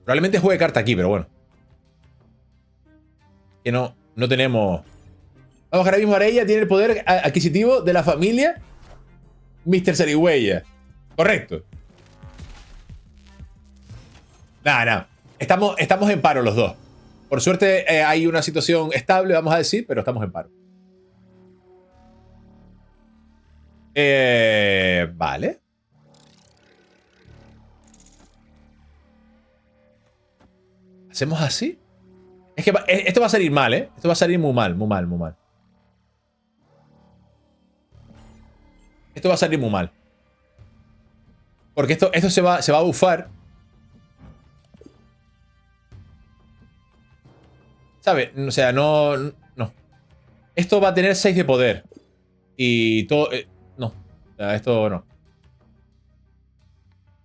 Probablemente juegue carta aquí, pero bueno. Que no tenemos... Vamos, ahora mismo Arella tiene el poder adquisitivo de la familia Mr. Sarigüeya. Correcto. Nada. Estamos en paro los dos. Por suerte hay una situación estable, vamos a decir, pero estamos en paro. Vale. ¿Hacemos así? Es que esto va a salir mal, ¿eh? Esto va a salir muy mal. Esto va a salir muy mal. Porque esto se va a bufar. ¿Sabes? O sea, no. Esto va a tener 6 de poder. Y todo... no. O sea, esto no.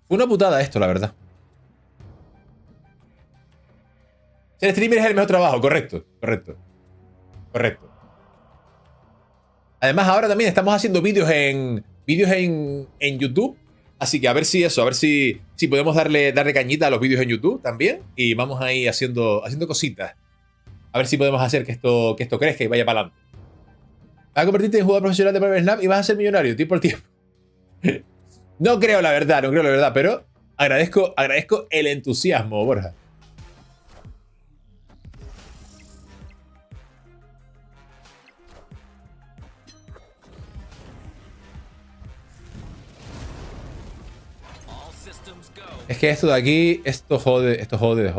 Fue una putada esto, la verdad. Ser streamer es el mejor trabajo, correcto. Además, ahora también estamos haciendo vídeos en YouTube. Así que a ver si podemos darle cañita a los vídeos en YouTube también. Y vamos ahí haciendo cositas. A ver si podemos hacer que esto crezca y vaya para adelante. Vas a convertirte en jugador profesional de Marvel Snap y vas a ser millonario, tiempo al tiempo. No creo la verdad, pero agradezco el entusiasmo, Borja. Es que esto de aquí, esto jode. Esto jode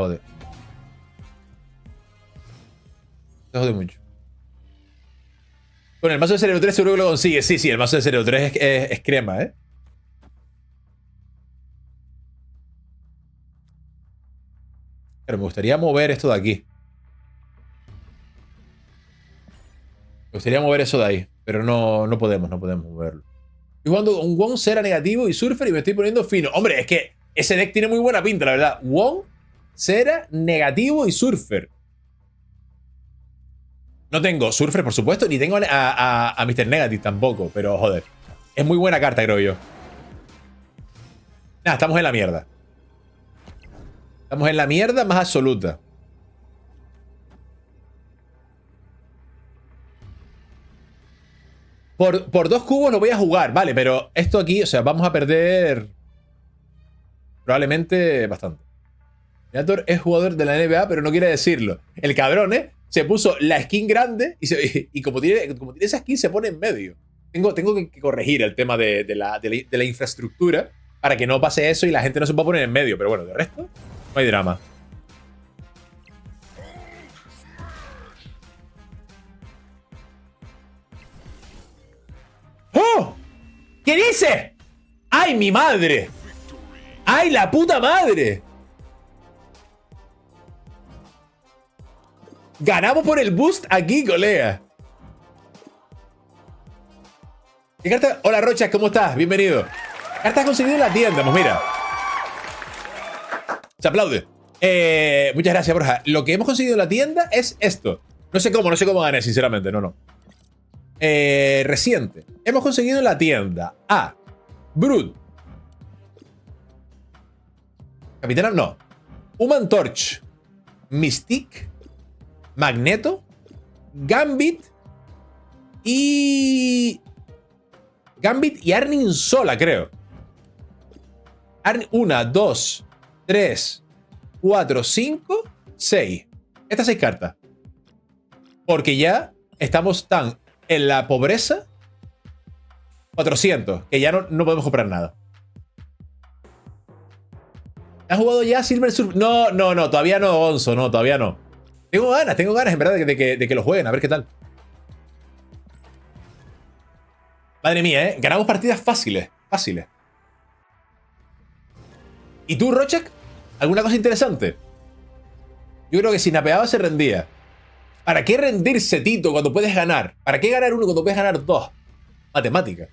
mucho. Con el mazo de Cerebro 3 seguro que lo consigue. Sí, el mazo de Cerebro 3 es crema, ¿eh? Pero me gustaría mover esto de aquí. Me gustaría mover eso de ahí. Pero no podemos moverlo. Estoy jugando un Wong, Cera negativo y Surfer y me estoy poniendo fino. Hombre, es que ese deck tiene muy buena pinta, la verdad. Wong, Cera, negativo y Surfer. No tengo Surfer, por supuesto, ni tengo a Mr. Negative tampoco, pero joder. Es muy buena carta, creo yo. Nada, estamos en la mierda. Estamos en la mierda más absoluta. Por 2 cubos lo voy a jugar, vale, pero esto aquí, o sea, vamos a perder probablemente bastante. Terminator es jugador de la NBA, pero no quiere decirlo. El cabrón, se puso la skin grande y como tiene esa skin se pone en medio. Tengo que corregir el tema de la infraestructura para que no pase eso y la gente no se pueda poner en medio. Pero bueno, de resto, no hay drama. ¡Oh! ¿Qué dice? ¡Ay, mi madre! ¡Ay, la puta madre! Ganamos por el boost aquí, colega. ¿Qué carta? Hola, Rochas, ¿cómo estás? Bienvenido. ¿Qué carta has conseguido en la tienda? Pues mira. Se aplaude. Muchas gracias, Borja. Lo que hemos conseguido en la tienda es esto. No sé cómo gané, sinceramente. No. Reciente. Hemos conseguido en la tienda a Brute. Capitana, no. Human Torch. Mystique. Magneto. Gambit. Y Arnim sola, creo. 1, 2, 3, 4, 5, 6. Estas 6 cartas. Porque ya estamos tan en la pobreza. 400. Que ya no podemos comprar nada. ¿Has jugado ya Silver Surf? No, todavía no, Gonzo, no, todavía no. Tengo ganas, en verdad, de que lo jueguen, a ver qué tal. Madre mía, ganamos partidas fáciles. ¿Y tú, Rochak? ¿Alguna cosa interesante? Yo creo que si napeaba se rendía. ¿Para qué rendirse, Tito, cuando puedes ganar? ¿Para qué ganar 1 cuando puedes ganar 2? Matemática.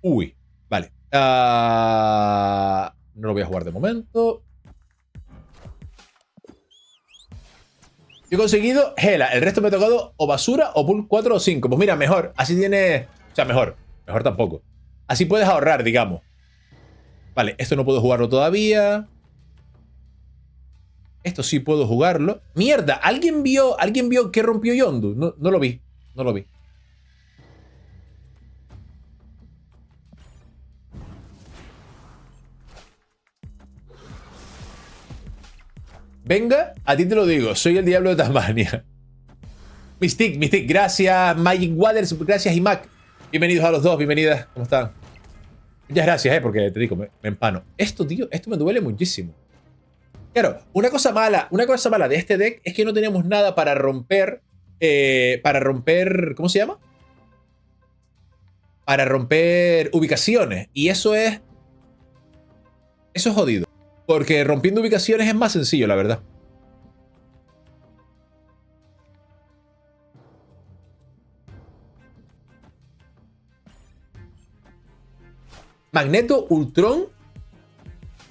Uy, vale. No lo voy a jugar de momento. Yo he conseguido Hela. El resto me ha tocado o basura o pool 4 o 5. Pues mira, mejor. Así tiene... O sea, mejor. Mejor tampoco. Así puedes ahorrar, digamos. Vale, esto no puedo jugarlo todavía. Esto sí puedo jugarlo. ¡Mierda! ¿Alguien vio que rompió Yondu? No, no lo vi. No lo vi. Venga, a ti te lo digo. Soy el diablo de Tasmania. Mystic, gracias. Magic Waters, gracias. Y Mac. Bienvenidos a los dos, bienvenidas. ¿Cómo están? Muchas gracias, porque te digo, me empano. Esto, tío, esto me duele muchísimo. Claro, una cosa mala de este deck es que no tenemos nada para romper. ¿Cómo se llama? Para romper ubicaciones. Y eso es jodido. Porque rompiendo ubicaciones es más sencillo, la verdad. Magneto, Ultron,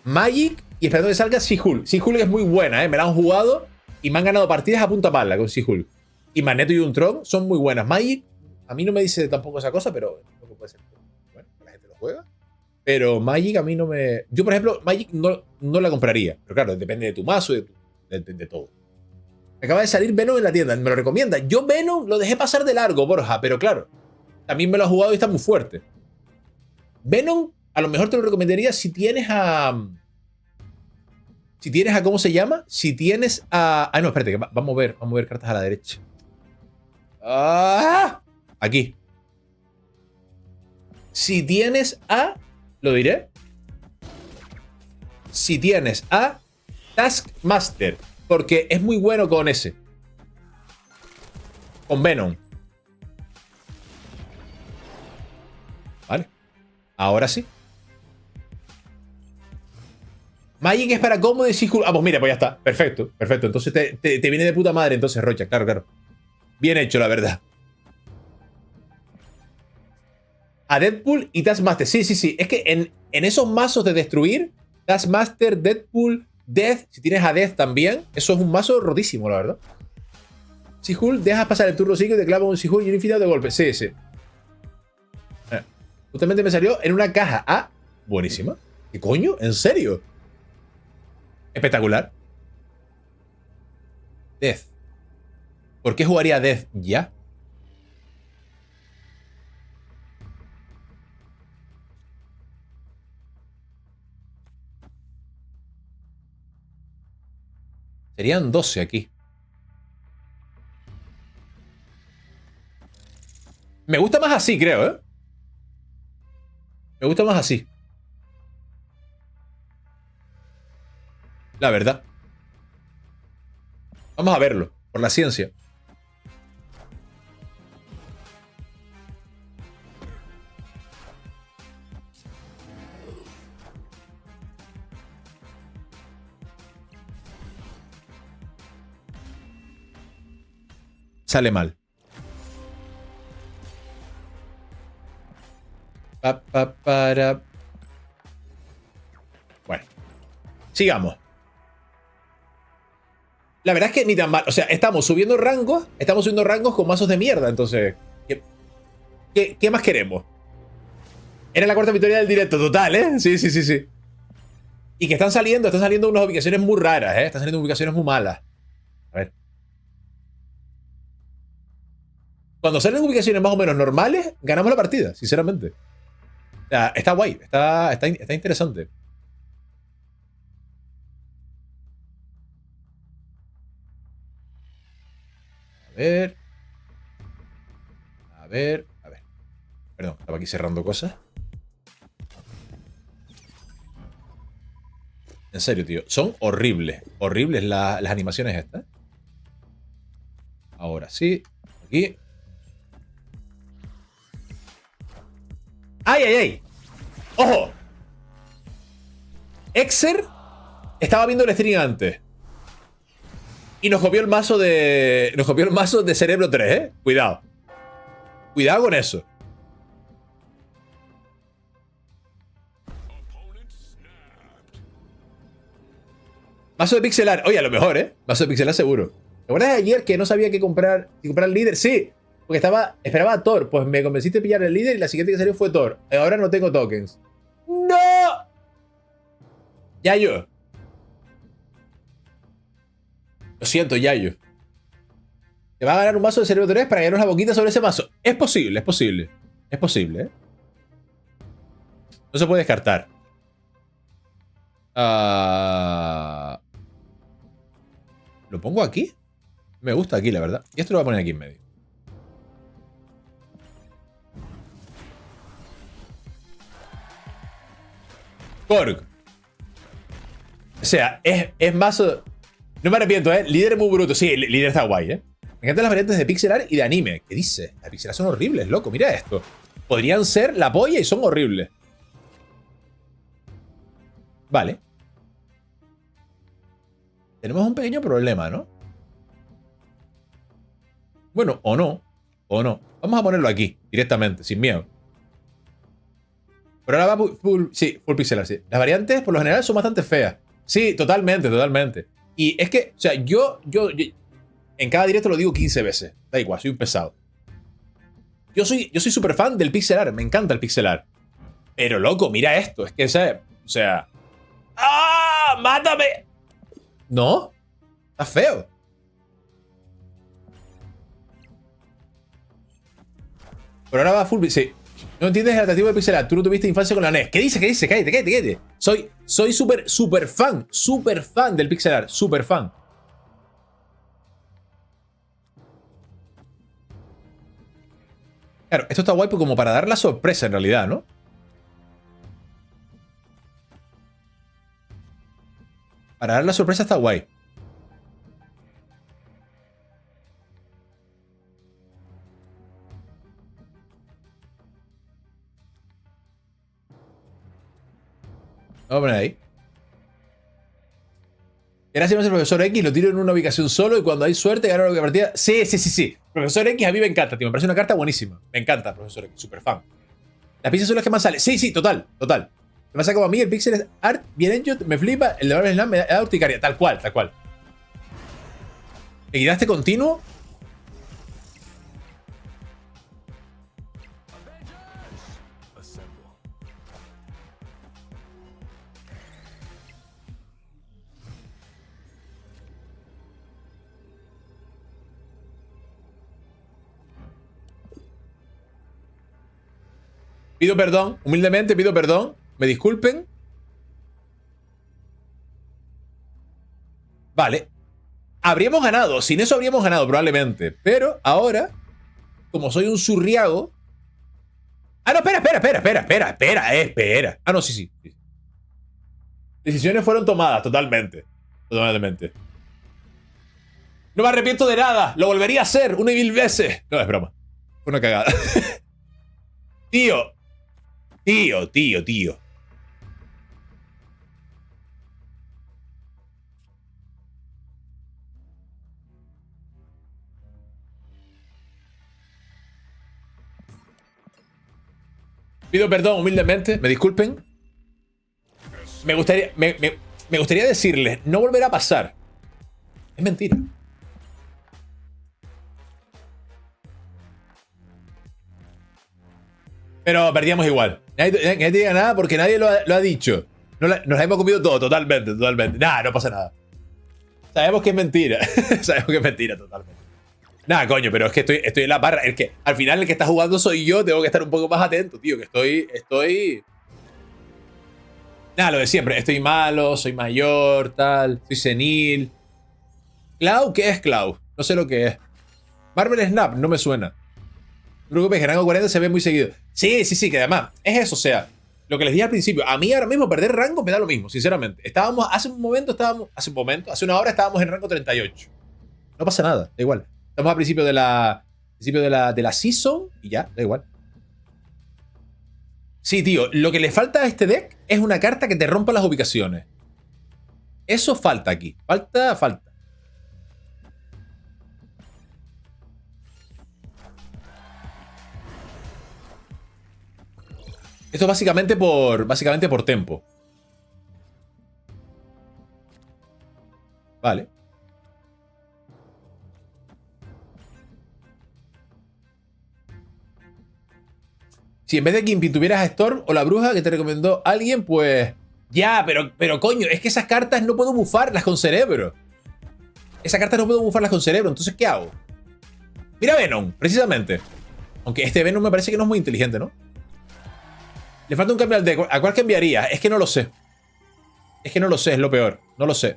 Magic y esperando que salga She-Hulk. She-Hulk es muy buena, me la han jugado y me han ganado partidas a punta pala con She-Hulk. Y Magneto y Ultron son muy buenas. Magic, a mí no me dice tampoco esa cosa, pero puede ser. Bueno, la gente lo juega. Pero Magic a mí no me... Yo, por ejemplo, Magic no la compraría. Pero claro, depende de tu mazo y de todo. Acaba de salir Venom en la tienda, me lo recomienda. Yo Venom lo dejé pasar de largo, Borja, pero claro, también me lo ha jugado y está muy fuerte. Venom, a lo mejor te lo recomendaría si tienes a... ¿Cómo se llama? Si tienes a... Ah, no, espérate, que vamos a ver cartas a la derecha. ¡Ah! Aquí. Si tienes a... Lo diré. Si tienes a Taskmaster, porque es muy bueno con ese. Con Venom. Vale. Ahora sí. Magic es para cómodo de She-Hulk. Ah, pues mira, pues ya está. Perfecto, perfecto. Entonces te viene de puta madre, entonces, Rocha. Claro, claro. Bien hecho, la verdad. A Deadpool y Taskmaster. Sí, sí, sí. Es que en esos mazos de destruir, Taskmaster, Deadpool, Death, si tienes a Death también, eso es un mazo rotísimo, la verdad. She-Hulk, dejas pasar el turno 5 y te clavas un She-Hulk y un infinidad de golpes. Sí, sí. Justamente me salió en una caja. Ah, buenísima. ¿Qué coño? ¿En serio? Espectacular. Death. ¿Por qué jugaría Death ya? Serían 12 aquí. Me gusta más así, creo, ¿eh? Me gusta más así. La verdad. Vamos a verlo, por la ciencia. Sale mal. Para. Bueno. Sigamos. La verdad es que ni tan mal. O sea, estamos subiendo rangos con mazos de mierda. Entonces, ¿qué más queremos? Era la cuarta victoria del directo, total, ¿eh? Sí, sí, sí, sí. Y que están saliendo unas ubicaciones muy raras, ¿eh? Están saliendo ubicaciones muy malas. A ver. Cuando salen ubicaciones más o menos normales, ganamos la partida, sinceramente. O sea, está guay, está interesante. A ver. A ver. Perdón, estaba aquí cerrando cosas. En serio, tío. Son horribles. Horribles las animaciones estas. Ahora sí. Aquí. ¡Ay, ay, ay! ¡Ojo! Exer estaba viendo el stream antes. Y nos copió el mazo de... Nos copió el mazo de Cerebro 3, ¿eh? Cuidado. Cuidado con eso. Mazo de pixelar. Oye, a lo mejor, ¿eh? Mazo de pixelar seguro. ¿Te acuerdas de ayer que no sabía qué comprar? Si comprar el líder. Sí, porque esperaba a Thor. Pues me convenciste de pillar el líder y la siguiente que salió fue Thor. Ahora no tengo tokens. ¡No! Yayo. Lo siento, Yayo. Te va a ganar un mazo de cerebro 3 para ganarnos la boquita sobre ese mazo. Es posible, es posible. Es posible, ¿eh? No se puede descartar. ¿Lo pongo aquí? Me gusta aquí, la verdad. Y esto lo voy a poner aquí en medio. Korg. O sea, es mazo... No me arrepiento, ¿eh? Líder muy bruto. Sí, líder está guay, ¿eh? Me encantan las variantes de pixel art y de anime. ¿Qué dice? Las pixel art son horribles, loco. Mira esto. Podrían ser la polla y son horribles. Vale. Tenemos un pequeño problema, ¿no? Bueno, o no. O no. Vamos a ponerlo aquí, directamente, sin miedo. Pero ahora va full pixel art, sí. Las variantes, por lo general, son bastante feas. Sí, totalmente, totalmente. Y es que, o sea, yo en cada directo lo digo 15 veces. Da igual, soy un pesado. Yo soy súper fan del pixel art. Me encanta el pixel art. Pero, loco, mira esto. Es que, o sea... ¡Ah! ¡Mátame! No. Está feo. Pero ahora va full... Sí. No entiendes el atractivo del pixel art. Tú no tuviste infancia con la NES. ¿Qué dice? ¿Qué dice? Cállate, cállate, cállate. Soy súper fan del pixel art. Súper fan. Claro, esto está guay como para dar la sorpresa en realidad, ¿no? Para dar la sorpresa está guay. Vamos a poner ahí. Gracias al profesor X, lo tiro en una ubicación solo y cuando hay suerte gano la partida. Sí. Profesor X a mí me encanta, tío. Me parece una carta buenísima. Me encanta, profesor X. Super fan. Las piezas son las que más salen. Sí, total. Me pasa como a mí, el pixel art bien hecho, me flipa. El de Marvel Snap me da urticaria. Tal cual. ¿Me quitaste continuo? Pido perdón, humildemente pido perdón. Me disculpen. Vale. Habríamos ganado, sin eso habríamos ganado probablemente. Pero ahora, como soy un surriago... Ah, no, espera. Ah, no, sí. Decisiones fueron tomadas, totalmente. No me arrepiento de nada, lo volvería a hacer una y mil veces. No, es broma. Fue una cagada. Tío. Pido perdón humildemente, me disculpen. Me gustaría decirles, no volverá a pasar. Es mentira. Pero perdíamos igual. Nadie diga nada porque nadie lo ha dicho. Nos hemos comido todo, totalmente. Nada, no pasa nada. Sabemos que es mentira. Totalmente. Nada, coño, pero es que estoy en la barra. Es que al final el que está jugando soy yo. Tengo que estar un poco más atento, tío. Que estoy... Nada, lo de siempre. Estoy malo, soy mayor, tal. Soy senil. ¿Clau? ¿Qué es Clau? No sé lo que es. Marvel Snap, no me suena. No te preocupes, que rango 40 se ve muy seguido. Sí, que además es eso, o sea, lo que les dije al principio, a mí ahora mismo perder rango me da lo mismo, sinceramente. Hace una hora estábamos en rango 38. No pasa nada, da igual. Estamos al principio de la season y ya, da igual. Sí, tío, lo que le falta a este deck es una carta que te rompa las ubicaciones. Eso falta aquí, falta. Esto es básicamente por tempo. Vale. Si en vez de Kimping tuvieras a Storm o la bruja que te recomendó alguien, pues... Ya, pero coño, es que esas cartas no puedo bufarlas con cerebro. Esas cartas no puedo bufarlas con cerebro, entonces ¿qué hago? Mira Venom, precisamente. Aunque este Venom me parece que no es muy inteligente, ¿no? Le falta un cambio al deck. ¿A cuál cambiaría? Es que no lo sé. Es que no lo sé, es lo peor. No lo sé.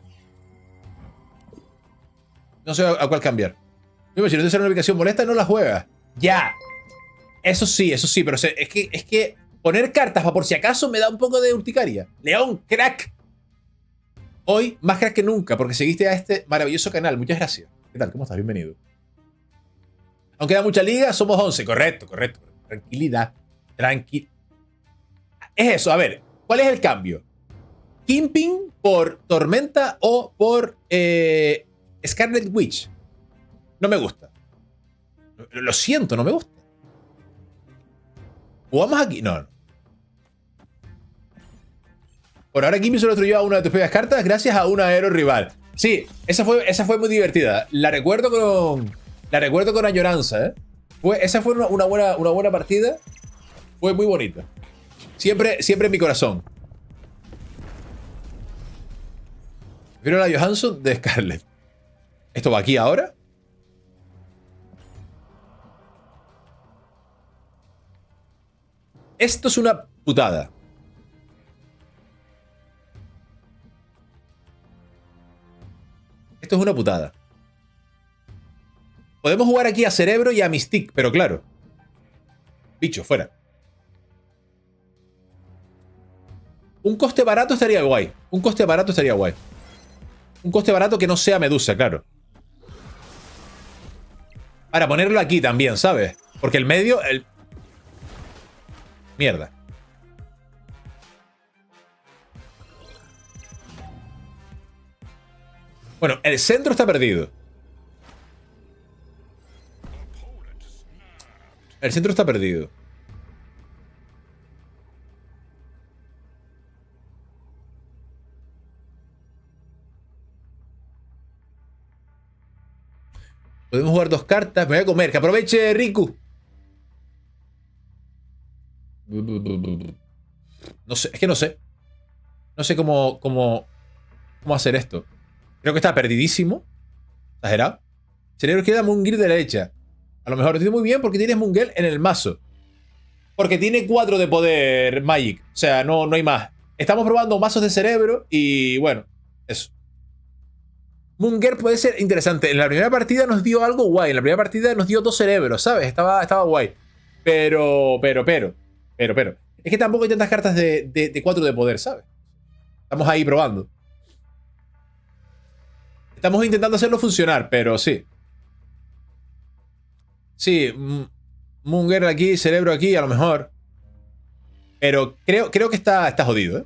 No sé a cuál cambiar. Si no te sale una ubicación molesta, no la juegas. Ya. Eso sí, pero es que poner cartas para por si acaso me da un poco de urticaria. León, crack. Hoy, más crack que nunca, porque seguiste a este maravilloso canal. Muchas gracias. ¿Qué tal? ¿Cómo estás? Bienvenido. Aunque da mucha liga, somos 11. Correcto. Tranquilidad. Es eso, a ver. ¿Cuál es el cambio? ¿Kimping por Tormenta o por Scarlet Witch? No me gusta. Lo siento, no me gusta. ¿Jugamos aquí? No. Por ahora Kimping solo destruyó a una de tus propias cartas gracias a un aero rival. Sí, esa fue muy divertida. La recuerdo con añoranza, ¿eh? Esa fue una buena partida. Fue muy bonita. Siempre en mi corazón. Prefiero la Johansson de Scarlet. ¿Esto va aquí ahora? Esto es una putada. Esto es una putada. Podemos jugar aquí a Cerebro y a Mystique, pero claro. Bicho, fuera. Un coste barato estaría guay. Un coste barato que no sea Medusa, claro. Para ponerlo aquí también, ¿sabes? Porque el medio... Mierda. Bueno, el centro está perdido. El centro está perdido. Podemos jugar 2 cartas. Me voy a comer. Que aproveche Riku. No sé. Es que no sé. No sé cómo hacer esto. Creo que está perdidísimo. Exagerado. Cerebro izquierda, Moongear de derecha. A lo mejor lo tiene muy bien porque tienes Moongear en el mazo. Porque tiene 4 de poder Magic. O sea, no hay más. Estamos probando mazos de cerebro y bueno, eso. Moongear puede ser interesante. En la primera partida nos dio algo guay. En la primera partida nos dio 2 cerebros, ¿sabes? Estaba guay. Pero. Es que tampoco hay tantas cartas de 4 de poder, ¿sabes? Estamos ahí probando. Estamos intentando hacerlo funcionar, pero sí. Sí, Moongear aquí, cerebro aquí, a lo mejor. Pero creo que está jodido, ¿eh?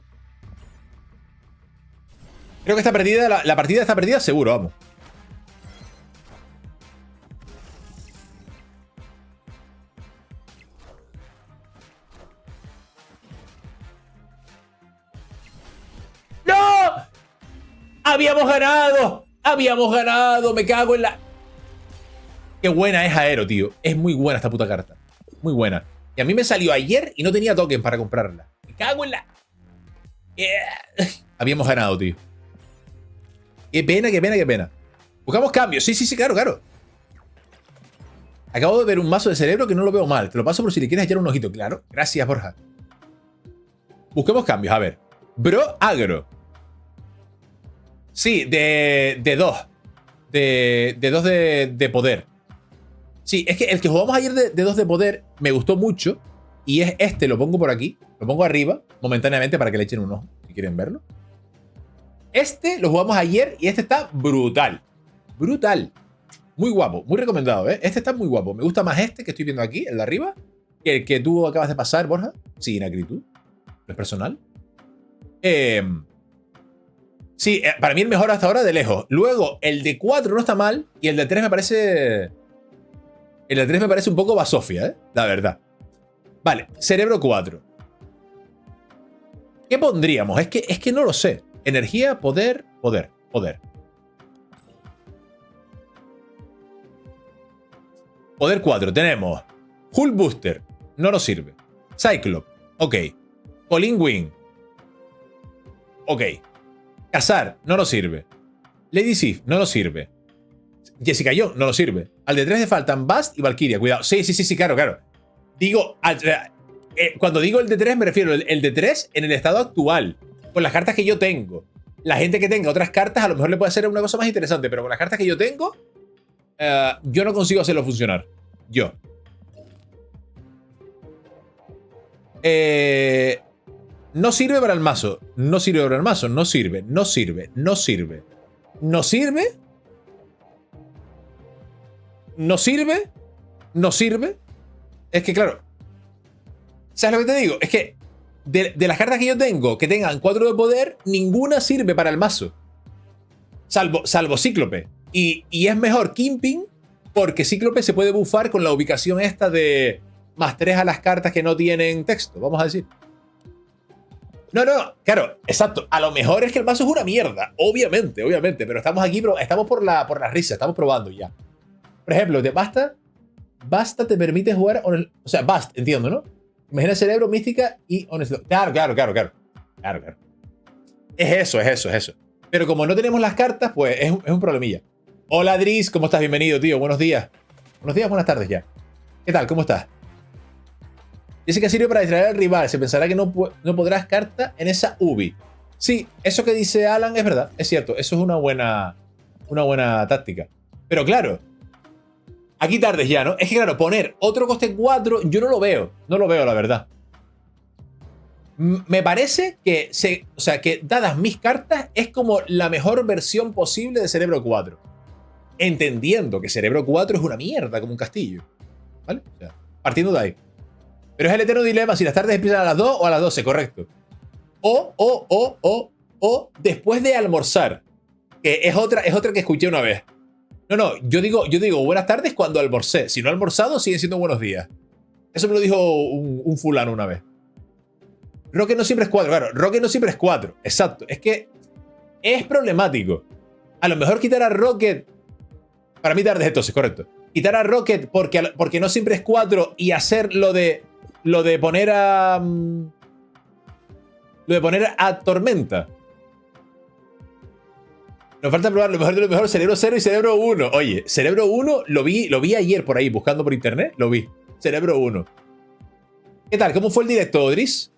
Creo que está perdida, la partida está perdida seguro, vamos. ¡No! ¡Habíamos ganado! ¡Habíamos ganado! Me cago en la... Qué buena es Aero, tío. Es muy buena esta puta carta. Muy buena. Y a mí me salió ayer y no tenía token para comprarla. Me cago en la... Habíamos ganado, tío. Qué pena. Buscamos cambios. Sí, claro. Acabo de ver un mazo de cerebro que no lo veo mal. Te lo paso por si le quieres echar un ojito. Claro. Gracias, Borja. Busquemos cambios. A ver. Bro agro. Sí, de 2. De 2 de poder. Sí, es que el que jugamos ayer de 2 de poder me gustó mucho. Y es este, lo pongo por aquí. Lo pongo arriba, momentáneamente, para que le echen un ojo, si quieren verlo. Este lo jugamos ayer y este está brutal. Brutal. Muy guapo, muy recomendado, ¿eh? Este está muy guapo. Me gusta más este que estoy viendo aquí, el de arriba, que el que tú acabas de pasar, Borja. Sin acritud. No es personal. Sí, para mí el mejor hasta ahora de lejos. Luego, el de 4 no está mal. Y el de 3 me parece... El de 3 me parece un poco basofia, ¿eh? La verdad. Vale, cerebro 4. ¿Qué pondríamos? Es que no lo sé. Energía, poder. Poder 4. Tenemos Hull Booster. No nos sirve. Cyclops. Ok. Colin Wing. Ok. Cazar. No nos sirve. Lady Sif. No nos sirve. Jessica Jones. No nos sirve. Al de 3 le faltan Bast y Valkyria. Cuidado. Sí, claro, claro. Digo, cuando digo el de 3 me refiero el de 3 en el estado actual. Con las cartas que yo tengo. La gente que tenga otras cartas a lo mejor le puede hacer una cosa más interesante, pero con las cartas que yo tengo, yo no consigo hacerlo funcionar. Yo. No sirve para el mazo. No sirve para el mazo. No sirve. No sirve. No sirve. No sirve. No sirve. No sirve. Es que claro. ¿Sabes lo que te digo? Es que de las cartas que yo tengo que tengan 4 de poder, ninguna sirve para el mazo. Salvo Cíclope. Y es mejor Kingpin porque Cíclope se puede buffar con la ubicación esta de +3 a las cartas que no tienen texto, vamos a decir. No, claro, exacto. A lo mejor es que el mazo es una mierda, obviamente, pero estamos aquí, estamos por la risa, estamos probando ya. Por ejemplo, de Basta te permite jugar, o sea, Bast, entiendo, ¿no? Imagina Cerebro, Mística y Honesto. Claro. Es eso. Pero como no tenemos las cartas, pues es un problemilla. Hola, Driz, ¿cómo estás? Bienvenido, tío. Buenos días. Buenas tardes ya. ¿Qué tal? ¿Cómo estás? Dice que sirve para distraer al rival. Se pensará que no podrás carta en esa UBI. Sí, eso que dice Alan es verdad. Es cierto. Eso es una buena táctica. Pero claro, aquí tardes ya, ¿no? Es que claro, poner otro coste 4, yo no lo veo. No lo veo, la verdad. Me parece que, que dadas mis cartas, es como la mejor versión posible de Cerebro 4. Entendiendo que Cerebro 4 es una mierda, como un castillo. ¿Vale? O sea, partiendo de ahí. Pero es el eterno dilema si las tardes empiezan a las 2 o a las 12, correcto. O después de almorzar. Que es otra que escuché una vez. No, yo digo buenas tardes cuando almorcé. Si no he almorzado, siguen siendo buenos días. Eso me lo dijo un fulano una vez. Rocket no siempre es 4, claro. Rocket no siempre es 4. Exacto. Es que es problemático. A lo mejor quitar a Rocket. Para mí tardes entonces, correcto. Quitar a Rocket porque no siempre es 4 y hacer lo de poner a. Lo de poner a Tormenta. Nos falta probar lo mejor de lo mejor, Cerebro 0 y Cerebro 1. Oye, Cerebro 1 lo vi ayer por ahí, buscando por internet. Lo vi. Cerebro 1. ¿Qué tal? ¿Cómo fue el directo, Odris?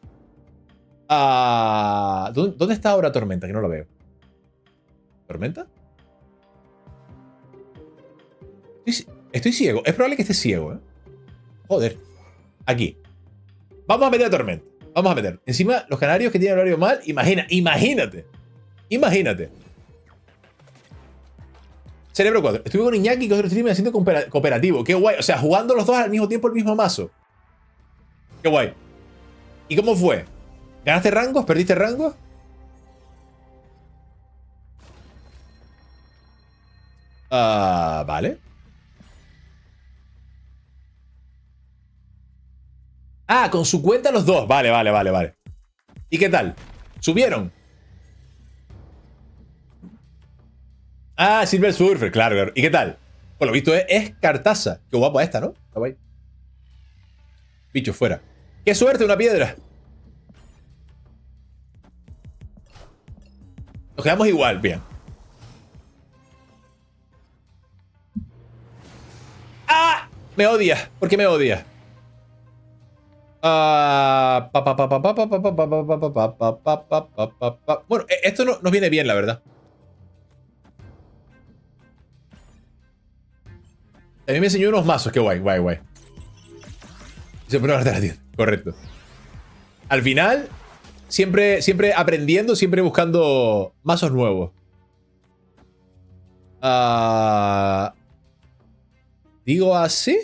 ¿Dónde está ahora Tormenta? Que no lo veo. ¿Tormenta? Estoy ciego. Es probable que esté ciego, ¿eh? Joder. Aquí. Vamos a meter a Tormenta. Vamos a meter. Encima, los canarios que tienen horario mal. Imagínate. Cerebro 4. Estuve con Iñaki que otro stream haciendo cooperativo. Qué guay. O sea, jugando los dos al mismo tiempo el mismo mazo. Qué guay. ¿Y cómo fue? ¿Ganaste rangos? ¿Perdiste rangos? Vale. Con su cuenta los dos. Vale. ¿Y qué tal? ¿Subieron? Silver Surfer, claro. ¿Y qué tal? Por lo visto es cartaza. Qué guapa esta, ¿no? Está guay. Bicho, fuera. ¡Qué suerte, una piedra! Nos quedamos igual, bien. Me odia. ¿Por qué me odia? Bueno, esto no nos viene bien, la verdad. A mí me enseñó unos mazos, qué guay. Se pone a la tienda, correcto. Al final, siempre aprendiendo, siempre buscando mazos nuevos. ¿Digo así?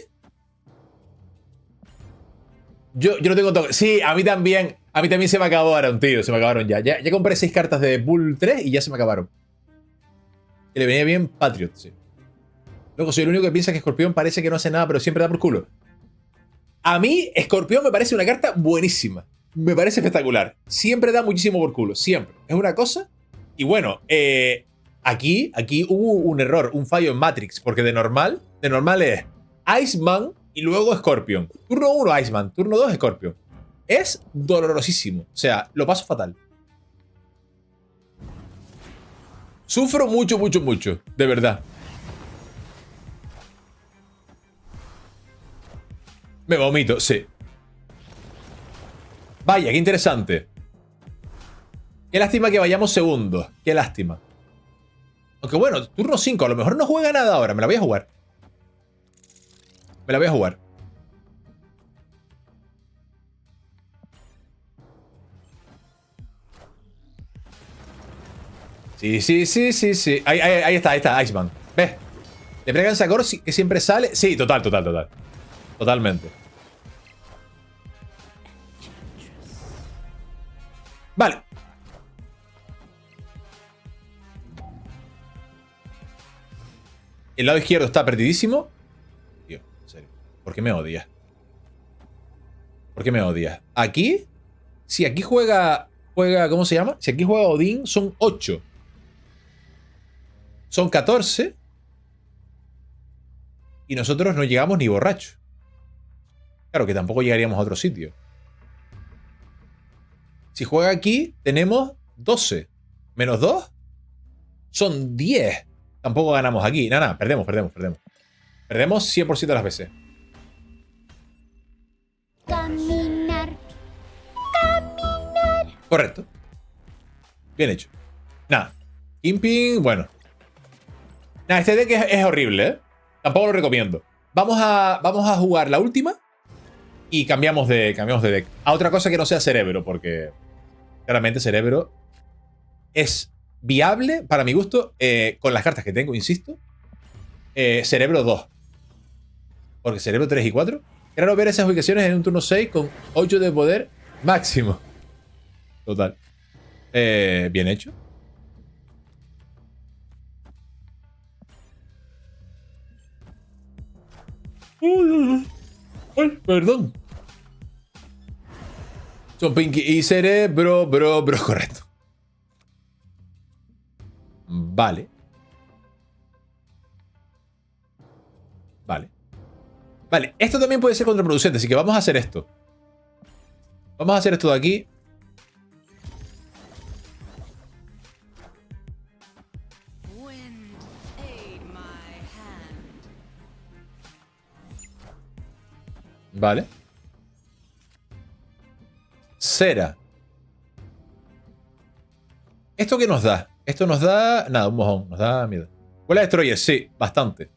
Yo no tengo toque. Sí, a mí también se me acabaron, tío. Se me acabaron ya. Ya compré 6 cartas de Bull 3 y ya se me acabaron. Que le venía bien Patriot, sí. Luego soy el único que piensa que Escorpión parece que no hace nada, pero siempre da por culo. A mí, Escorpión me parece una carta buenísima. Me parece espectacular. Siempre da muchísimo por culo. Siempre. Es una cosa. Y bueno, aquí hubo un error, un fallo en Matrix. Porque de normal es Iceman y luego Scorpion. Turno 1 Iceman, turno 2 Scorpion. Es dolorosísimo. O sea, lo paso fatal. Sufro mucho, mucho, mucho. De verdad. Me vomito, sí. Vaya, qué interesante. Qué lástima que vayamos segundos. Qué lástima. Aunque bueno, turno 5. A lo mejor no juega nada ahora. Me la voy a jugar. Me la voy a jugar. Sí, sí, sí, sí, sí. Ahí está, Iceman. ¿Ves? Le pegan Sakor que siempre sale. Sí, total. Totalmente. Vale. El lado izquierdo está perdidísimo. Tío, en serio. ¿Por qué me odias? ¿Por qué me odias? Aquí. Si aquí juega. ¿Cómo se llama? Si aquí juega Odín, son 8. Son 14. Y nosotros no llegamos ni borracho. Claro que tampoco llegaríamos a otro sitio. Si juega aquí, tenemos 12. Menos 2. Son 10. Tampoco ganamos aquí. Nada, perdemos. Perdemos 100% de las veces. Caminar. Correcto. Bien hecho. Nada. Imping, bueno. Nada, este deck es horrible, ¿eh? Tampoco lo recomiendo. Vamos a jugar la última y cambiamos de deck. A otra cosa que no sea Cerebro, porque claramente Cerebro es viable, para mi gusto, con las cartas que tengo, insisto. Cerebro 2. Porque Cerebro 3 y 4. Quiero ver esas ubicaciones en un turno 6 con 8 de poder máximo. Total. Bien hecho. Ay, perdón. Son Pinky y Cerebro, bro, correcto. Vale. Vale, esto también puede ser contraproducente, así que vamos a hacer esto. Vamos a hacer esto de aquí. Vale. Cera. ¿Esto qué nos da? Esto nos da... Nada, un mojón. Nos da miedo. Vuela Destroyer, sí. Bastante.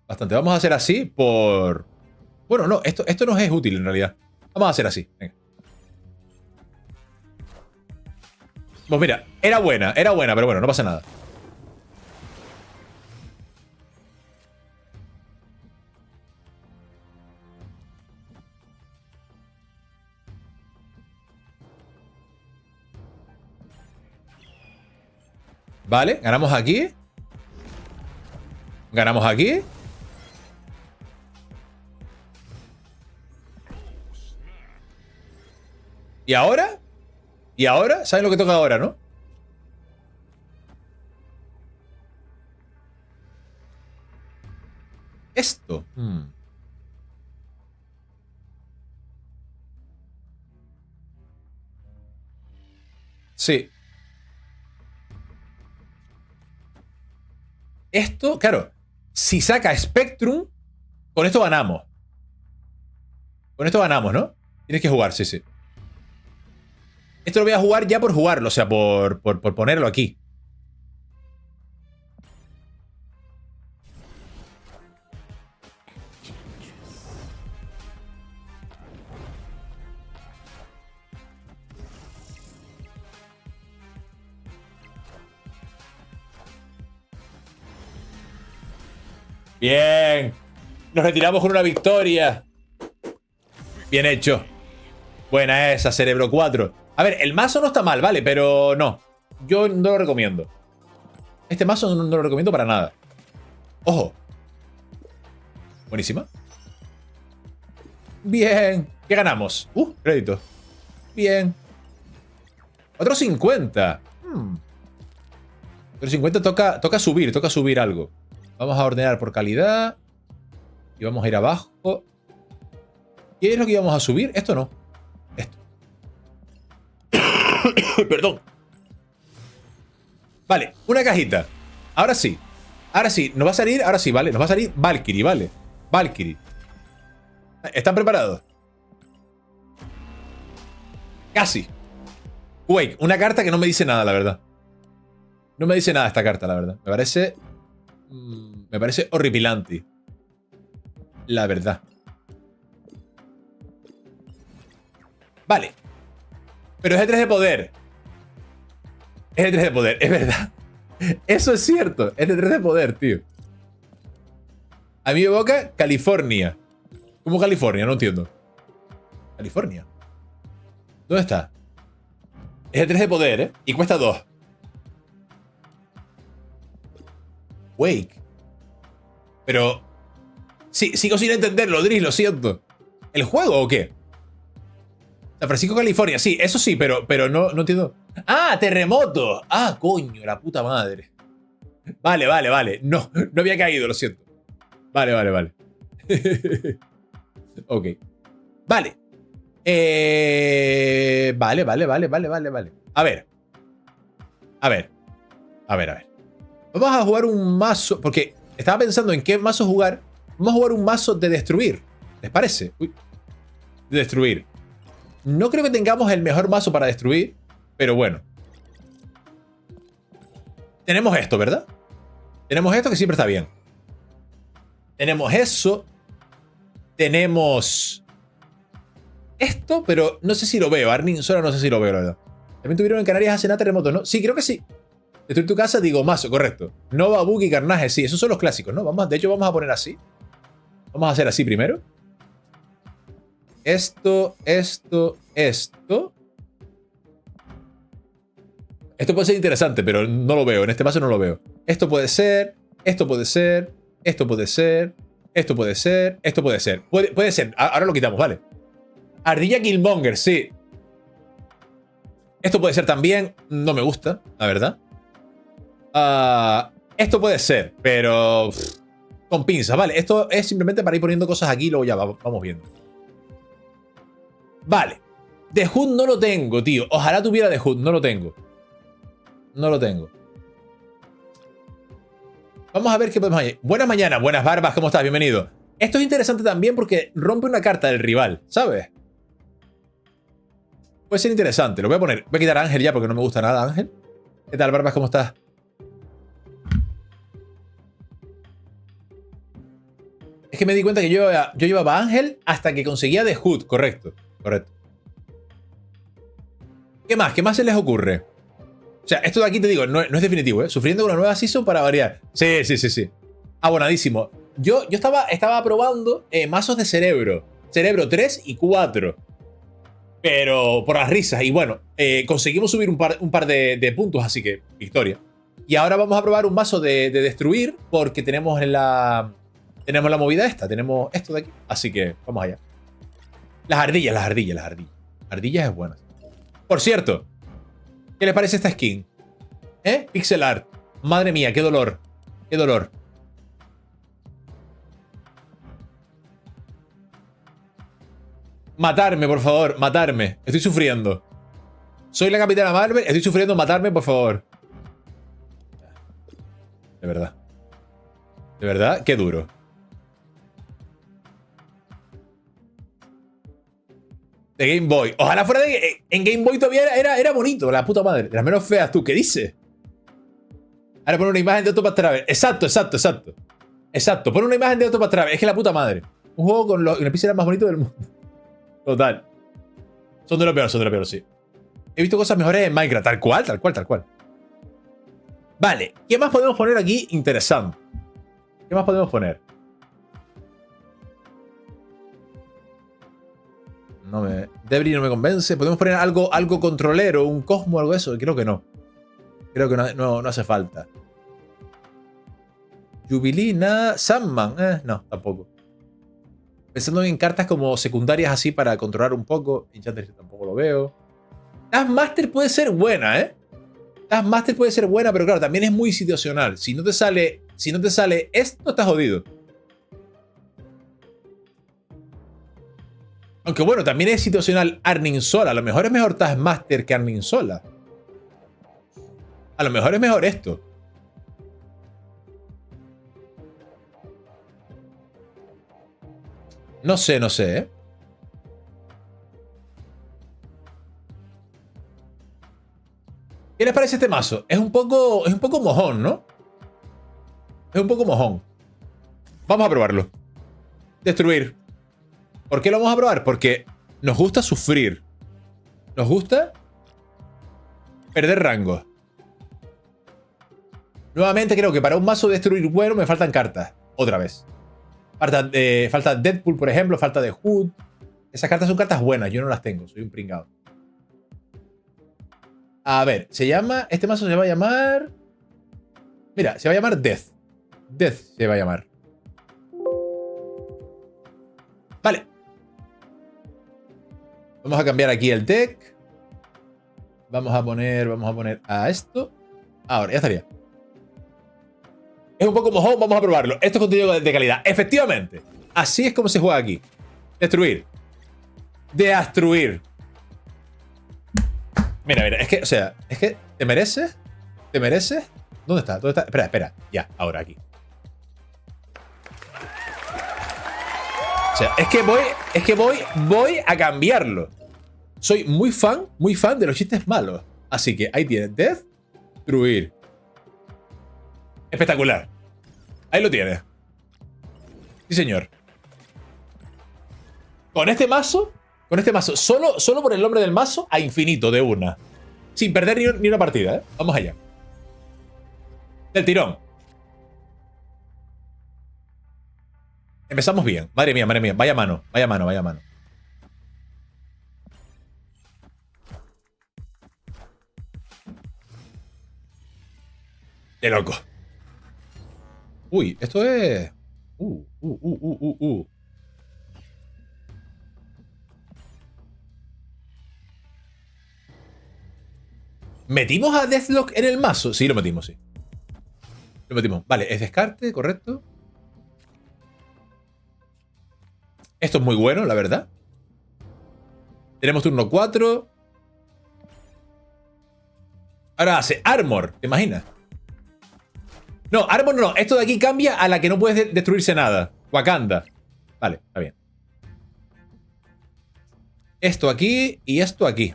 Vamos a hacer así por... Bueno, no. Esto nos es útil en realidad. Vamos a hacer así. Venga. Pues mira. Era buena, pero bueno, no pasa nada. Vale, ganamos aquí. Ganamos aquí. ¿Y ahora? ¿Y ahora? ¿Saben lo que toca ahora, no? Esto. Sí. Esto, claro. Si saca Spectrum, con esto ganamos. Con esto ganamos, ¿no? Tienes que jugar, sí, sí. Esto lo voy a jugar ya por jugarlo, o sea, por ponerlo aquí. Bien. Nos retiramos con una victoria. Bien hecho. Buena esa, Cerebro 4. A ver, el mazo no está mal, ¿vale? Pero no. Yo no lo recomiendo. Este mazo no lo recomiendo para nada. Ojo. Buenísima. Bien. ¿Qué ganamos? Crédito. Bien. Otro 50. Otro 50 toca subir algo. Vamos a ordenar por calidad. Y vamos a ir abajo. ¿Qué es lo que íbamos a subir? Esto no. Esto. Perdón. Vale, una cajita. Ahora sí. Ahora sí. Nos va a salir. Ahora sí, vale. Nos va a salir Valkyrie, vale. Valkyrie. ¿Están preparados? Casi. Wake. Una carta que no me dice nada, la verdad. No me dice nada esta carta, la verdad. Me parece... me parece horripilante. La verdad. Vale. Pero es el 3 de poder. Es el 3 de poder, es verdad. Eso es cierto. Es el 3 de poder, tío. A mí me evoca California. ¿Cómo California? No entiendo. California. ¿Dónde está? Es el 3 de poder, ¿eh? Y cuesta 2. Wake. Pero... sí, sigo sin entenderlo, Driss, lo siento. ¿El juego o qué? San Francisco, California. Sí, eso sí, pero no entiendo. ¡Ah, terremoto! ¡Ah, coño, la puta madre! Vale, vale, vale. No había caído, lo siento. Vale, vale, vale. Ok. Vale. Vale. A ver. Vamos a jugar un mazo, porque estaba pensando en qué mazo jugar. Vamos a jugar un mazo de destruir. ¿Les parece? Uy. De destruir. No creo que tengamos el mejor mazo para destruir, pero bueno. Tenemos esto, ¿verdad? Tenemos esto que siempre está bien. Tenemos eso. Tenemos esto, pero no sé si lo veo. Arnim Sora no sé si lo veo, la verdad. También tuvieron en Canarias hace nada terremotos, ¿no? Sí, creo que sí. Destruir tu casa, digo mazo, correcto. Nova, Bug y Carnage, sí. Esos son los clásicos, ¿no? De hecho, vamos a poner así. Vamos a hacer así primero. Esto. Esto puede ser interesante, pero no lo veo. En este mazo no lo veo. Esto puede ser. Esto puede ser. Esto puede ser. Esto puede ser. Esto puede ser. Puede ser. Ahora lo quitamos, vale. Ardilla Killmonger, sí. Esto puede ser también. No me gusta, la verdad. Esto puede ser, pero... con pinzas, vale. Esto es simplemente para ir poniendo cosas aquí y luego ya vamos viendo. Vale. The Hood no lo tengo, tío. Ojalá tuviera The Hood. No lo tengo. No lo tengo. Vamos a ver qué podemos hacer. Buenas mañanas, buenas barbas. ¿Cómo estás? Bienvenido. Esto es interesante también porque rompe una carta del rival, ¿sabes? Puede ser interesante. Lo voy a poner. Voy a quitar a Ángel ya porque no me gusta nada, Ángel. ¿Qué tal, barbas? ¿Cómo estás? Es que me di cuenta que yo llevaba a Ángel hasta que conseguía The Hood. Correcto. Correcto. ¿Qué más? ¿Qué más se les ocurre? O sea, esto de aquí te digo, no es definitivo, ¿eh? Sufriendo una nueva season para variar. Sí. Abonadísimo. Yo estaba probando mazos de cerebro. Cerebro 3 y 4. Pero por las risas. Y bueno, conseguimos subir un par de puntos, así que victoria. Y ahora vamos a probar un mazo de destruir porque tenemos la movida esta. Tenemos esto de aquí. Así que vamos allá. Las ardillas. Ardillas es buena. Por cierto, ¿qué les parece esta skin? Pixel art. Madre mía, qué dolor. Qué dolor. Matarme, por favor. Matarme. Estoy sufriendo. Soy la Capitana Marvel. Estoy sufriendo. Matarme, por favor. De verdad. De verdad, qué duro. De Game Boy. Ojalá fuera de... En Game Boy todavía era bonito. La puta madre. De las menos feas, ¿tú qué dices? Ahora pon una imagen de Octopath Traveler. Exacto. Pon una imagen de Octopath Traveler. Es que la puta madre. Un juego con los píxeles más bonitos del mundo. Total. Son de lo peor, sí. He visto cosas mejores en Minecraft. Tal cual. Vale. ¿Qué más podemos poner aquí interesante? ¿Qué más podemos poner? Debris no me convence. ¿Podemos poner algo controlero? ¿Un Cosmo o algo de eso? Creo que no. Creo que no hace falta. Jubilina. Sandman. No, tampoco. Pensando en cartas como secundarias así para controlar un poco. Enchantress tampoco lo veo. Taskmaster puede ser buena, Taskmaster puede ser buena, pero claro, también es muy situacional. Si no te sale esto, estás jodido. Aunque bueno, también es situacional Arnim-Zola. A lo mejor es mejor Taskmaster que Arnim-Zola. A lo mejor es mejor esto. No sé, no sé, ¿eh? ¿Qué les parece este mazo? Es un poco mojón, ¿no? Es un poco mojón. Vamos a probarlo. Destruir. ¿Por qué lo vamos a probar? Porque nos gusta sufrir. Nos gusta perder rango. Nuevamente creo que para un mazo destruir bueno me faltan cartas. Otra vez. Falta Deadpool, por ejemplo. Falta de Hood. Esas cartas son cartas buenas. Yo no las tengo. Soy un pringado. A ver. Este mazo se va a llamar... Mira, se va a llamar Death. Death se va a llamar. Vale. Vamos a cambiar aquí el deck. Vamos a poner a esto. Ahora, ya estaría. Es un poco mojón, vamos a probarlo. Esto es contenido de calidad. Efectivamente. Así es como se juega aquí. Destruir. Destruir. Mira, es que, o sea, es que ¿te mereces? ¿Te mereces? ¿Dónde está? ¿Dónde está? Espera. Ya, ahora aquí. O sea, es que voy a cambiarlo. Soy muy fan de los chistes malos. Así que ahí tienes. Destruir. Espectacular. Ahí lo tienes. Sí, señor. Con este mazo, solo por el nombre del mazo, a infinito de una. Sin perder ni una partida, ¿eh? Vamos allá. Del tirón. Empezamos bien. Madre mía. Vaya mano. De loco. Uy, esto es... ¿Metimos a Deathlock en el mazo? Sí, lo metimos, sí. Lo metimos. Vale, es descarte, correcto. Esto es muy bueno, la verdad. Tenemos turno 4. Ahora hace Armor, ¿te imaginas? No, Armor no. Esto de aquí cambia a la que no puedes destruirse nada. Wakanda. Vale, está bien. Esto aquí y esto aquí.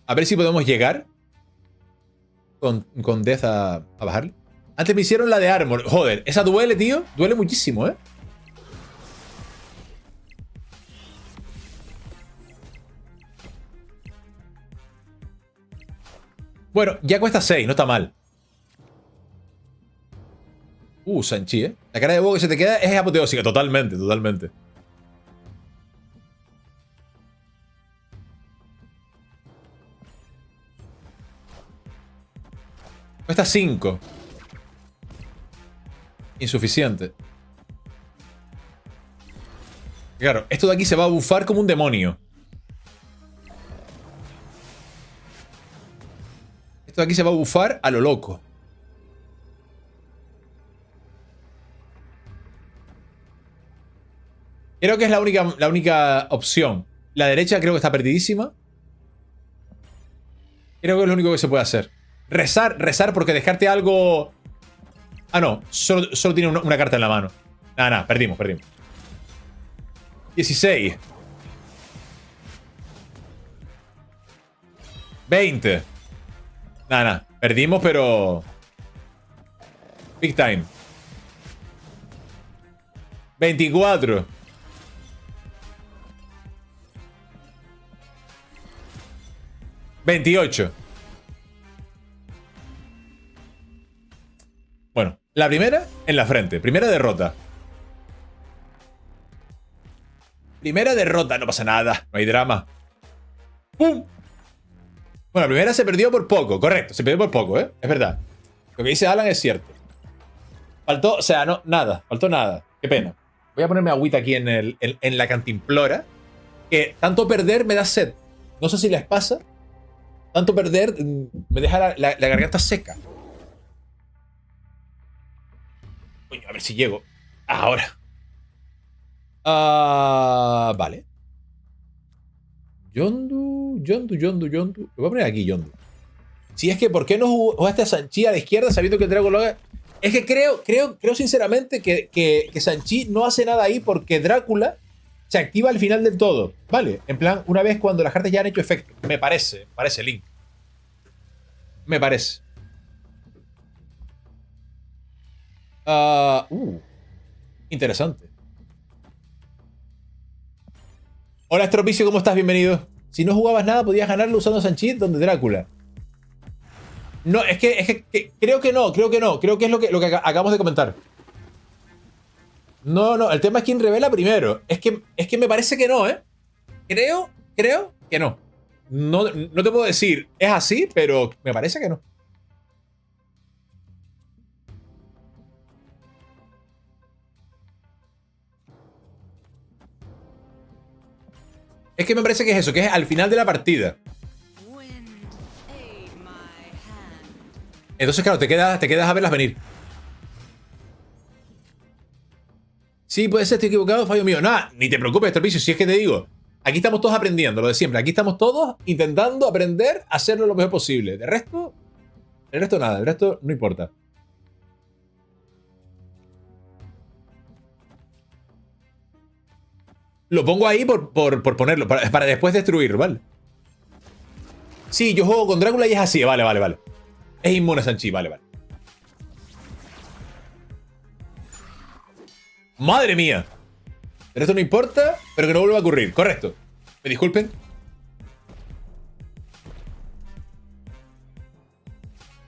A ver si podemos llegar con Death a bajarle. Antes me hicieron la de Armor. Joder, esa duele, tío. Duele muchísimo, ¿eh? Bueno, ya cuesta 6, no está mal. Sanchi, ¿eh? La cara de huevo que se te queda es apoteósica. Totalmente. Cuesta 5. Insuficiente. Claro, esto de aquí se va a bufar como un demonio. Esto de aquí se va a bufar a lo loco. Creo que es la única opción. La derecha creo que está perdidísima. Creo que es lo único que se puede hacer. Rezar porque dejarte algo... Ah, no. Solo tiene una carta en la mano. Nada, perdimos. 16. 20. Nada. Perdimos, pero... Big time. 24. 28. Bueno, la primera en la frente. Primera derrota. No pasa nada. No hay drama. ¡Pum! Bueno, la primera se perdió por poco. Correcto, se perdió por poco, ¿eh? Es verdad. Lo que dice Alan es cierto. Faltó, o sea, no, nada. Faltó nada. Qué pena. Voy a ponerme agüita aquí en la cantimplora. Que tanto perder me da sed. No sé si les pasa. Tanto perder me deja la garganta seca. Coño, a ver si llego. Ahora. Vale. Yondu. Lo voy a poner aquí, Yondu. Si es que, ¿por qué no jugaste a Sanchi a la izquierda sabiendo que el Draco lo haga? Es que creo sinceramente que Sanchi no hace nada ahí porque Drácula se activa al final del todo. ¿Vale? En plan, una vez cuando las cartas ya han hecho efecto. Me parece, Link. Me parece. Interesante. Hola, Estropicio, ¿cómo estás? Bienvenido. Si no jugabas nada, podías ganarlo usando Sanchi donde Drácula. No, es que creo que no. Creo que es lo que acabamos de comentar. No, el tema es quién revela primero. Es que me parece que no, ¿eh? Creo que no. No te puedo decir, es así, pero me parece que no. Es que me parece que es eso, que es al final de la partida. Entonces, claro, te quedas a verlas venir. Sí, puede ser, estoy equivocado, fallo mío. Nada, ni te preocupes, Estropicio, si es que te digo. Aquí estamos todos aprendiendo, lo de siempre. Aquí estamos todos intentando aprender a hacerlo lo mejor posible. El resto nada, el resto no importa. Lo pongo ahí por ponerlo, para después destruirlo, ¿vale? Sí, yo juego con Drácula y es así, vale. Es inmune a Sanchi, vale. ¡Madre mía! Pero esto no importa, pero que no vuelva a ocurrir. Correcto. ¿Me disculpen?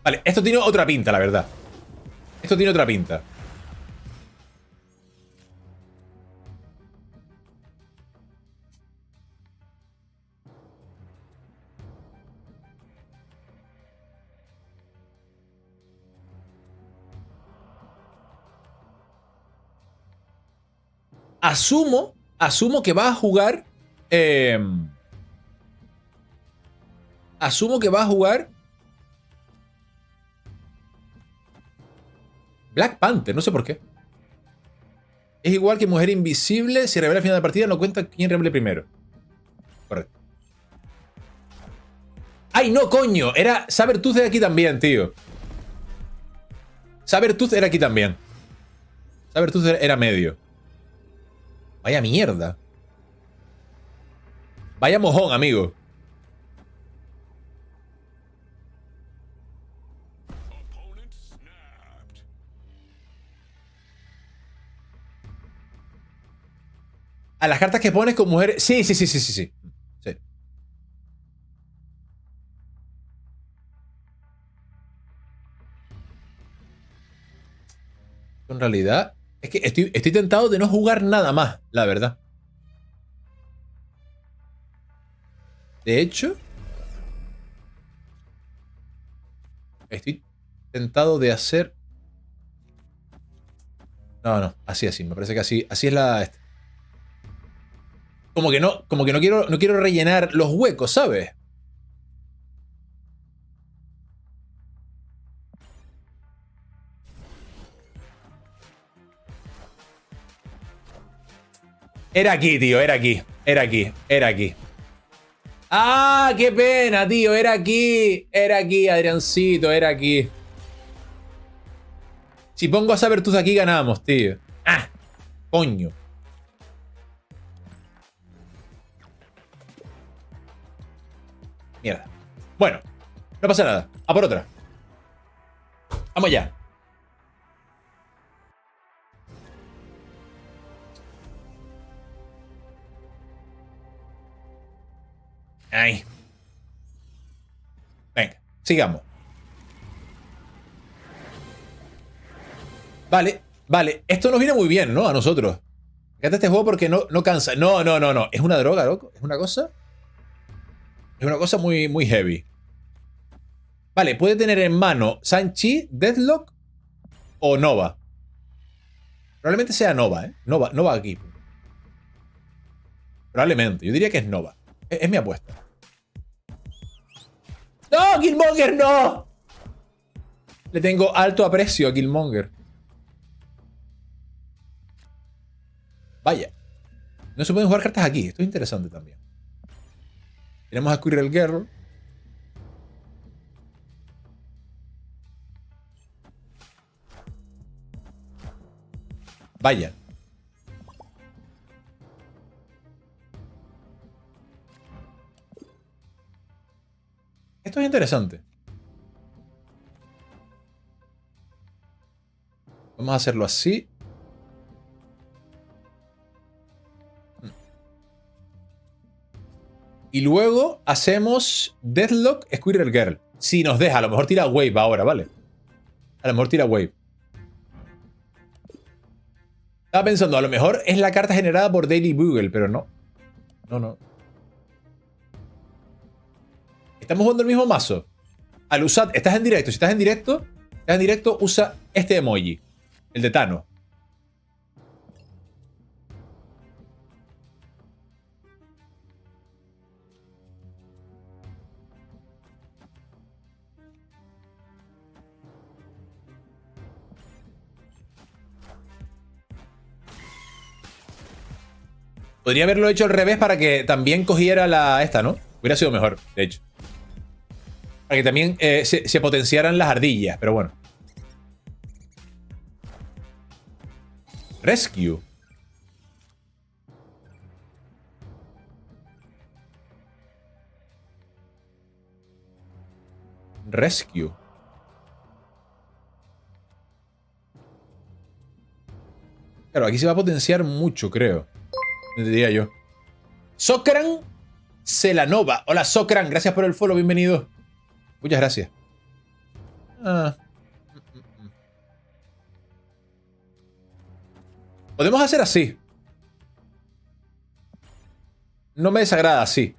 Vale, esto tiene otra pinta, la verdad. Esto tiene otra pinta. Asumo que va a jugar. Asumo que va a jugar. Black Panther, no sé por qué. Es igual que Mujer Invisible. Si revela al final de la partida, no cuenta quién revele primero. Correcto. ¡Ay, no, coño! Era. Sabertooth era aquí también, tío. Sabertooth era aquí también. Sabertooth era medio. Vaya mierda. Vaya mojón, amigo. A las cartas que pones con mujeres. Sí. Sí. En realidad, es que estoy tentado de no jugar nada más, la verdad. De hecho, estoy tentado de hacer. No, así. Me parece que así es la. Como que no quiero rellenar los huecos, ¿sabes? Era aquí, tío, era aquí. ¡Ah, qué pena, tío! Era aquí, Adriancito, era aquí. Si pongo a Sabertooth aquí, ganamos, tío. ¡Ah! Coño. Mierda. Bueno, no pasa nada. A por otra. Vamos ya. Ahí. Venga, sigamos. Vale. Esto nos viene muy bien, ¿no? A nosotros. Me encanta este juego porque no cansa. No. Es una droga, loco. Es una cosa muy, muy heavy. Vale, puede tener en mano Sanchi, Deathlock o Nova. Probablemente sea Nova, ¿eh? Nova aquí. Probablemente. Yo diría que es Nova. Es mi apuesta. ¡No! ¡Killmonger, no! Le tengo alto aprecio a Killmonger. Vaya. No se pueden jugar cartas aquí. Esto es interesante también. Tenemos a Squirrel Girl. Vaya. Esto es interesante. Vamos a hacerlo así. Y luego hacemos Deathlock Squirrel Girl. Si nos deja, a lo mejor tira Wave ahora, ¿vale? A lo mejor tira Wave. Estaba pensando, a lo mejor es la carta generada por Daily Bugle, pero no. No. Estamos jugando el mismo mazo. Al usar, estás en directo. Si estás en directo, usa este emoji. El de Thanos. Podría haberlo hecho al revés para que también cogiera esta, ¿no? Hubiera sido mejor, de hecho. Para que también se potenciaran las ardillas, pero bueno. Rescue. Rescue. Claro, aquí se va a potenciar mucho, creo. Diría yo. Sokran Celanova. Hola, Sokran. Gracias por el follow. Bienvenido. Muchas gracias. Podemos hacer así. No me desagrada así.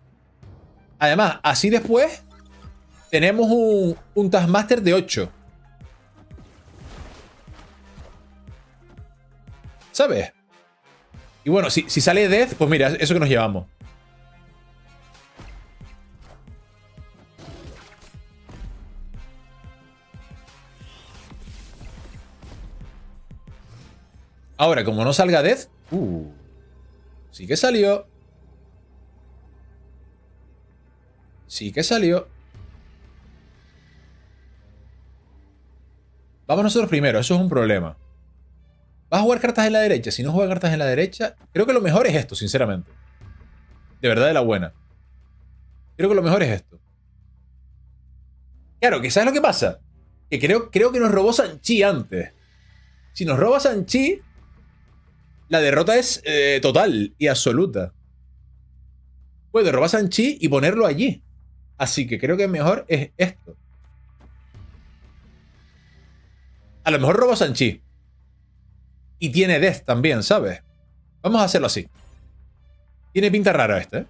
Además, así después tenemos un Taskmaster de 8. ¿Sabes? Y bueno, si sale Death, pues mira, eso que nos llevamos. Ahora, como no salga Death... sí que salió. Sí que salió. Vamos nosotros primero, eso es un problema. ¿Vas a jugar cartas en la derecha? Si no juegas cartas en la derecha, creo que lo mejor es esto, sinceramente. De verdad, de la buena. Creo que lo mejor es esto. Claro, que ¿sabes lo que pasa? Que creo que nos robó Sanchi antes. Si nos roba Sanchi, la derrota es total y absoluta. Puede robar Sanchi y ponerlo allí. Así que creo que mejor es esto. A lo mejor roba Sanchi. Y tiene Death también, ¿sabes? Vamos a hacerlo así. Tiene pinta rara este, ¿eh?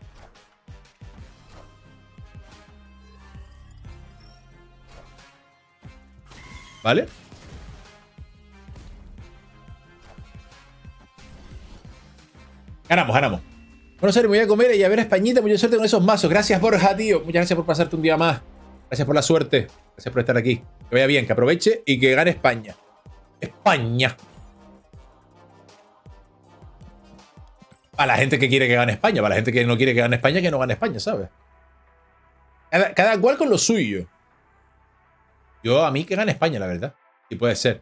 ¿Vale? Ganamos. Bueno, Sari, me voy a comer y a ver Españita. Mucha suerte con esos mazos. Gracias, Borja, tío. Muchas gracias por pasarte un día más. Gracias por la suerte. Gracias por estar aquí. Que vaya bien, que aproveche y que gane España. España. Para la gente que quiere que gane España. Para la gente que no quiere que gane España, que no gane España, ¿sabes? Cada cual con lo suyo. A mí que gane España, la verdad. Y puede ser.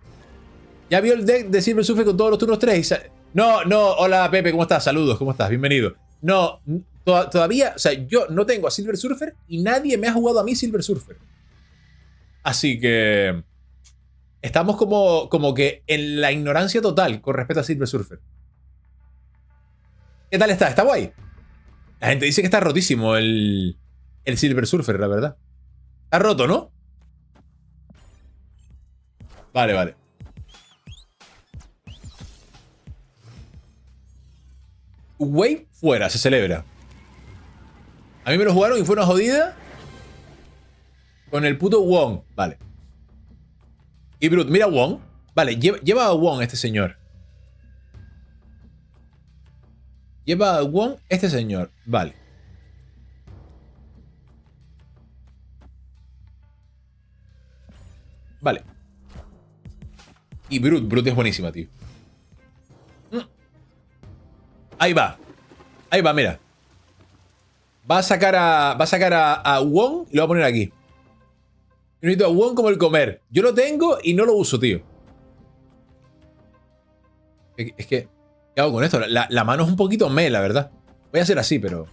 Ya vio el deck de Silver Surfer con todos los turnos 3. No. Hola, Pepe, ¿cómo estás? Saludos, ¿cómo estás? Bienvenido. No, todavía, o sea, yo no tengo a Silver Surfer y nadie me ha jugado a mí Silver Surfer. Así que estamos como que en la ignorancia total con respecto a Silver Surfer. ¿Qué tal está? ¿Está guay? La gente dice que está rotísimo el Silver Surfer, la verdad. Está roto, ¿no? Vale. Wave fuera, se celebra. A mí me lo jugaron y fue una jodida con el puto Wong. Vale. Y Brut, mira Wong. Vale, lleva a Wong este señor. Lleva a Wong este señor. Vale. Vale. Y Brut es buenísima, tío. Ahí va. Ahí va, mira. Va a sacar a Wong y lo va a poner aquí. Yo necesito a Wong como el comer. Yo lo tengo y no lo uso, tío. Es que... ¿Qué hago con esto? La mano es un poquito la verdad. Voy a hacer así, pero...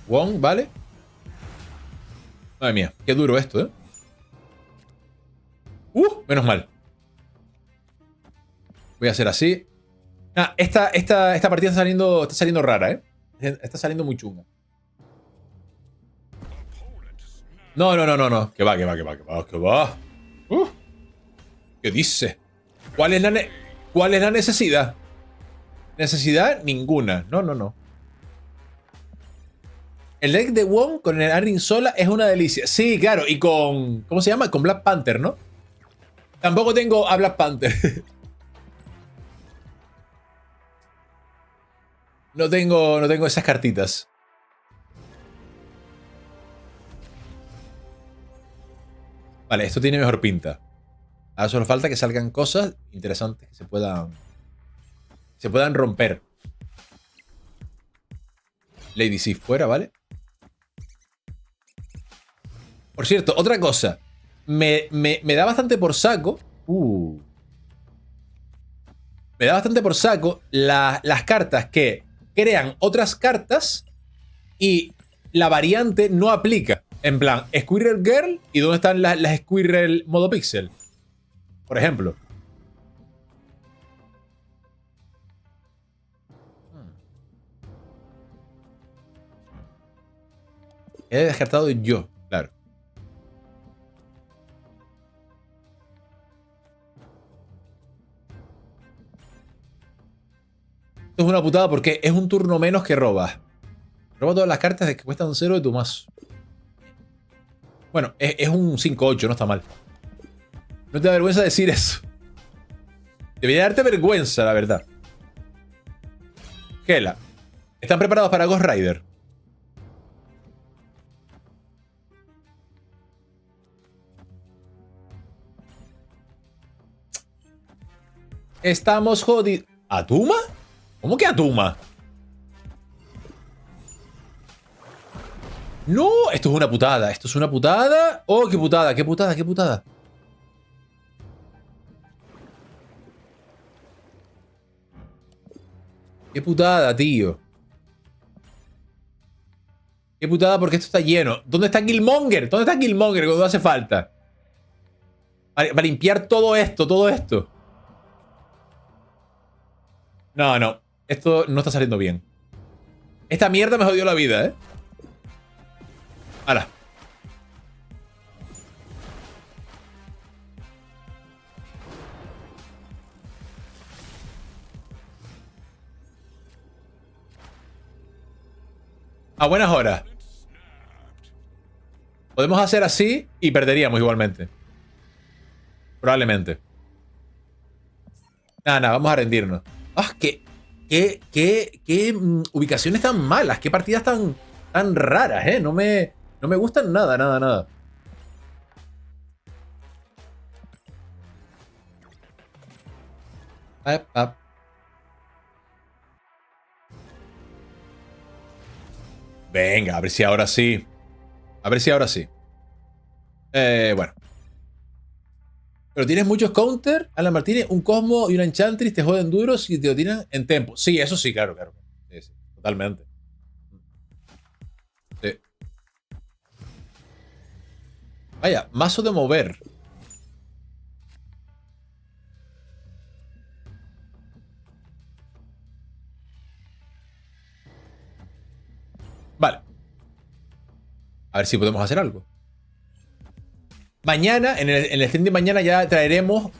Wong, ¿vale? Madre mía, qué duro esto, ¿eh? Menos mal. Voy a hacer así. Ah, esta partida está saliendo rara, ¿eh? Está saliendo muy chunga. No. Que va. ¿Qué dice? ¿Cuál es la necesidad? Necesidad ninguna. No. El deck de Wong con el Arrin Sola es una delicia. Sí, claro. Y con... ¿Cómo se llama? Con Black Panther, ¿no? Tampoco tengo a Black Panther. No tengo esas cartitas. Vale, esto tiene mejor pinta. Ahora solo falta que salgan cosas interesantes que se puedan romper. Lady Sif fuera, ¿vale? Por cierto, otra cosa. Me da bastante por saco. Me da bastante por saco las cartas que crean otras cartas y la variante no aplica. En plan, Squirrel Girl y dónde están las Squirrel modo pixel. Por ejemplo. He descartado yo, claro. Esto es una putada porque es un turno menos que robas. Roba todas las cartas que cuestan 0 de tu mazo. Bueno, es un 5-8, no está mal. No te da vergüenza decir eso. Debería darte vergüenza, la verdad. Gela. ¿Están preparados para Ghost Rider? Estamos jodidos. ¿Atuma? ¿Cómo que Atuma? No, esto es una putada. Esto es una putada. Oh, qué putada, qué putada, qué putada. Qué putada, tío. Qué putada porque esto está lleno. ¿Dónde está Killmonger? ¿Dónde está Killmonger cuando hace falta? Para limpiar todo esto, todo esto. No. Esto no está saliendo bien. Esta mierda me jodió la vida, ¿eh? ¡Hala! A buenas horas. Podemos hacer así y perderíamos igualmente. Probablemente. Nada, vamos a rendirnos. ¡Ah, qué ubicaciones tan malas! ¡Qué partidas tan raras, eh! No me gustan nada. Venga, a ver si ahora sí. Bueno. Pero tienes muchos counter, Alan Martínez, un Cosmo y una Enchantress te joden duros y te lo tiran en tempo. Sí, eso sí, claro. Sí, totalmente. Sí. Vaya, mazo de mover. Vale. A ver si podemos hacer algo. Mañana, en el stream de mañana ya traeremos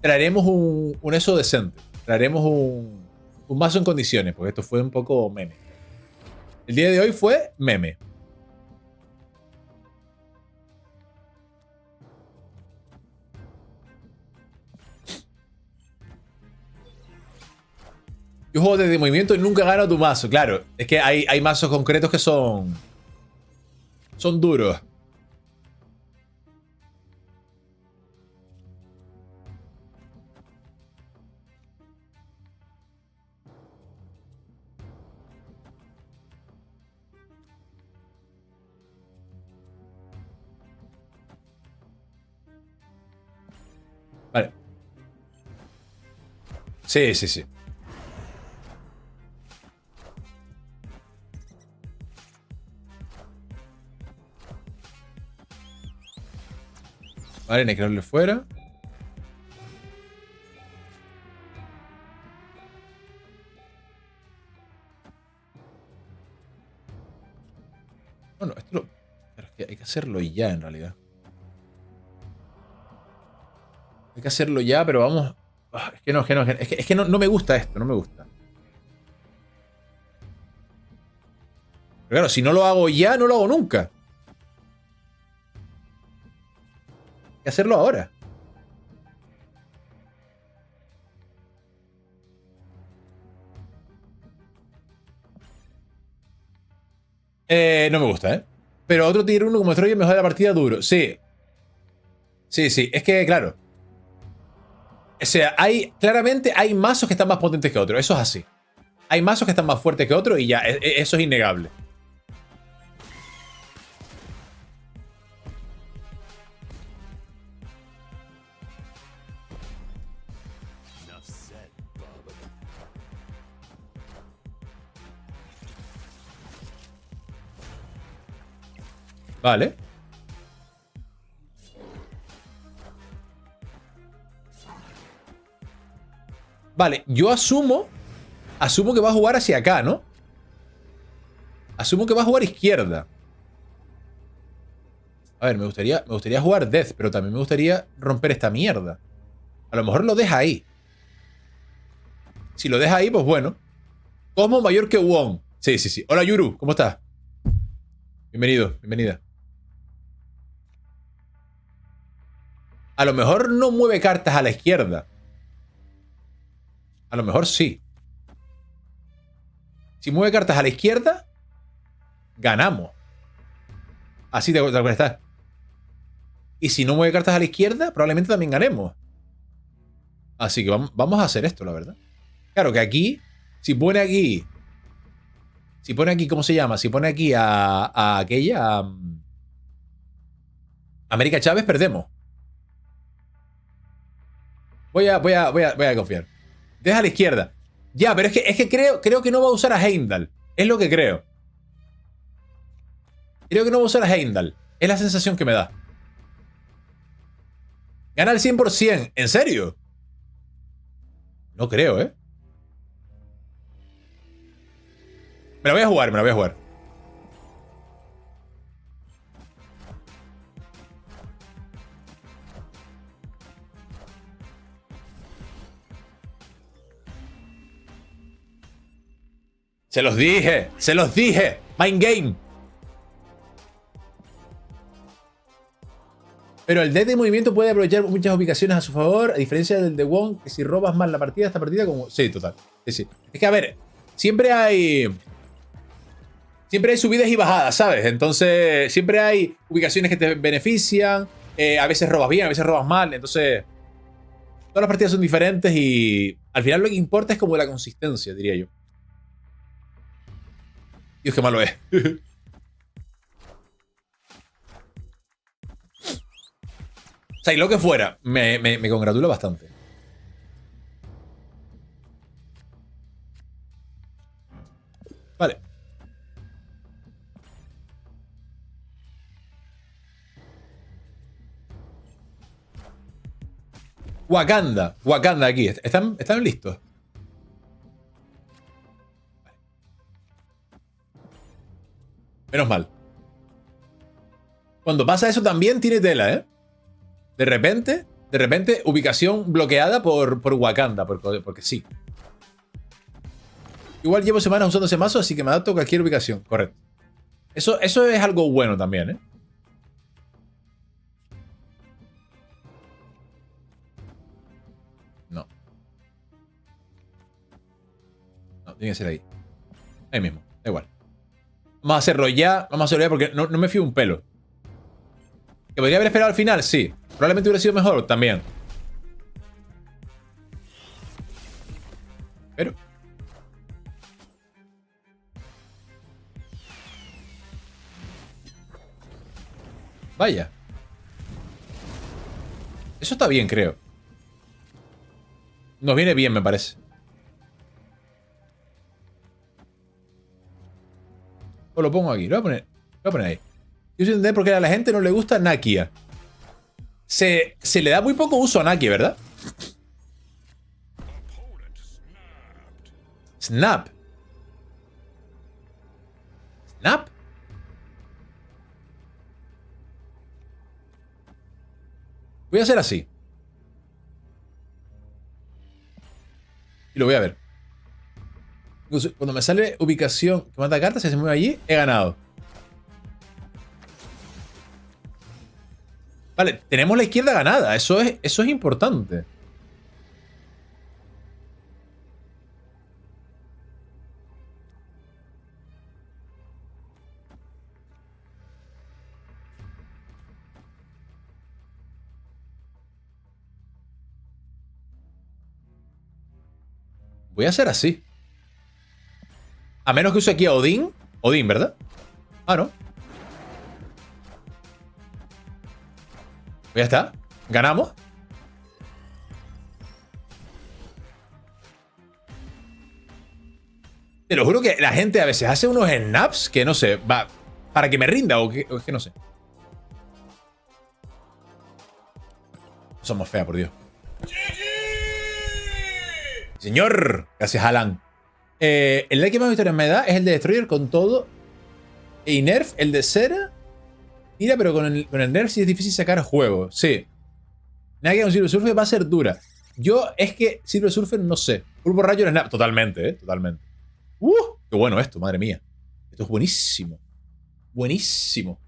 un eso decente. Traeremos un mazo en condiciones, porque esto fue un poco meme. El día de hoy fue meme. Yo juego desde movimiento y nunca gano tu mazo. Claro, es que hay mazos concretos que son duros. Sí, sí, sí. Vale, Necrolord fuera. Bueno, esto lo... Pero es que hay que hacerlo ya, en realidad. Hay que hacerlo ya, pero vamos... Es que no, es que no me gusta esto, no me gusta. Pero claro, si no lo hago ya, no lo hago nunca. Hay que hacerlo ahora. No me gusta, ¿eh? Pero otro tier 1 como Troya mejora la partida duro. Sí. Sí, sí. Es que, claro. O sea, claramente hay mazos que están más potentes que otros. Eso es así. Hay mazos que están más fuertes que otros y ya. Eso es innegable. Vale. Vale, yo asumo que va a jugar hacia acá, ¿no? Asumo que va a jugar izquierda. A ver, me gustaría jugar Death, pero también me gustaría romper esta mierda. A lo mejor lo deja ahí. Si lo deja ahí, pues bueno. Cosmo mayor que Wong. Sí, sí, sí. Hola, Yuru, ¿cómo estás? Bienvenido, bienvenida. A lo mejor no mueve cartas a la izquierda. A lo mejor sí. Si mueve cartas a la izquierda, ganamos. Así de cual está. Y si no mueve cartas a la izquierda, probablemente también ganemos. Así que vamos a hacer esto, la verdad. Claro que aquí, si pone aquí, ¿cómo se llama? Si pone aquí a aquella, a América Chávez, perdemos. Voy a confiar. Deja a la izquierda. Ya, pero es que creo que no va a usar a Heimdall. Es lo que creo. Creo que no va a usar a Heimdall. Es la sensación que me da. Gana al 100%. ¿En serio? No creo, ¿eh? Me la voy a jugar, Se los dije. Mind game. Pero el deck de movimiento puede aprovechar muchas ubicaciones a su favor, a diferencia del de Wong, que si robas mal la partida, esta partida como... Sí, total. Sí, sí. Es que, a ver, siempre hay subidas y bajadas, ¿sabes? Entonces, siempre hay ubicaciones que te benefician, a veces robas bien, a veces robas mal, entonces... Todas las partidas son diferentes y al final lo que importa es como la consistencia, diría yo. Dios, qué malo es. O sea, y lo que fuera, me congratula bastante. Vale. Wakanda aquí. ¿Están listos? Menos mal. Cuando pasa eso también tiene tela, ¿eh? De repente, ubicación bloqueada por Wakanda, porque sí. Igual llevo semanas usando ese mazo, así que me adapto a cualquier ubicación. Correcto. Eso es algo bueno también, ¿eh? No. No, tiene que ser ahí. Ahí mismo, da igual. Vamos a hacerlo ya porque no me fío un pelo. ¿Que podría haber esperado al final? Sí. Probablemente hubiera sido mejor también. Pero... Vaya. Eso está bien, creo. Nos viene bien, me parece. O lo pongo aquí. Lo voy a poner ahí. Yo sé entender por qué a la gente no le gusta Nakia. Se le da muy poco uso a Nakia, ¿verdad? Snap. Snap. Voy a hacer así. Y lo voy a ver. Cuando me sale ubicación que manda cartas, si se mueve allí, he ganado. Vale, tenemos la izquierda ganada. Eso es importante. Voy a hacer así. A menos que use aquí a Odín. Odín, ¿verdad? Ah, no. Pues ya está. Ganamos. Te lo juro que la gente a veces hace unos snaps que no sé. Va para que me rinda o es que no sé. Somos feas, por Dios. Señor. Gracias, Alan. El deck que más victorias me da es el de Destroyer con todo. Y Nerf, el de Cera. Mira, pero con el Nerf sí es difícil sacar juego. Sí. Nada que con Silver Surfer va a ser dura. Yo es que Silver Surfer no sé. Pulpo Rayo Snap. Totalmente, totalmente. Qué bueno esto, madre mía. Esto es buenísimo. Buenísimo.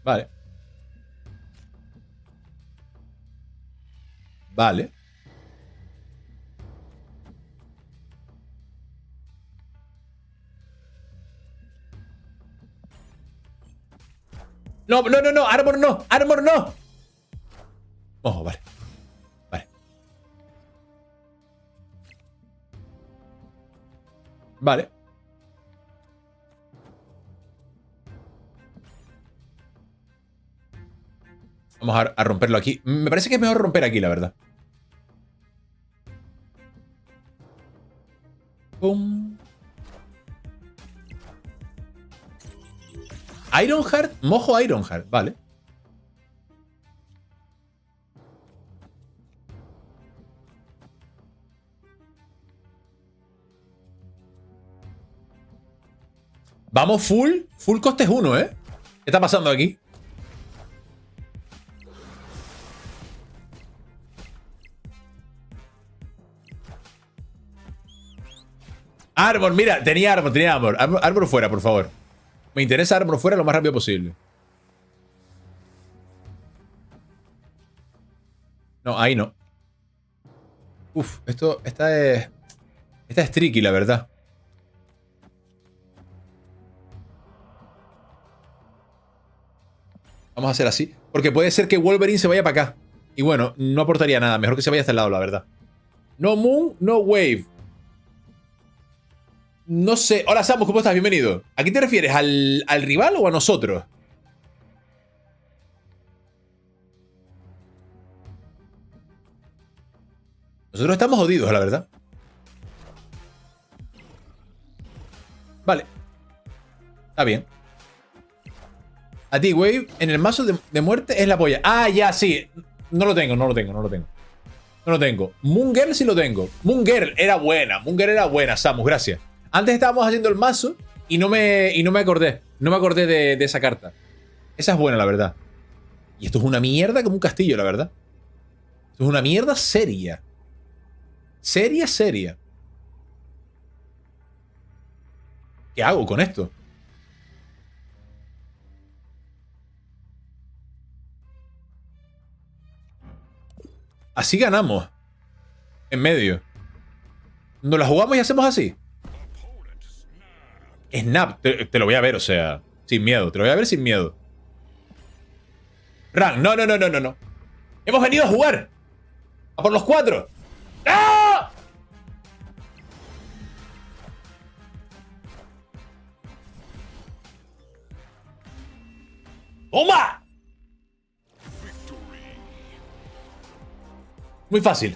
Vale. Vale. No, no, no, no. Armor no. Armor no. Oh, vale. Vale. Vale. Vamos a romperlo aquí. Me parece que es mejor romper aquí, la verdad. Pum. Ironheart. Mojo Ironheart. Vale. Vamos full costes 1, ¿eh? ¿Qué está pasando aquí? Armor, mira, tenía armor. Armor fuera, por favor. Me interesa armor fuera lo más rápido posible. No, ahí no. Uf, esta es tricky, la verdad. Vamos a hacer así. Porque puede ser que Wolverine se vaya para acá. Y bueno, no aportaría nada. Mejor que se vaya hasta el lado, la verdad. No Moon, no Wave. No sé. Hola, Samus, ¿cómo estás? Bienvenido. ¿A qué te refieres? ¿Al rival o a nosotros? Nosotros estamos jodidos, la verdad. Vale. Está bien. A ti, Wave, en el mazo de muerte es la polla. Ah, ya, sí. No lo tengo. Moon Girl sí lo tengo. Moon Girl era buena, Samus, gracias. Antes estábamos haciendo el mazo y no me acordé. No me acordé de esa carta. Esa es buena, la verdad. Y esto es una mierda como un castillo, la verdad. Esto es una mierda seria. Seria. ¿Qué hago con esto? Así ganamos. En medio. ¿Nos la jugamos y hacemos así? Snap. Te lo voy a ver, o sea. Sin miedo. Te lo voy a ver sin miedo. Run. No. Hemos venido a jugar. A por los 4. ¡Ah! ¡Toma! Muy fácil.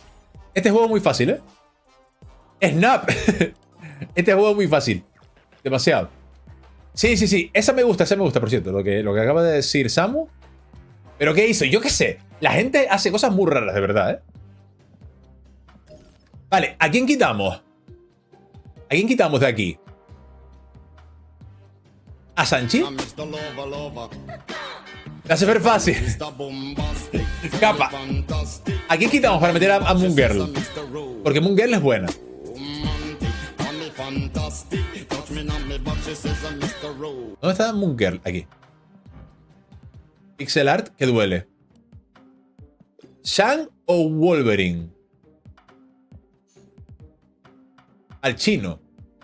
Este juego es muy fácil, ¿eh? ¡Snap! Este juego es muy fácil. Demasiado. Sí, sí, sí. Esa me gusta, por cierto. Lo que acaba de decir Samu. ¿Pero qué hizo? Yo qué sé. La gente hace cosas muy raras, de verdad, ¿eh? Vale, ¿a quién quitamos? ¿A quién quitamos de aquí? ¿A Sanchi? La hace ver fácil. Capa. ¿A quién quitamos para meter a Moon Girl? Porque Moon Girl es buena. ¿Dónde está Moon Girl? Aquí. Pixel art que duele. ¿Shang o Wolverine? Al chino.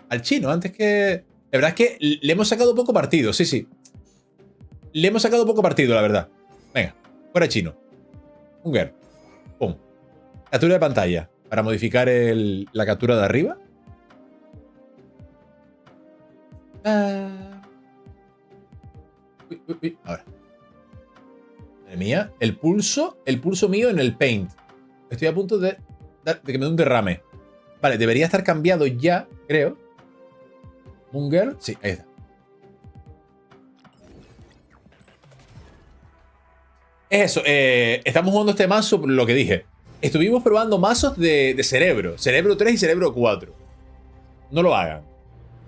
Al chino, antes que... La verdad es que le hemos sacado poco partido, sí, sí. Le hemos sacado poco partido, la verdad. Venga, fuera chino. Moon Girl. Pum. Captura de pantalla. Para modificar la captura de arriba. Uy, uy, uy. Ahora. Madre mía. El pulso mío en el paint. Estoy a punto de que me dé un derrame. Vale, debería estar cambiado ya, creo. Moon Girl. Sí, ahí está. Es eso. Estamos jugando este mazo, lo que dije. Estuvimos probando mazos de cerebro. Cerebro 3 y cerebro 4. No lo hagan.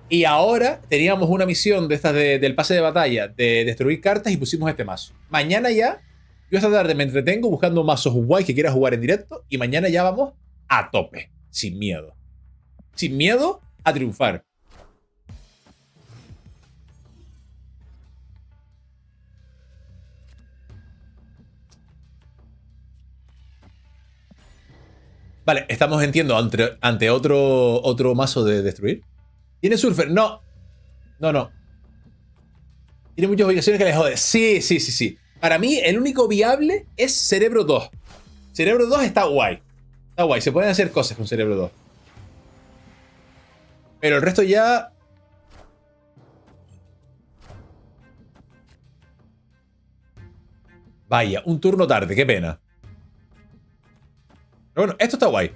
Y ahora teníamos una misión de estas del pase de batalla de destruir cartas y pusimos este mazo. Mañana ya, yo esta tarde me entretengo buscando mazos guay que quiera jugar en directo y mañana ya vamos a tope. Sin miedo. Sin miedo a triunfar. Vale, estamos, entiendo, ante otro mazo de destruir. ¿Tiene Surfer? No. No, no. Tiene muchas ubicaciones que le jode. Sí, sí, sí, sí. Para mí, el único viable es Cerebro 2. Cerebro 2 está guay. Está guay. Se pueden hacer cosas con Cerebro 2. Pero el resto ya... Vaya, un turno tarde. Qué pena. Pero bueno, esto está guay.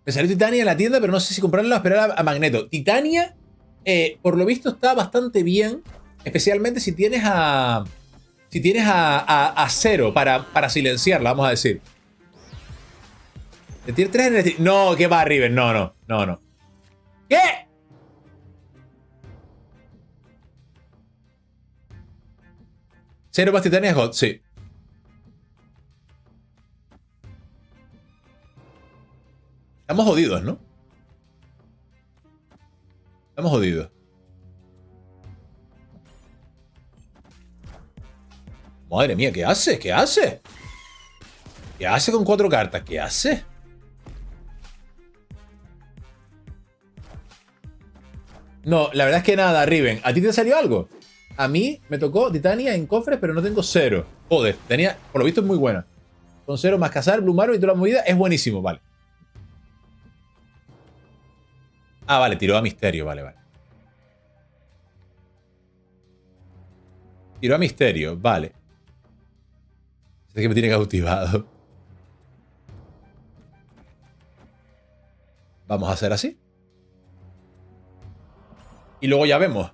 Me salió Titania en la tienda, pero no sé si comprarla o esperar a Magneto. Titania, por lo visto, está bastante bien. Especialmente si tienes a... Si tienes a Zero para silenciarla, vamos a decir. De tier 3 en el... No, ¿qué va, Riven? No, no, no, no. ¿Qué? Zero más Titania es God, sí. Estamos jodidos, ¿no? Estamos jodidos. Madre mía, ¿qué hace? ¿Qué hace? ¿Qué hace con 4 cartas? ¿Qué hace? No, la verdad es que nada, Riven. ¿A ti te salió algo? A mí me tocó Titania en cofres, pero no tengo Zero. Joder, tenía... Por lo visto es muy buena. Con Zero más cazar, Blue Marrow y toda la movida es buenísimo, vale. Ah, vale, tiró a Misterio, vale, vale. Tiró a Misterio, vale. Es que me tiene cautivado. Vamos a hacer así. Y luego ya vemos.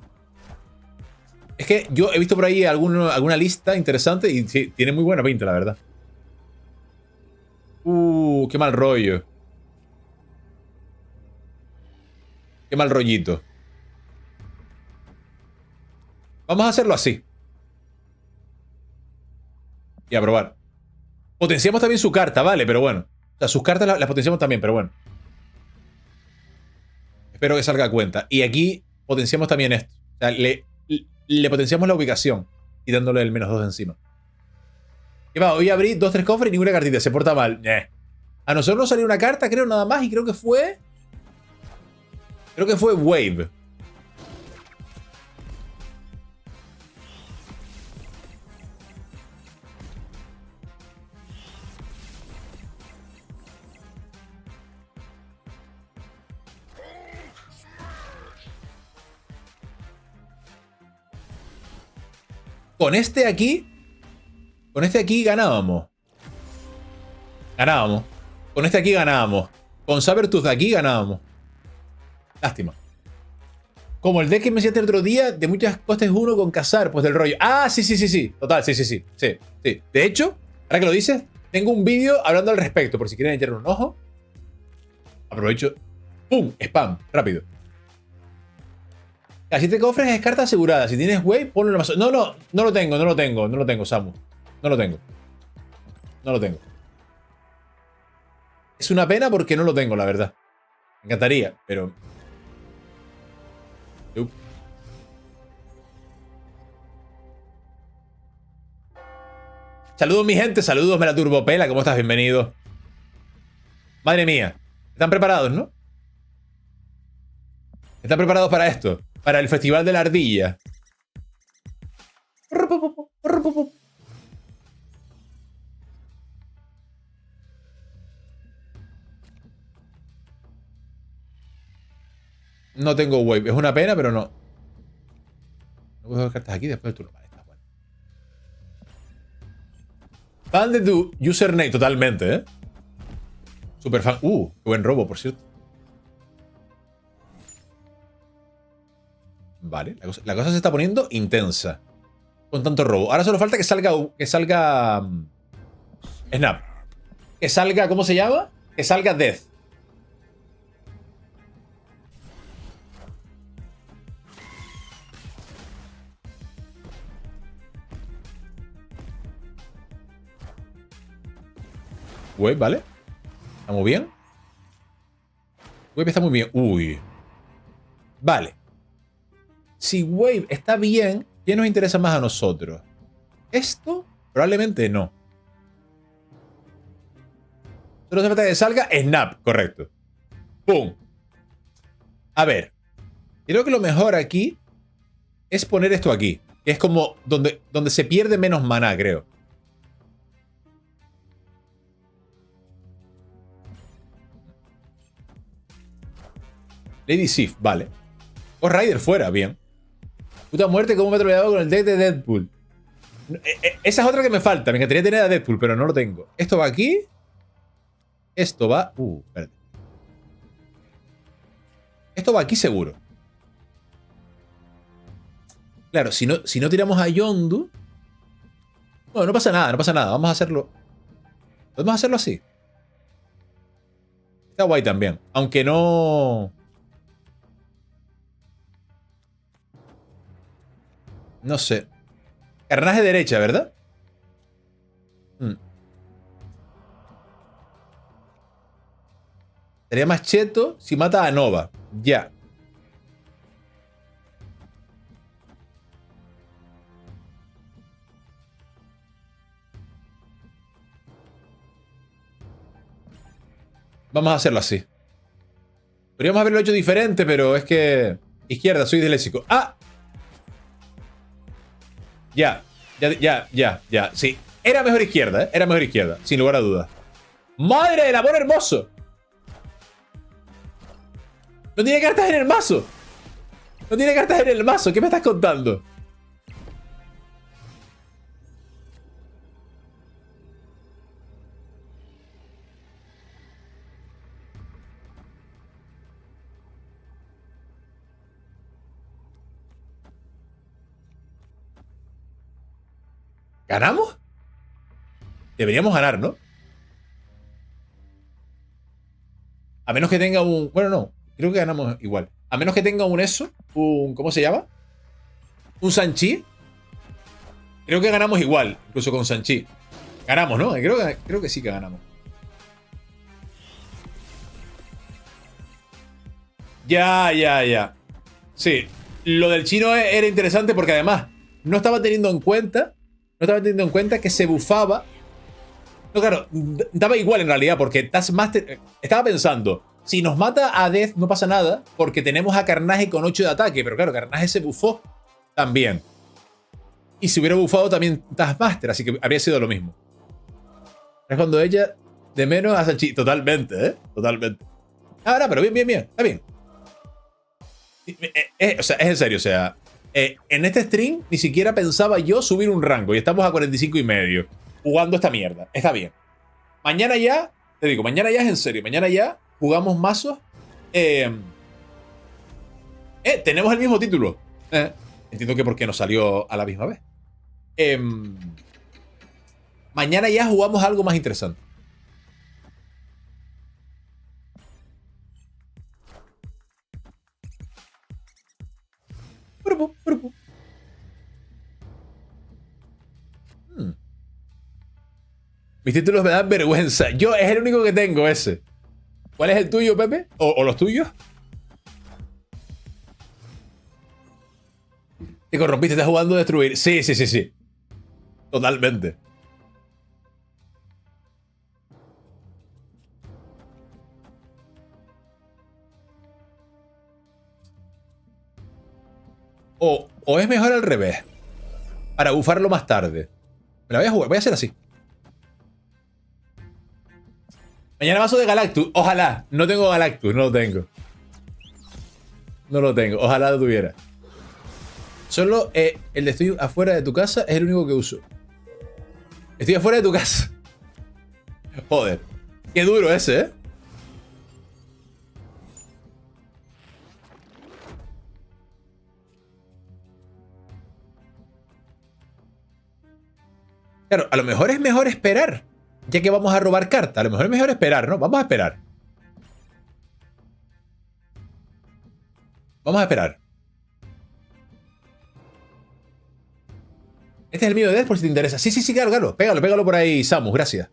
Es que yo he visto por ahí alguna lista interesante y sí, tiene muy buena pinta, la verdad. Qué mal rollo. Qué mal rollito. Vamos a hacerlo así. Y a probar. Potenciamos también su carta, vale, pero bueno. O sea, sus cartas las potenciamos también, pero bueno. Espero que salga a cuenta. Y aquí potenciamos también esto. O sea, le potenciamos la ubicación. Y dándole el -2 de encima. ¿Qué va? Hoy abrí 2-3 cofres y ninguna cartita. Se porta mal. A nosotros nos salió una carta, creo, nada más. Y creo que fue... Creo que fue Wave. Con este aquí Con este aquí ganábamos. Ganábamos. Con este aquí ganábamos. Con Sabertooth de aquí ganábamos. Lástima. Como el deck que me decías el otro día, de muchas costes uno con cazar, pues del rollo. Ah, sí, sí, sí, sí. Total, sí, sí, sí. Sí, sí. De hecho, ahora que lo dices, tengo un vídeo hablando al respecto, por si quieren echarle un ojo. Aprovecho. ¡Pum! Spam. Rápido. Si te cofres es carta asegurada. Si tienes wave, ponlo en el mazo. No, no, no lo tengo, no lo tengo, no lo tengo, Samu. No lo tengo. No lo tengo. Es una pena porque no lo tengo, la verdad. Me encantaría, pero... Saludos, mi gente. Saludos, Mela Turbopela. ¿Cómo estás? Bienvenido. Madre mía. ¿Están preparados, no? ¿Están preparados para esto? Para el Festival de la Ardilla. No tengo wave. Es una pena, pero no. No puedo dejar cartas aquí después del turno. Vale, está bueno. Fan de tu username. Totalmente, ¿eh? Super fan. Qué buen robo, por cierto. Vale, la cosa se está poniendo intensa. Con tanto robo. Ahora solo falta que salga... Snap. Que salga... ¿Cómo se llama? Que salga Death. Wave, ¿vale? ¿Estamos bien? Wave está muy bien. Uy. Vale. Si Wave está bien, ¿qué nos interesa más a nosotros? Esto, probablemente no. Solo se falta que salga Snap, correcto. ¡Pum! A ver. Creo que lo mejor aquí es poner esto aquí. Que es como donde se pierde menos maná, creo. Lady Sif, vale. Ghost Rider fuera, bien. Puta muerte, como me he atropellado con el deck de Deadpool. Esa es otra que me falta. Me encantaría tener a Deadpool, pero no lo tengo. Esto va aquí. Esto va... espérate. Esto va aquí seguro. Claro, si no tiramos a Yondu... Bueno, no pasa nada, no pasa nada. Vamos a hacerlo... Podemos hacerlo así. Está guay también. Aunque no... No sé. Carnaje derecha, ¿verdad? Sería más cheto si mata a Nova. Ya. Vamos a hacerlo así. Podríamos haberlo hecho diferente, pero es que... Izquierda, soy disléxico. ¡Ah! Ya. Sí. Era mejor izquierda, ¿eh? Era mejor izquierda, sin lugar a dudas. ¡Madre del amor hermoso! No tiene cartas en el mazo. No tiene cartas en el mazo. ¿Qué me estás contando? ¿Ganamos? Deberíamos ganar, ¿no? A menos que tenga un... Bueno, no. Creo que ganamos igual. A menos que tenga un eso. Un... ¿Cómo se llama? Un Sanchi. Creo que ganamos igual. Incluso con Sanchi. Ganamos, ¿no? Creo que sí que ganamos. Ya. Sí. Lo del chino era interesante porque además no estaba teniendo en cuenta... que se bufaba. No, claro, daba igual en realidad, porque Taskmaster... Estaba pensando, si nos mata a Death no pasa nada, porque tenemos a Carnage con 8 de ataque, pero claro, Carnage se bufó también. Y si hubiera bufado también Taskmaster, así que habría sido lo mismo. Es cuando ella de menos a Sanchi. Totalmente, ¿eh? Totalmente. Ah, no, pero bien. Está bien. O sea, es en serio, o sea... en este stream ni siquiera pensaba yo subir un rango y estamos a 45 y medio. jugando esta mierda. Está bien. Mañana ya, te digo, mañana ya es en serio. Mañana ya jugamos mazos. Tenemos el mismo título. Entiendo que por qué no salió a la misma vez. Mañana ya jugamos algo más interesante. Mis títulos me dan vergüenza. Yo es el único que tengo ese. ¿Cuál es el tuyo, Pepe? ¿O los tuyos? Te corrompiste, estás jugando a destruir. Sí, sí, sí, sí. Totalmente. O es mejor al revés. Para bufarlo más tarde. Me la voy a jugar. Voy a hacer así. Mañana vaso de Galactus. Ojalá. No tengo Galactus. No lo tengo. No lo tengo. Ojalá lo tuviera. Solo el de estoy afuera de tu casa es el único que uso. Estoy afuera de tu casa. Joder. Qué duro ese, ¿eh? Claro, a lo mejor es mejor esperar. Ya que vamos a robar carta. A lo mejor es mejor esperar, ¿no? Vamos a esperar. Vamos a esperar. Este es el mío de Death por si te interesa. Sí, sí, sí, claro, claro. Pégalo, pégalo por ahí, Samus. Gracias.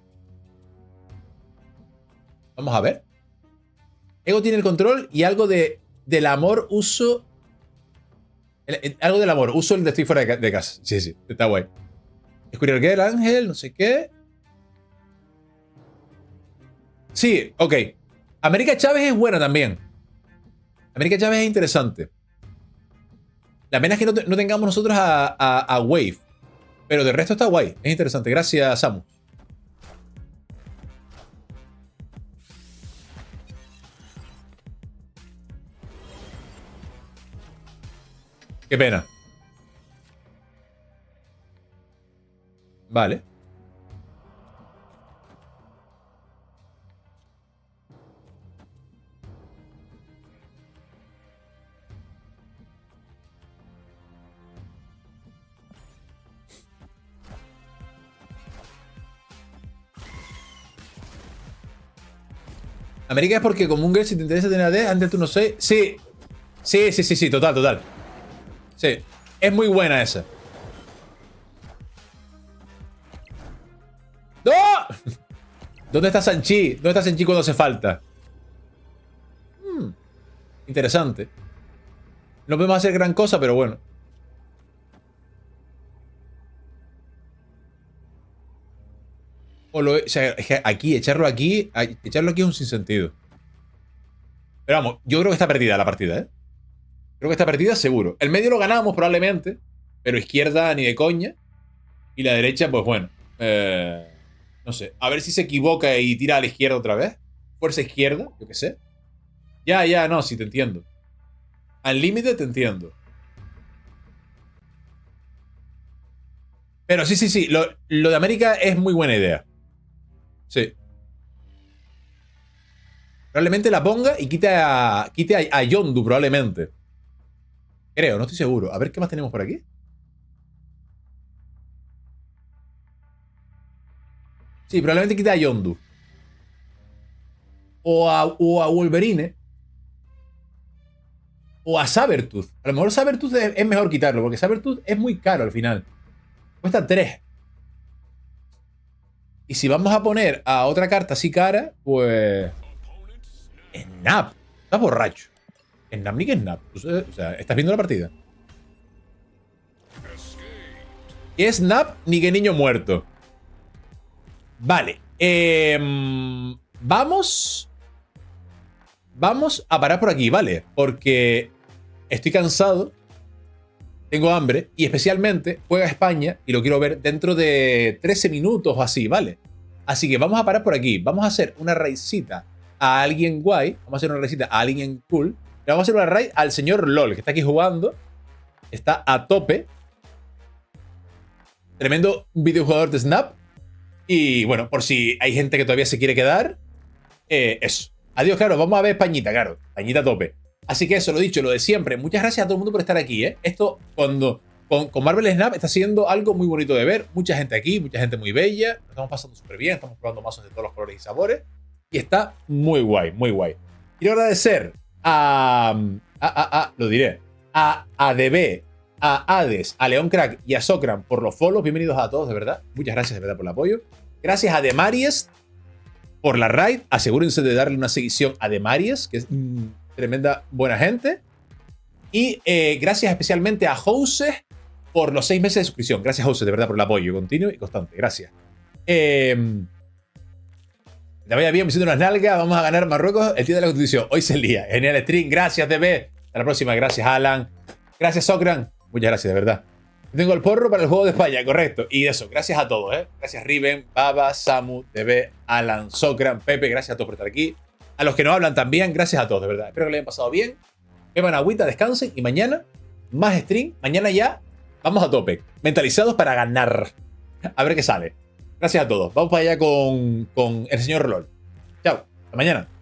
Vamos a ver. Ego tiene el control y algo del amor uso... algo del amor. Uso el de estoy fuera de casa. Sí, sí. Está guay. Escurial que el ángel, no sé qué. Sí, ok. América Chávez es buena también. América Chávez es interesante. La pena es que no tengamos nosotros a Wave. Pero de resto está guay. Es interesante. Gracias, Samu. Qué pena. Vale. América es porque como un girl si te interesa tener AD, antes tú no sé. Sí. Sí, sí, sí, sí, total, total. Sí. Es muy buena esa. ¡No! ¿Dónde está Sanchi? ¿Dónde está Sanchi cuando hace falta? Interesante. No podemos hacer gran cosa, pero bueno. O sea, es que aquí, echarlo aquí es un sinsentido. Pero vamos, yo creo que está perdida la partida, ¿eh? Creo que está perdida seguro. El medio lo ganamos probablemente, pero izquierda ni de coña. Y la derecha, pues bueno. No sé. A ver si se equivoca y tira a la izquierda otra vez. Fuerza izquierda, yo qué sé. Ya, no, sí, te entiendo. Al límite te entiendo. Pero sí. Lo de América es muy buena idea. Sí. Probablemente la ponga y quite a Yondu, probablemente. Creo, no estoy seguro. A ver qué más tenemos por aquí. Sí, probablemente quite a Yondu. O a Wolverine. O a Sabertooth. A lo mejor Sabertooth es mejor quitarlo, porque Sabertooth es muy caro al final. Cuesta 3. Y si vamos a poner a otra carta así cara, pues... Snap. Estás borracho. Snap ni que Snap. O sea, ¿estás viendo la partida? Y Snap ni que niño muerto. Vale. Vamos a parar por aquí, ¿vale? Porque estoy cansado. Tengo hambre. Y especialmente juega España y lo quiero ver dentro de 13 minutos o así, ¿vale? Así que vamos a parar por aquí. Vamos a hacer una raidcita a alguien guay. Vamos a hacer una raidcita a alguien cool. Y vamos a hacer una raid al señor LOL, que está aquí jugando. Está a tope. Tremendo videojugador de Snap. Y bueno, por si hay gente que todavía se quiere quedar, eso. Adiós, claro, vamos a ver Españita, claro. Españita a tope. Así que eso, lo dicho, lo de siempre. Muchas gracias a todo el mundo por estar aquí, ¿eh? Esto, con Marvel Snap está siendo algo muy bonito de ver. Mucha gente aquí, mucha gente muy bella. Nos estamos pasando súper bien, estamos probando mazos de todos los colores y sabores. Y está muy guay, muy guay. Quiero agradecer lo diré, a ADB, a Hades, a León Crack y a Socran por los follows. Bienvenidos a todos, de verdad. Muchas gracias, de verdad, por el apoyo. Gracias a Demaries por la raid. Asegúrense de darle una seguición a Demaries, que es tremenda buena gente. Y gracias especialmente a Jose por los 6 meses de suscripción. Gracias, Jose, de verdad, por el apoyo continuo y constante. Gracias. Te vaya bien, me siento unas nalgas. Vamos a ganar Marruecos el día de la Constitución. Hoy es el día. Genial stream. Gracias, DB. Hasta la próxima. Gracias, Alan. Gracias, Socran. Muchas gracias, de verdad. Tengo el porro para el juego de España, correcto. Y eso, gracias a todos, ¿eh? Gracias, Riven, Baba, Samu, DB, Alan, Socran, Pepe. Gracias a todos por estar aquí. A los que no hablan también, gracias a todos, de verdad. Espero que les hayan pasado bien. Beban agüita, descansen. Y mañana, más stream. Mañana ya vamos a tope. Mentalizados para ganar. A ver qué sale. Gracias a todos. Vamos para allá con el señor Rolol. Chao. Hasta mañana.